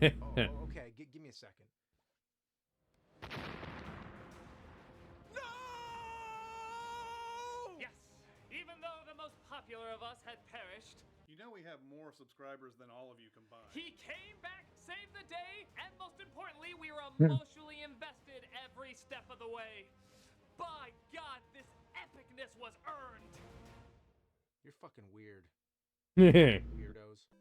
Okay, give me a second. Yes, even though the most popular of us had perished, You know we have more subscribers than all of you combined. he came back, saved the day, and most importantly, we were emotionally invested every step of the way. By God, this epicness was earned. You're fucking weird. Weirdos.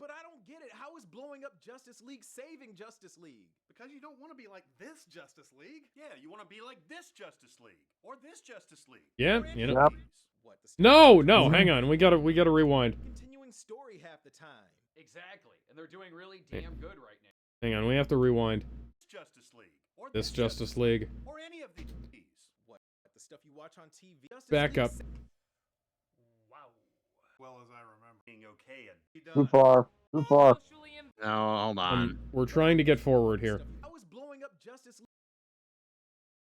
But I don't get it. How is blowing up Justice League saving Justice League? Because you don't want to be like this Justice League. Yeah, you want to be like this Justice League or this Justice League. Yeah, or you any know. of these. What, the No, hang on. We gotta rewind. continuing story half the time. Exactly, and they're doing really damn good right now. Hang on, we have to rewind. Justice League or This Justice League. or any of these. What, the stuff you watch on TV? Justice Back League up. Wow. Well as I remember. Being okay and Too far. Too far. No, hold on. We're trying to get forward here. How is blowing up Justice League?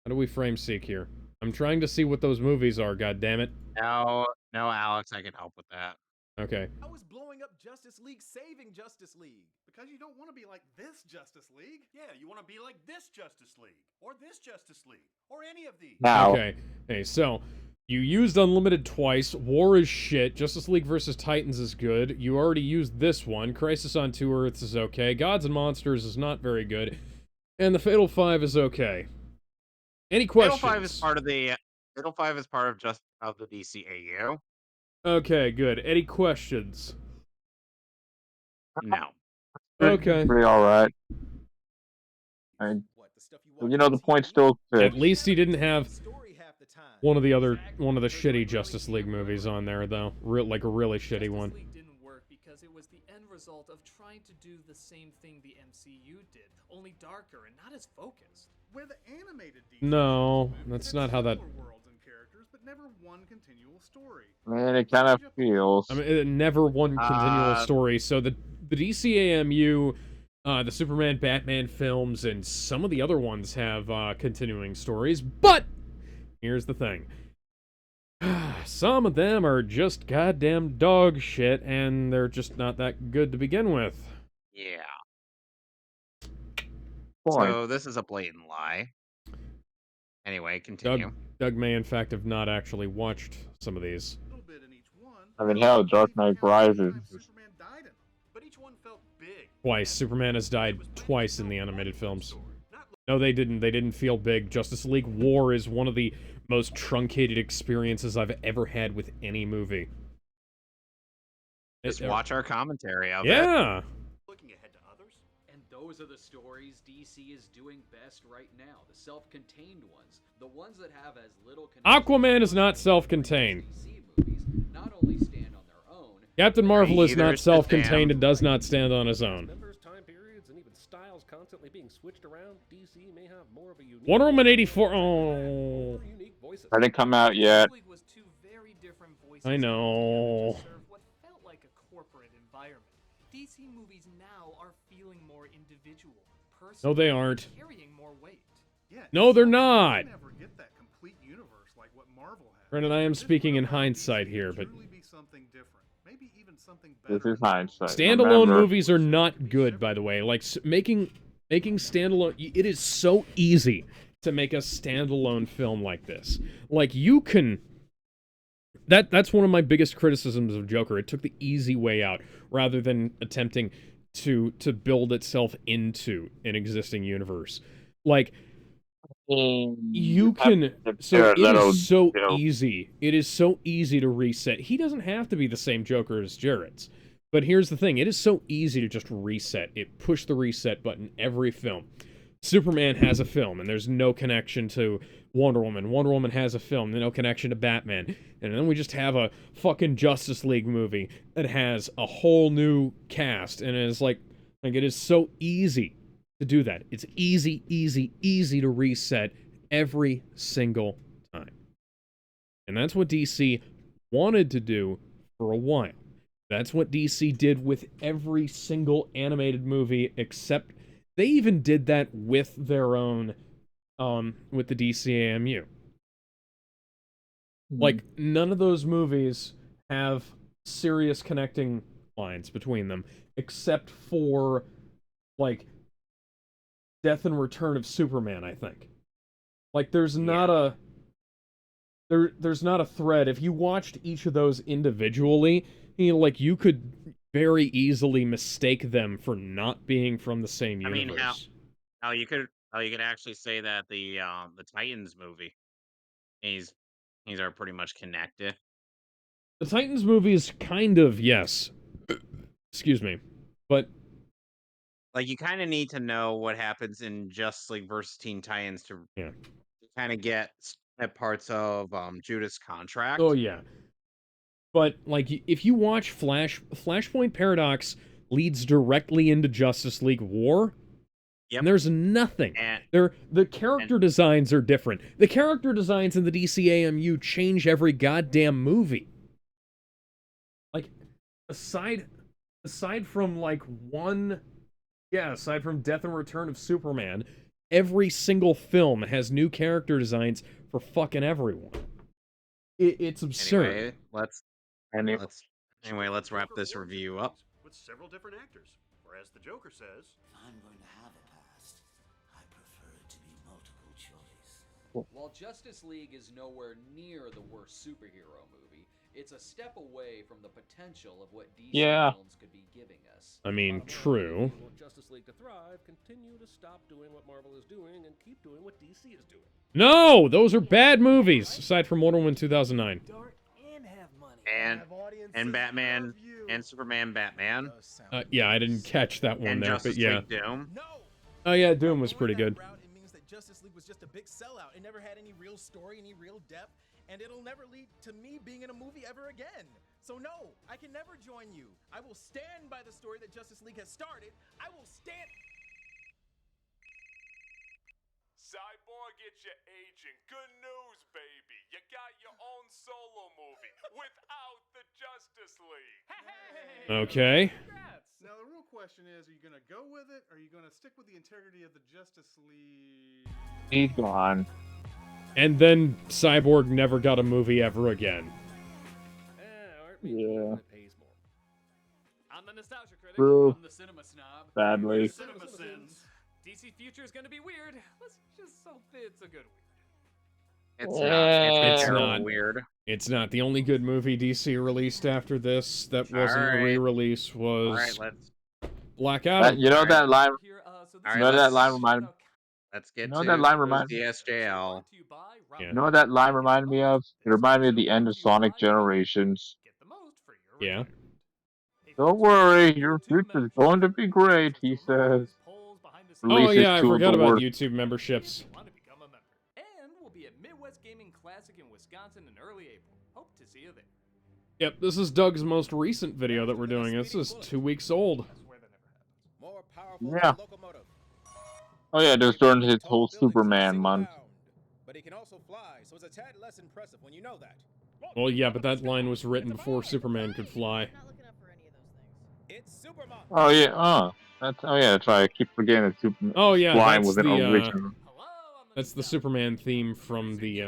How do we frame seek here? I'm trying to see what those movies are, goddammit. No, Alex, I can help with that. Okay. How is blowing up Justice League saving Justice League? Because you don't want to be like this Justice League. yeah, you want to be like this Justice League or this Justice League or any of these. Now. Okay. Hey, so you used Unlimited twice. War is shit. Justice League vs. Titans is good. You already used this one. Crisis on Two Earths is okay. Gods and Monsters is not very good. And the Fatal Five is okay. Any questions? Fatal 5 is part of the Fatal 5 is part of the DCAU. Okay, good. Any questions? No. Okay. Pretty alright. You know, the point still At fits. least he didn't have one of the shitty Justice League movies on there, though. Like a really shitty one. Justice League didn't work because it was the end result of trying to do the same thing the MCU did, only darker and not as focused. Where the animated DC No, that's not how that... similar worlds and characters, but never one continual story. Man, it kind of feels. I mean, it never one continual story. So the DCAMU, the Superman, Batman films, and some of the other ones have continuing stories. But here's the thing: some of them are just goddamn dog shit, and they're just not that good to begin with. Yeah. Boy. So this is a blatant lie. Anyway, continue. Doug may, in fact, have not actually watched some of these. I mean, hell, Dark Knight Rises. But each one felt big. Twice. Superman has died twice in the animated films. No, they didn't. They didn't feel big. Justice League War is one of the most truncated experiences I've ever had with any movie. Just watch our commentary of it. Yeah. Looking ahead to others. And those are the stories DC is doing best right now. The self-contained ones. The ones that have as little Aquaman is not self-contained. not only stand on their own. Captain Marvel is Either not Shazam. self-contained and does not stand on his own. Members, time periods, and even styles constantly being switched around, DC may have more of a unique Wonder Woman 84. Oh. Hasn't come out yet. was two very different voices I know. to serve what felt like a corporate environment. DC movies now are feeling more individual, personal, No, they aren't. carrying more weight. Yeah, No, they're not. You never get that complete universe like what Marvel has. Granted, I am speaking in hindsight here, but Be something different. Maybe even something This better. is hindsight. standalone Remember, movies are not good, by the way. Like, making standalone... It is so easy to make a standalone film like this. Like, you can... That's one of my biggest criticisms of Joker. It took the easy way out, rather than attempting to build itself into an existing universe. Like, you can... So it is so easy. It is so easy to reset. He doesn't have to be the same Joker as Jared's. But here's the thing. It is so easy to just reset. Push the reset button every film. Superman has a film, and there's no connection to Wonder Woman. Wonder Woman has a film, and no connection to Batman. And then we just have a fucking Justice League movie that has a whole new cast, and it is like it is so easy to do that. It's easy to reset every single time. And that's what DC wanted to do for a while. That's what DC did with every single animated movie, except they even did that with their own, with the DCAMU. Like, none of those movies have serious connecting lines between them, except for, like, Death and Return of Superman, I think. Like, there's not a... There's not a thread. If you watched each of those individually, you could very easily mistake them for not being from the same universe. I mean, how you could actually say that the Titans movie, these are pretty much connected. The Titans movie is kind of, yes. Excuse me. But like, you kind of need to know what happens in Justice League versus Teen Titans to kind of get parts of Judah's contract. Oh yeah. But like, if you watch Flashpoint Paradox leads directly into Justice League War. Yep. And there's nothing. The character designs are different. The character designs in the DCAMU change every goddamn movie. Like, aside from aside from Death and Return of Superman, every single film has new character designs for fucking everyone. It's absurd. Anyway, let's wrap this review up. With several different actors, whereas the Joker says, If I'm going to have a past, I prefer it to be multiple choice. While Justice League is nowhere near the worst superhero movie, it's a step away from the potential of what DC films could be giving us. I mean, true. If you want Justice League to thrive, continue to stop doing what Marvel is doing and keep doing what DC is doing. No, those are bad movies, aside from Wonder Woman 2009. And Batman and Superman Batman. Yeah, I didn't catch that one And there, Justice but yeah. League Doom. Oh yeah, Doom was pretty good. It means that Justice League was just a big sellout. It never had any real story, any real depth, and it'll never lead to me being in a movie ever again. So no, I can never join you. I will stand by the story that Justice League has started. I will stand... Cyborg, it's your agent. Good news, baby. You got your own solo movie without the Justice League. Okay. Now the real question is, are you going to go with it, or are you going to stick with the integrity of the Justice League? He's gone. And then Cyborg never got a movie ever again. Aren't Yeah. it pays more. I'm the Nostalgia Critic. True. I'm the cinema snob. Sadly. Cinema sins. DC future is gonna be weird. Let's just hope it's a good weird. It's not. It's It's terrible not. weird. It's not. The only good movie DC released after this that wasn't a Alright. re-release was Alright, let's Black Adam. You know Alright. that line. Alright, You know that let's line reminded. let's You get know to that line reminded. DSJL. Yeah. You know what that line reminded me of? It reminded me of the end of Sonic Generations. Yeah. Don't worry, your future's going to be great, he says. Oh Releases yeah, I two of forgot the about worst. YouTube memberships. And we'll be at Midwest Gaming Classic in Wisconsin in early April. Hope to see you there. Yep, this is Doug's most recent video that we're doing. This is 2 weeks old. More powerful than Yeah. a locomotive. Oh yeah, just during his whole Superman month. But he can also fly, so it's a tad less impressive when you know that. Well, yeah, but that line was written before Superman could fly. It's Superman. Oh yeah, that's right. I keep forgetting that Superman. Oh yeah, Flying that's was an original. that's the Superman theme from the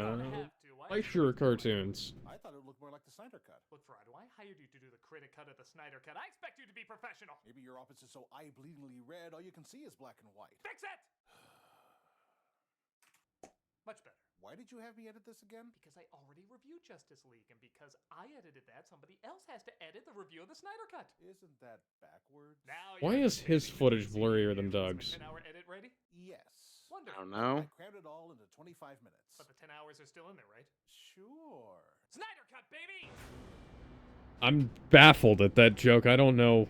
Fleischer cartoons. I thought it looked more like the Snyder Cut. Look, Ferrado, I hired you to do the Critic cut of the Snyder cut. I expect you to be professional. Maybe your office is so eye-bleedingly red, all you can see is black and white. Fix it! Much better. Why did you have me edit this again? Because I already reviewed Justice League, and because I edited that, somebody else has to edit the review of the Snyder Cut. Isn't that backwards? Now Why is his footage blurrier than Doug's? 10-hour edit ready? Yes. Wonderful. I don't know. I crammed it all into 25 minutes. But the 10 hours are still in there, right? Sure. Snyder Cut, baby! I'm baffled at that joke. I don't know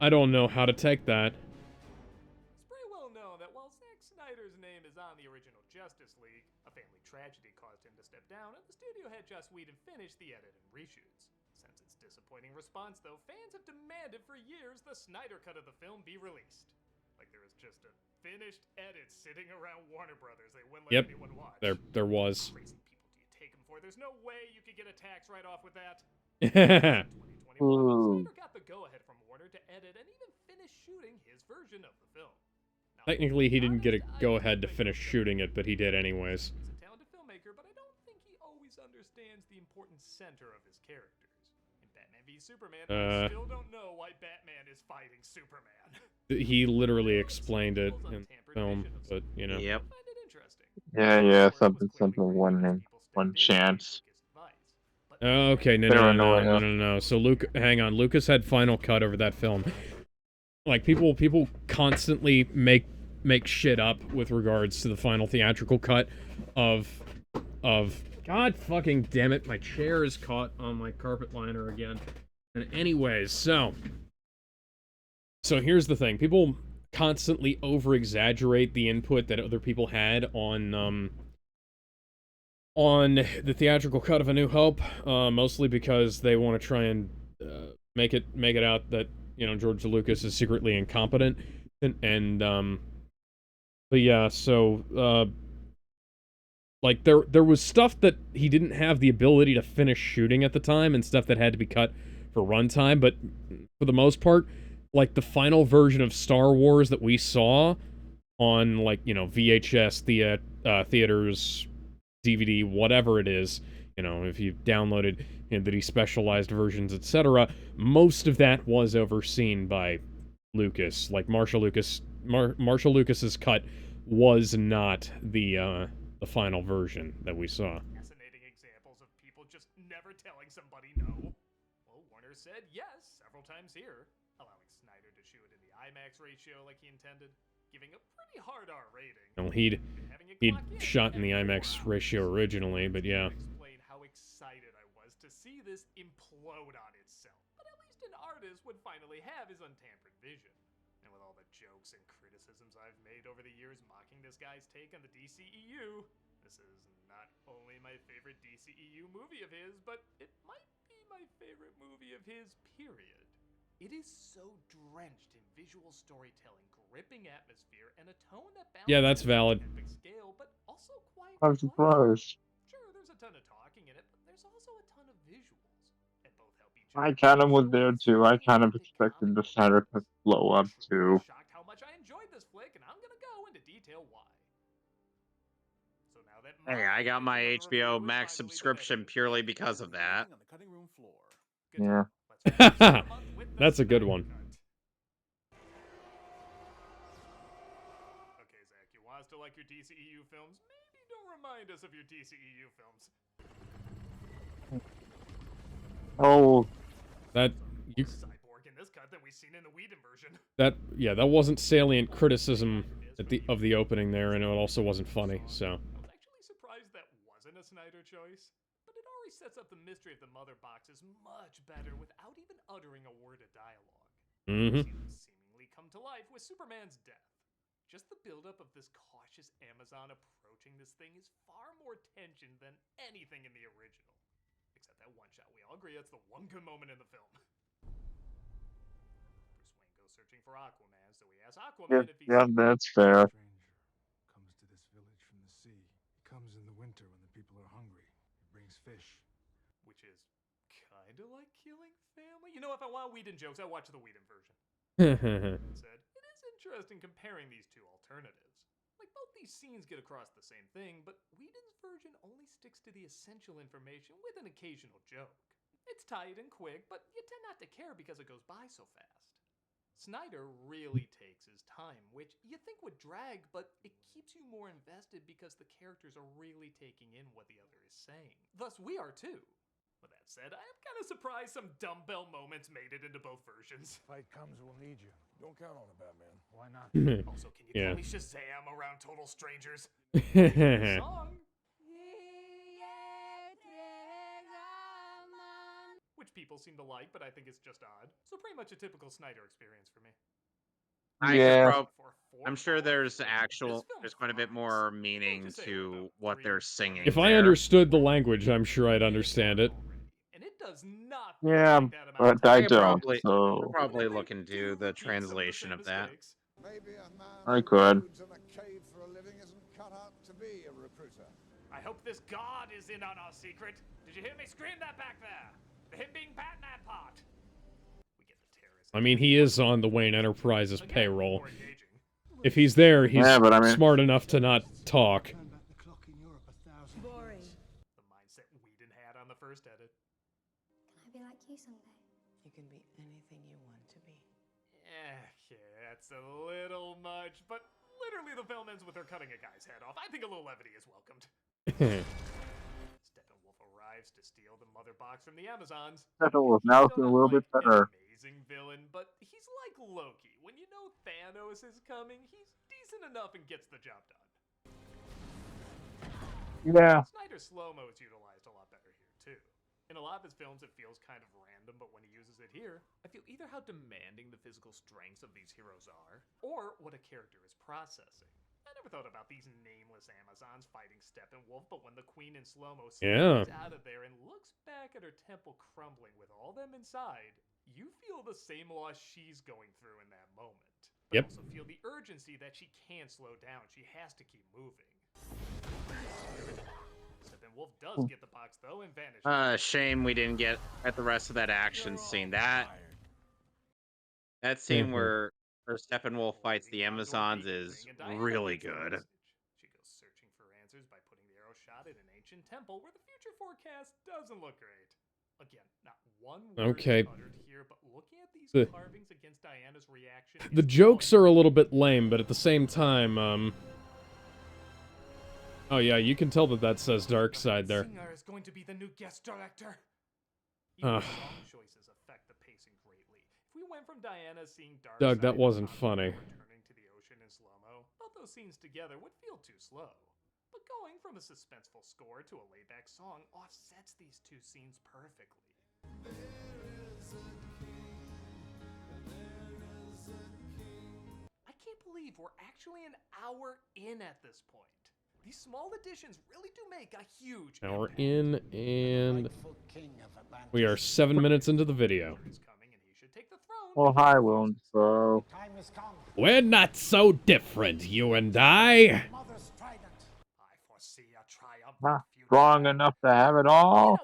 how to take that. It's pretty well known that while Zack Snyder's name is on the original Justice League, a family tragedy caused him to step down, and the studio had Joss Whedon finish the edit and reshoots. Since its disappointing response, though, fans have demanded for years the Snyder Cut of the film be released. Like there was just a finished edit sitting around Warner Brothers they wouldn't let anyone watch. There was. Crazy people do you take them for? There's no way you could get a tax write-off with that. Ooh. Snyder got the go-ahead from Warner to edit and even finish shooting his version of the film. Technically, he didn't get a go-ahead to finish shooting it, but he did anyways. He's a talented filmmaker, but I don't think he always understands the important center of his characters. In Batman v Superman, I still don't know why Batman is fighting Superman. He literally explained it in the film, but you know. Yep. Yeah, something, one chance. Okay, no. So hang on. Lucas had final cut over that film. Like people constantly make shit up with regards to the final theatrical cut of God fucking damn it, my chair is caught on my carpet liner again. And anyways, so here's the thing. People constantly over-exaggerate the input that other people had on the theatrical cut of A New Hope, mostly because they want to try and make it out that, you know, George Lucas is secretly incompetent, but yeah, so like there was stuff that he didn't have the ability to finish shooting at the time, and stuff that had to be cut for runtime, but for the most part, like the final version of Star Wars that we saw on, like, you know, VHS, theaters, DVD, whatever it is, you know, if you downloaded, you know, the despecialized versions, etc., most of that was overseen by Lucas. Like Marshall Lucas's cut was not the final version that we saw. Fascinating examples of people just never telling somebody no. Well, Warner said yes several times here, allowing Snyder to shoot in the IMAX ratio like he intended, giving a pretty hard R rating. Well, he'd shot in the IMAX ratio originally, but yeah. Explain how excited I was to see this implode on itself. But at least an artist would finally have his untampered vision. And with all the jokes and criticisms I've made over the years mocking this guy's take on the DCEU, this is not only my favorite DCEU movie of his, but it might be my favorite movie of his, period. It is so drenched in visual storytelling, gripping atmosphere, and a tone that balances Yeah, that's valid. epic scale, but also quite I'm surprised. Sure, there's a ton of talking in it, but there's also a ton of visuals. And both help each I kind of was there too. I kind of expected the Snyder Cut to blow up too. shocked how much I enjoyed this flick, and I'm gonna go into detail why. So now that Hey, I got my HBO Max subscription purely because of that. Yeah. That's a good one. Okay, Zack, you want us to like your DCEU films? Maybe don't remind us of your DCEU films. Oh, That you Cyborg in this cut than we've seen in the Whedon version. that wasn't salient criticism of the opening there, and it also wasn't funny. So I was actually surprised that wasn't a Snyder choice, but it already sets up the mystery of the mother boxes much better without even uttering a word of dialogue. Mhm. See them seemingly come to life with Superman's death. Just the buildup of this cautious Amazon approaching this thing is far more tension than anything in the original. Except that one shot, we all agree that's the one good moment in the film. Bruce Wayne goes searching for Aquaman, so he asks Aquaman if he's... yeah, that's fair. Comes to this village from the sea. He comes in the winter when the people are hungry. He brings fish. Which is kind of like killing family. You know, if I want Whedon jokes, I watch the Whedon version. Said, it is interesting comparing these two alternatives. Like, both these scenes get across the same thing, but Whedon's version only sticks to the essential information with an occasional joke. It's tight and quick, but you tend not to care because it goes by so fast. Snyder really takes his time, which you think would drag, but it keeps you more invested because the characters are really taking in what the other is saying. Thus, we are too. With that said, I am kind of surprised some dumbbell moments made it into both versions. Fight comes, we'll need you. Don't count on it, Batman. Why not? Also, can you Yeah. call me Shazam around total strangers? Yeah. Song. Which people seem to like, but I think it's just odd. So pretty much a typical Snyder experience for me. I'm sure there's quite a bit more meaning to what they're singing. If I understood the language, I'm sure I'd understand it. And it does not Yeah, but I don't. So probably look into the translation of that. Maybe a man I could. who broods in a cave for a living isn't cut out to be a recruiter. I hope this god is in on our secret. Did you hear me scream that back there? The him being Batman part. We get the terrorist. I mean, he is on the Wayne Enterprises payroll. If he's there, he's Yeah, but I mean- smart enough to not talk. Boring. The mindset Whedon had on the first edit. Can I be like you someday? You can be anything you want to be. Okay, that's a little much, but literally the film ends with her cutting a guy's head off. I think a little levity is welcomed. Steppenwolf arrives to steal the mother box from the Amazons. Steppenwolf now looking a little bit better. Amazing villain, but he's like Loki. When you know Thanos is coming, he's decent enough and gets the job done. Yeah. Snyder's slow-mo is utilized a lot better here, too. In a lot of his films, it feels kind of random, but when he uses it here, I feel either how demanding the physical strengths of these heroes are, or what a character is processing. I never thought about these nameless Amazons fighting Steppenwolf, but when the Queen in slow-mo slides out of there and looks back at her temple crumbling with all them inside, you feel the same loss she's going through in that moment. But also feel the urgency that she can't slow down. She has to keep moving. Steppenwolf does get the box, though, and vanishes. Shame we didn't get at the rest of that action scene. That scene where Steppenwolf fights the Amazons is really good. She goes searching for answers by putting the arrow shot at an ancient temple where the future forecast doesn't look great. Again, not one word is uttered here, but looking at these carvings against Diana's reaction... The jokes are a little bit lame, but at the same time, oh yeah, you can tell that says Darkseid there. Singer is going to be the new guest director. Even song choices affect the pacing greatly. If we went from Diana seeing Darkseid... Doug, that wasn't funny. ...returning to the ocean in slow-mo, both those scenes together would feel too slow. But going from a suspenseful score to a laid-back song offsets these two scenes perfectly. I can't believe we're actually an hour in at this point. These small additions really do make a huge Now we're in, and we are 7 minutes into the video. Well, hi, Wound. So We're not so different, you and I. not strong enough to have it all.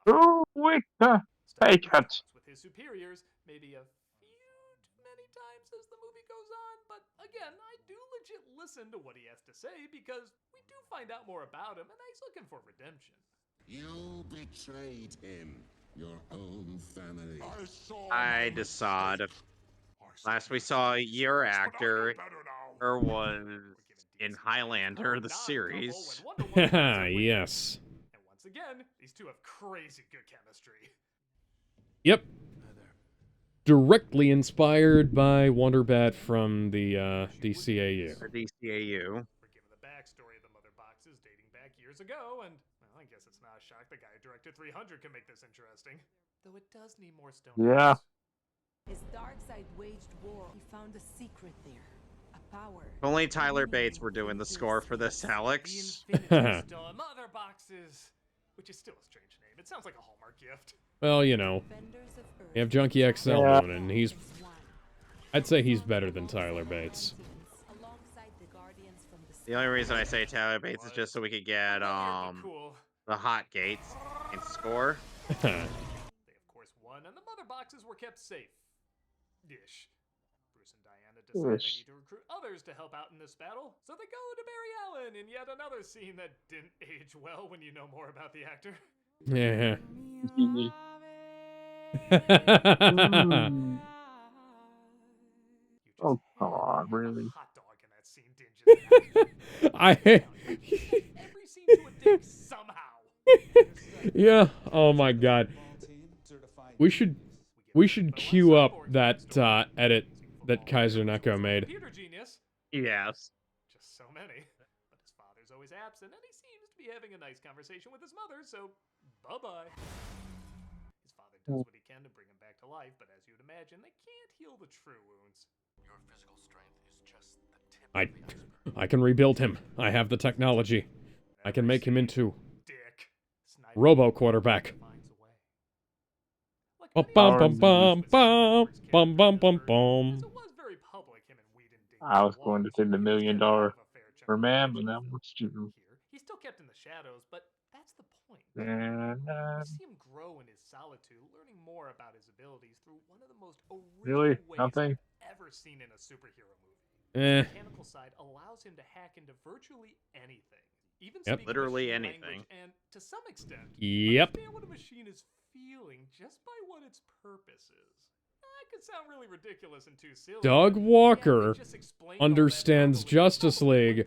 Too weak to take it. With his superiors, maybe a few too many times as the movie goes on, but again, I do legit listen to what he has to say because we do find out more about him and he's looking for redemption. You betrayed him. Your own family. I decide. Last we saw your actor, was in Highlander, the series. Yes. And once again, these two have crazy good chemistry. Yep. Directly inspired by Wonderbat from the DCAU. The DCAU. We're given the backstory of the mother boxes dating back years ago, and well, I guess it's not a shock the guy who directed 300 can make this interesting. Though it does need more stone. Yeah. As Darkseid waged war, he found a secret there. A power. If only Tyler Bates were doing the score for this, Alex. Mother boxes, which is still a strange name. It sounds like a Hallmark gift. Well, you know, you have Junkie XL doing it, and he's... I'd say he's better than Tyler Bates. The only reason I say Tyler Bates is just so we could get the hot gates and score. They of course won, and the mother boxes were kept safe. Ish. Bruce and Diana decide they need to recruit others to help out in this battle, so they go to Barry Allen in yet another scene that didn't age well when you know more about the actor. Yeah. Oh, come on, really? Hot dog in that scene, didn't you? Every scene to a dig somehow. Yeah. Oh my God. We should queue up that edit that Kaiser Neko made. Computer genius. Yes. Just so many. But his father's always absent, and he seems to be having a nice conversation with his mother, so bye-bye. His father does what he can to bring him back to life, but as you'd imagine, they can't heal the true wounds. Your physical strength is just the tip of the iceberg. I can rebuild him. I have the technology. I can make him into Robo quarterback. Bum bum bum bum bum bum bum bum. I was going to say the $1 million for man, but that was true. He's still kept in the shadows, but that's the point. And, We see him grow in his solitude, learning more about his abilities through one of the most original really? ways Nothing? I've ever seen in a superhero movie. Eh. The mechanical side allows him to hack into virtually anything, even Yep. speak Literally machine anything. language, and to some extent, Yep. understand what a machine is feeling just by what its purpose is. That could sound really ridiculous and too silly. Doug but Walker yeah, they just explained all that understands verbally. Justice League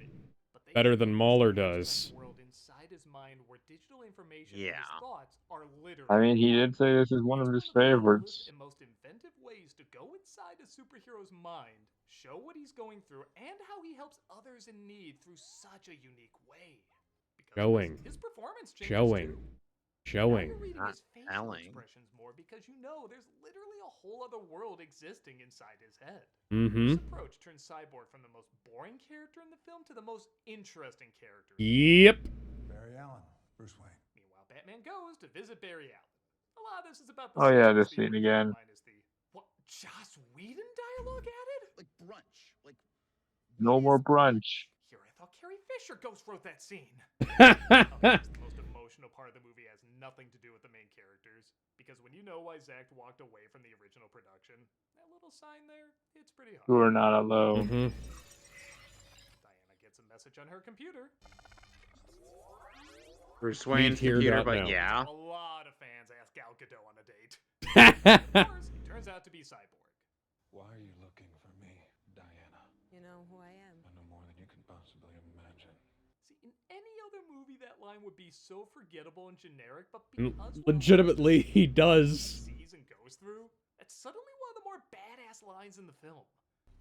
But they better create than this Mauler abstract does. world inside his mind where digital information Yeah. and his thoughts are literally I mean, he did say this is one of his favorites. and most inventive ways to go inside a superhero's mind, show what he's going through, and how he helps others in need through such a unique way. Because Showing. his performance changes Showing. too. Showing. Now you're reading Not his facial telling. expressions more because you know there's literally a whole other world existing inside his head. Mm-hmm. This approach turns Cyborg from the most boring character in the film to the most interesting character. Yep. Barry Allen, Bruce Wayne. Meanwhile, Batman goes to visit Barry Allen. A lot of this is about the Oh yeah, same as this the scene original again. minus the what Joss Whedon dialogue added? Like brunch. Like No more brunch. Here, I thought Carrie Fisher ghost wrote that scene. The most emotional part of the movie has nothing to do with the main characters, because when you know why Zack walked away from the original production, that little sign there, it's pretty hard. You are not alone. Mm-hmm. Diana gets a message on her computer. Bruce Wayne's computer, but yeah. A lot of fans ask Gal Gadot on a date. Of course, he turns out to be Cyborg. Why are you looking for me, Diana? You know who I am. I know more than you can possibly imagine. See, in any other movie, that line would be so forgettable and generic, but Mm, because legitimately, he does. sees and goes through, it's suddenly one of the more badass lines in the film.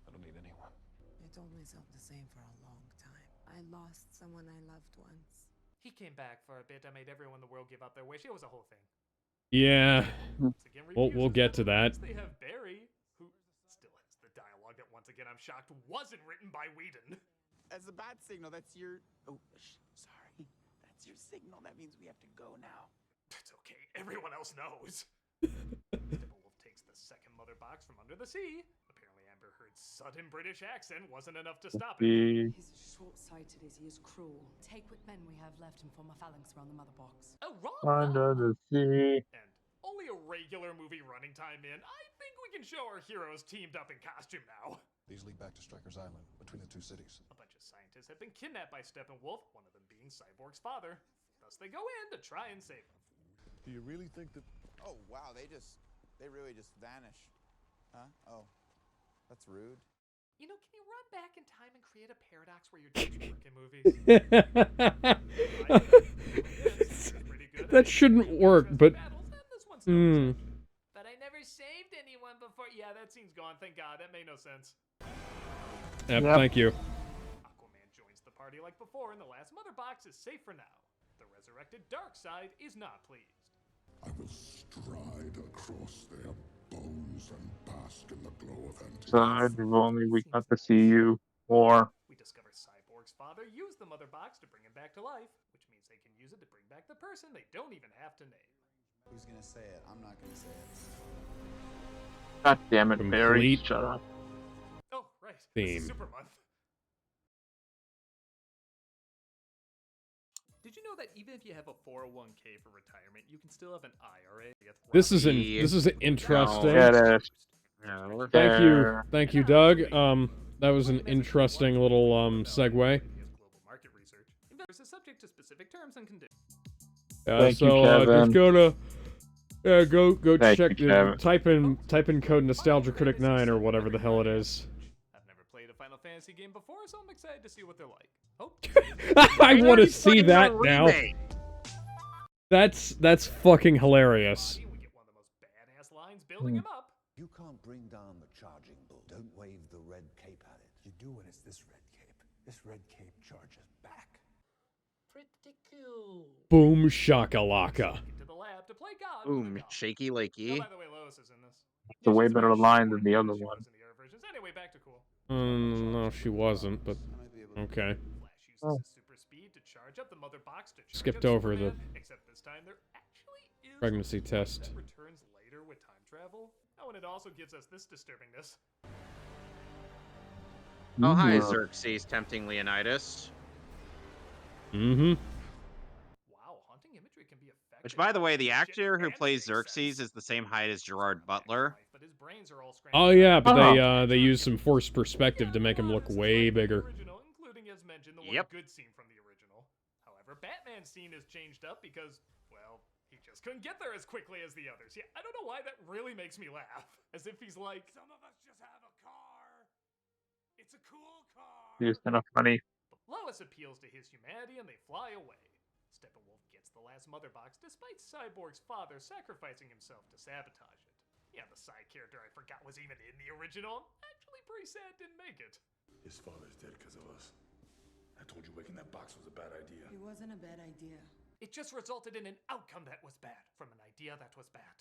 I don't need anyone. I told myself the same for a long time. I lost someone I loved once. He came back for a bit. I made everyone in the world give up their wish. It was a whole thing. Yeah. Once again, We'll refuses get to them. that. Next, they have Barry, who still has the dialogue that, once again, I'm shocked wasn't written by Whedon. As a bat signal, that's your... Oh, sorry. That's your signal. That means we have to go now. It's okay. Everyone else knows. Steppenwolf takes the second mother box from under the sea. Apparently, Amber Heard's sudden British accent wasn't enough to stop him. He's as short-sighted as he is cruel. Take what men we have left and form a phalanx around the mother box. Oh, wrong. Under the sea. And only a regular movie running time in, I think we can show our heroes teamed up in costume now. These lead back to Stryker's Island, between the two cities. A bunch of scientists have been kidnapped by Steppenwolf, one of them being Cyborg's father. Thus, they go in to try and save him. Do you really think that Oh, wow, they really just vanish. Huh? Oh, that's rude. You know, can you run back in time and create a paradox where your jokes work in movies? That shouldn't work, but... But I never saved anyone before. Yeah, that scene's gone. Thank God. That made no sense. Yep, thank you. Aquaman joins the party like before, and the last mother box is safe for now. The resurrected Darkseid is not pleased. I will stride across their bones and bask in the glow of Side, if only we got to see you more. We discover Cyborg's father used the mother box to bring him back to life, which means they can use it to bring back the person they don't even have to name. Who's gonna say it? I'm not gonna say it. God damn it, Barry. Complete Shut up. Oh, right. Theme. This is Super Month. Did you know that even if you have a 401k for retirement, you can still have an IRA? This is interesting. No, Thank you, Doug. That was an interesting little segue. Investors are subject to specific terms and conditions. Thank you, So Kevin. just go to go Thank check you, Kevin. type in code Nostalgia Critic 9 or whatever the hell it is. I've never played a Final Fantasy game before, so I'm excited to see what they're like. Hope. I want to see that now. That's fucking hilarious. Building him up. You can't bring down the charging bull. Don't wave the red cape at it. You do when it's this red cape. This red cape charges back. Pretty cool. Boom shakalaka. To the lab to play God. Boom, shaky lakey. Oh, by the way, Lois is in this. It's a way better line than the other one. Anyway, back to cool. No, she wasn't, but okay. Flash uses his super speed to charge up the mother box to charge Skipped up over the Superman, except this time there actually is pregnancy test. that returns later with time travel. Oh, and it also gives us this disturbingness. Oh, hi, Xerxes, tempting Leonidas. Mm-hmm. Wow, haunting imagery can be effective. Which, by the way, the actor who plays Xerxes is the same height as Gerard Butler. But his brains are all Oh yeah, but they use some forced perspective to make him look way bigger. Including, as mentioned, the Yep. one good scene from the original. However, Batman's scene is changed up because, well, he just couldn't get there as quickly as the others. Yeah, I don't know why that really makes me laugh. As if he's like, some of us just have a car. It's a cool car. It's kind of funny. But Lois appeals to his humanity and they fly away. Steppenwolf gets the last mother box despite Cyborg's father sacrificing himself to sabotage it. Yeah, the side character I forgot was even in the original. Actually pretty sad didn't make it. His father's dead because of us. I told you waking that box was a bad idea. It wasn't a bad idea. It just resulted in an outcome that was bad from an idea that was bad.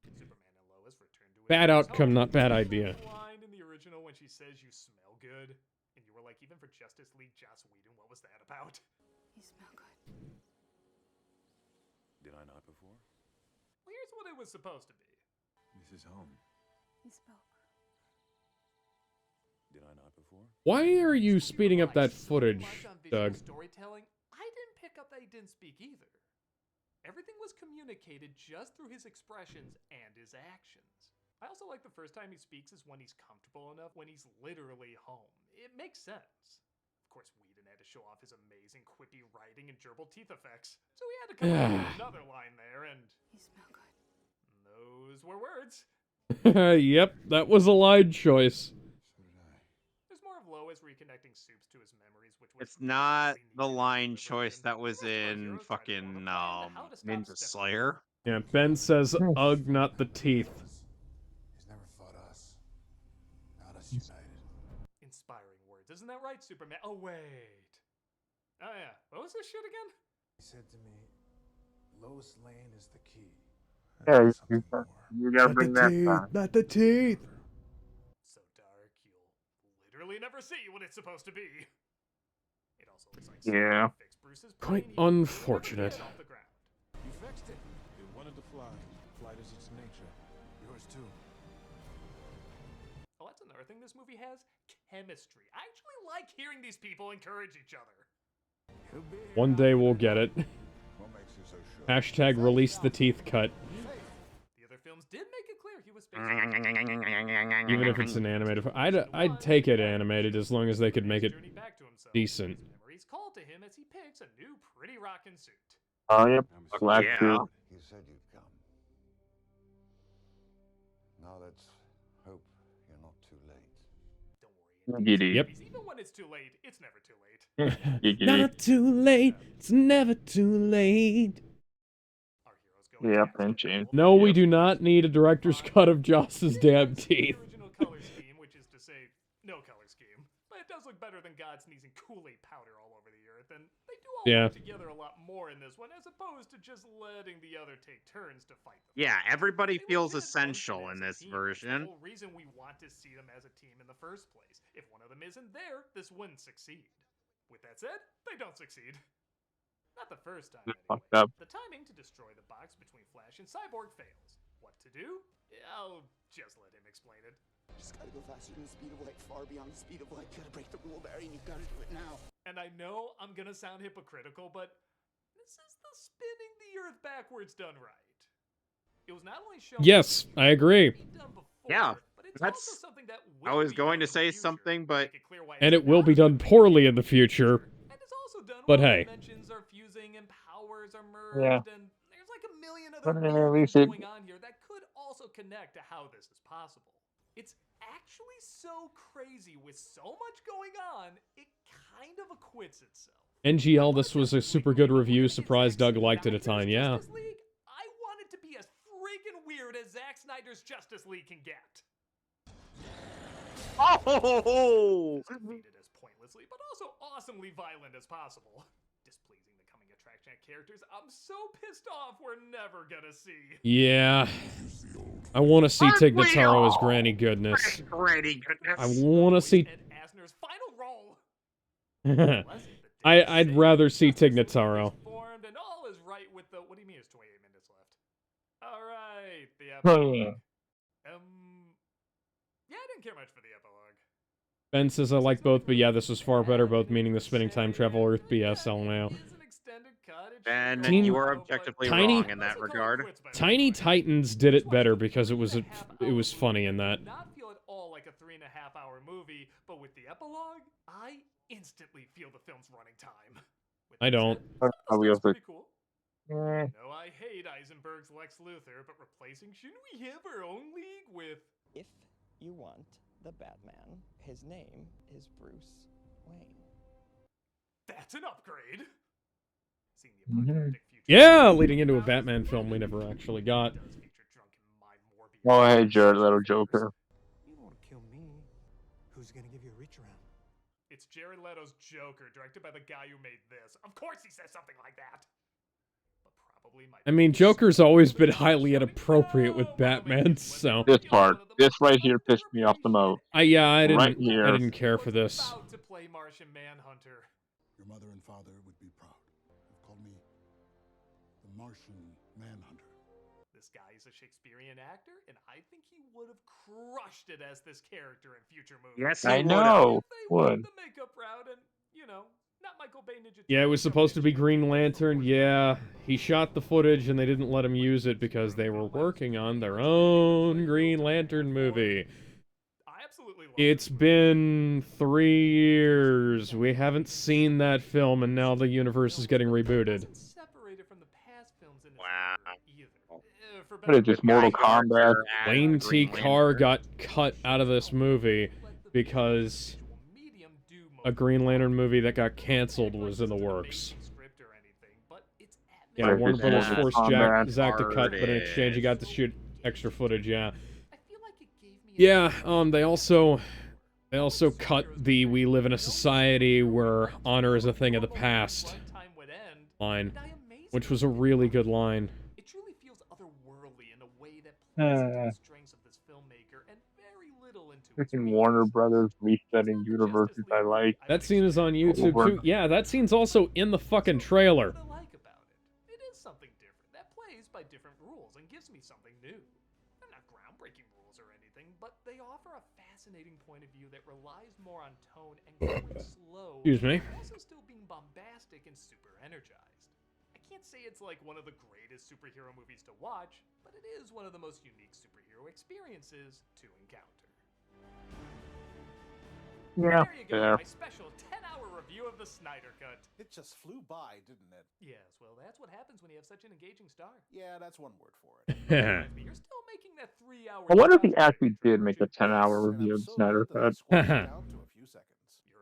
Superman and Lois return to Bad his outcome, home. not bad idea. Line in the original when she says you smell good, and you were like, even for Justice League Joss Whedon, what was that about? You smell good. Did I not before? Well, here's what it was supposed to be. This is home. He spoke. Did I not before? Why are you speeding up that footage, Doug? Storytelling, I didn't pick up that he didn't speak either. Everything was communicated just through his expressions and his actions. I also like the first time he speaks is when he's comfortable enough, when he's literally home. It makes sense. Of course, Whedon had to show off his amazing quippy writing and gerbil teeth effects, so he had to come up with another line there, and You smell good. those were words. Yep, that was a line choice. There's more of Lois reconnecting Soups to his memories, which was It's not the line choice that was in fucking Ninja Slayer. Yeah, Ben says, ugh, not the teeth. He's never fought us. Not us united. inspiring words. Isn't that right, Superman? Oh, wait. Oh, yeah. What was this shit again? He said to me, Lois Lane is the key. Yeah, you gotta bring that back. Not the teeth. So dark, you'll literally never see what it's supposed to be. It also looks like Yeah. fixed Bruce's Quite brain. He will never unfortunate. get off the ground. You fixed it. It wanted to fly. Flight is its nature. Yours too. Oh, that's another thing this movie has. Chemistry. I actually like hearing these people encourage each other. One day we'll get it. What makes you so sure? Hashtag release the teeth cut. The other films did make it clear he was Even if it's an animated. I'd take it animated as long as they could make it decent. Memories call to him as he picks a new pretty rockin' suit. Oh, yep. Black Yeah. suit. You said you'd come. Now let's hope you're not too late. Giggity. Yep. Even when it's too late, it's never too late. Giggity. Not too late. It's never too late. Yeah, pinching. No, we do not need a director's cut of Joss's damn teeth. Original color scheme, which is to say, no color scheme. But it does look better than God sneezing Kool-Aid powder all over the earth, and they do all Yeah. work together a lot more in this one, as opposed to just letting the other take turns to fight them. Yeah, everybody feels essential in this That's the version. whole reason we want to see them as a team in the first place. If one of them isn't there, this wouldn't succeed. With that said, they don't succeed. Not the first time, Just anyway. fucked up. The timing to destroy the box between Flash and Cyborg fails. What to do? I'll just let him explain it. Just gotta go faster than the speed of light, far beyond the speed of light. Gotta break the rule, Barry, and you gotta do it now. And I know I'm gonna sound hypocritical, but this is the spinning the Earth backwards done right. It was not only shown Yes, I agree. Yeah, that's. I was going to say something, but And it will be done poorly in the future. But hey. dimensions are fusing and powers are Yeah. merged, and there's like a million other But weird at least things it- going on here that could also connect to how this is possible. It's actually so crazy with so much going on, it kind of acquits itself. NGL, this was a super good review. Surprised Doug liked it a ton, yeah. I want it to be as freaking weird as Zack Snyder's Justice League can get. Oh! Defeated as pointlessly, but also awesomely violent as possible. Displeasing the coming attraction of characters I'm so pissed off we're never gonna see. Yeah. I want to see Tig Notaro as Granny Goodness. Granny Goodness. I want to see... Asner's final role. I'd rather see Tig Notaro. Formed and all is right with the. What do you mean? It's 28 minutes left. All right, the Oh, epilogue. yeah. Yeah, I didn't care much for the epilogue. Ben says I like both, but yeah, this was far better, both meaning the spinning time travel Earth BSL now. Ben, Teen- you were objectively Tiny- wrong in that regard. Tiny Titans did it better because it was funny in that. Not feel at all like a 3.5-hour movie, but with the epilogue, I instantly feel the film's running time. I don't. That's pretty cool. I know I hate Eisenberg's Lex Luthor, but replacing, shouldn't we have our own league with? If you want the Batman, his name is Bruce Wayne. That's an upgrade. Yeah, leading into a Batman film we never actually got. Oh, hey, Jared Leto Joker. You don't want to kill me. Who's gonna give you a reach around? It's Jared Leto's Joker, directed by the guy who made this. Of course he says something like that. But probably my I mean, Joker's always been highly inappropriate with Batman, so... This right here pissed me off the most. I didn't care for this. about to play Martian Manhunter. Your mother and father would be proud. They've called me the Martian Manhunter. This guy is a Shakespearean actor, and I think he would have crushed it as this character in future movies. Yes, I know. Would. The makeup route, and not Michael Bay Ninja. Yeah, it was supposed to be Green Lantern. Yeah, he shot the footage and they didn't let him use it because they were working on their own Green Lantern movie. It's been 3 years. We haven't seen that film, and now the universe is getting rebooted. Wow. What is this, Mortal Kombat? Wayne T. Carr got cut out of this movie because a Green Lantern movie that got canceled was in the works. Yeah, Warner Brothers forced Zack to cut, but in exchange he got to shoot extra footage, yeah. Yeah, they also cut the "We live in a society where honor is a thing of the past" line, which was a really good line. It truly feels otherworldly in a way that plays into the strengths of this filmmaker and very little into Freaking Warner Brothers resetting universes I like. That scene is on YouTube too. Yeah, that scene's also in the fucking trailer. It is something different that plays by different rules and gives me something new. They're not groundbreaking rules or anything, but they offer a fascinating point of view that relies more on tone and going slow. Excuse me. While also still being bombastic and super energized. I can't say it's like one of the greatest superhero movies to watch, but it is one of the most unique superhero experiences to encounter. Yeah, There you go, fair. my special 10-hour review of the Snyder cut. It just flew by, didn't it? Yes, well, that's what happens when you have such an engaging star. Yeah, that's one word for it. You're still making that 3-hour. I wonder if he actually did make a 10-hour review of the Snyder Cut. You're a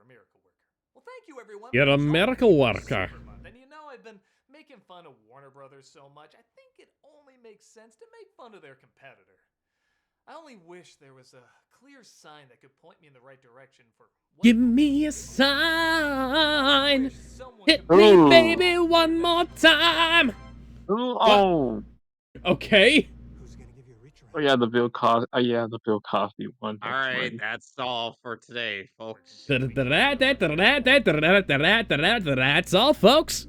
miracle worker. Well, thank you, everyone. You're a miracle worker. And you know, I've been making fun of Warner Brothers so much, I think it only makes sense to make fun of their competitor. I only wish there was a clear sign that could point me in the right direction for. Give me a sign. Hit me, baby, one more time. Oh. Okay. Oh yeah, the Bill Cosby. Yeah, the Bill Cosby one. All right, that's all for today, folks. That's all, folks.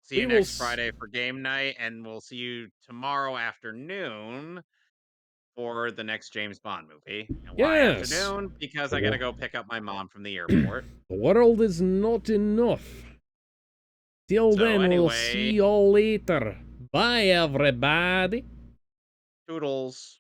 See you next Friday for game night, and we'll see you tomorrow afternoon for the next James Bond movie. And why Yes. afternoon? Because I gotta go pick up my mom from the airport. The world is not enough. Till then, we'll see y'all later. Bye, everybody. Toodles.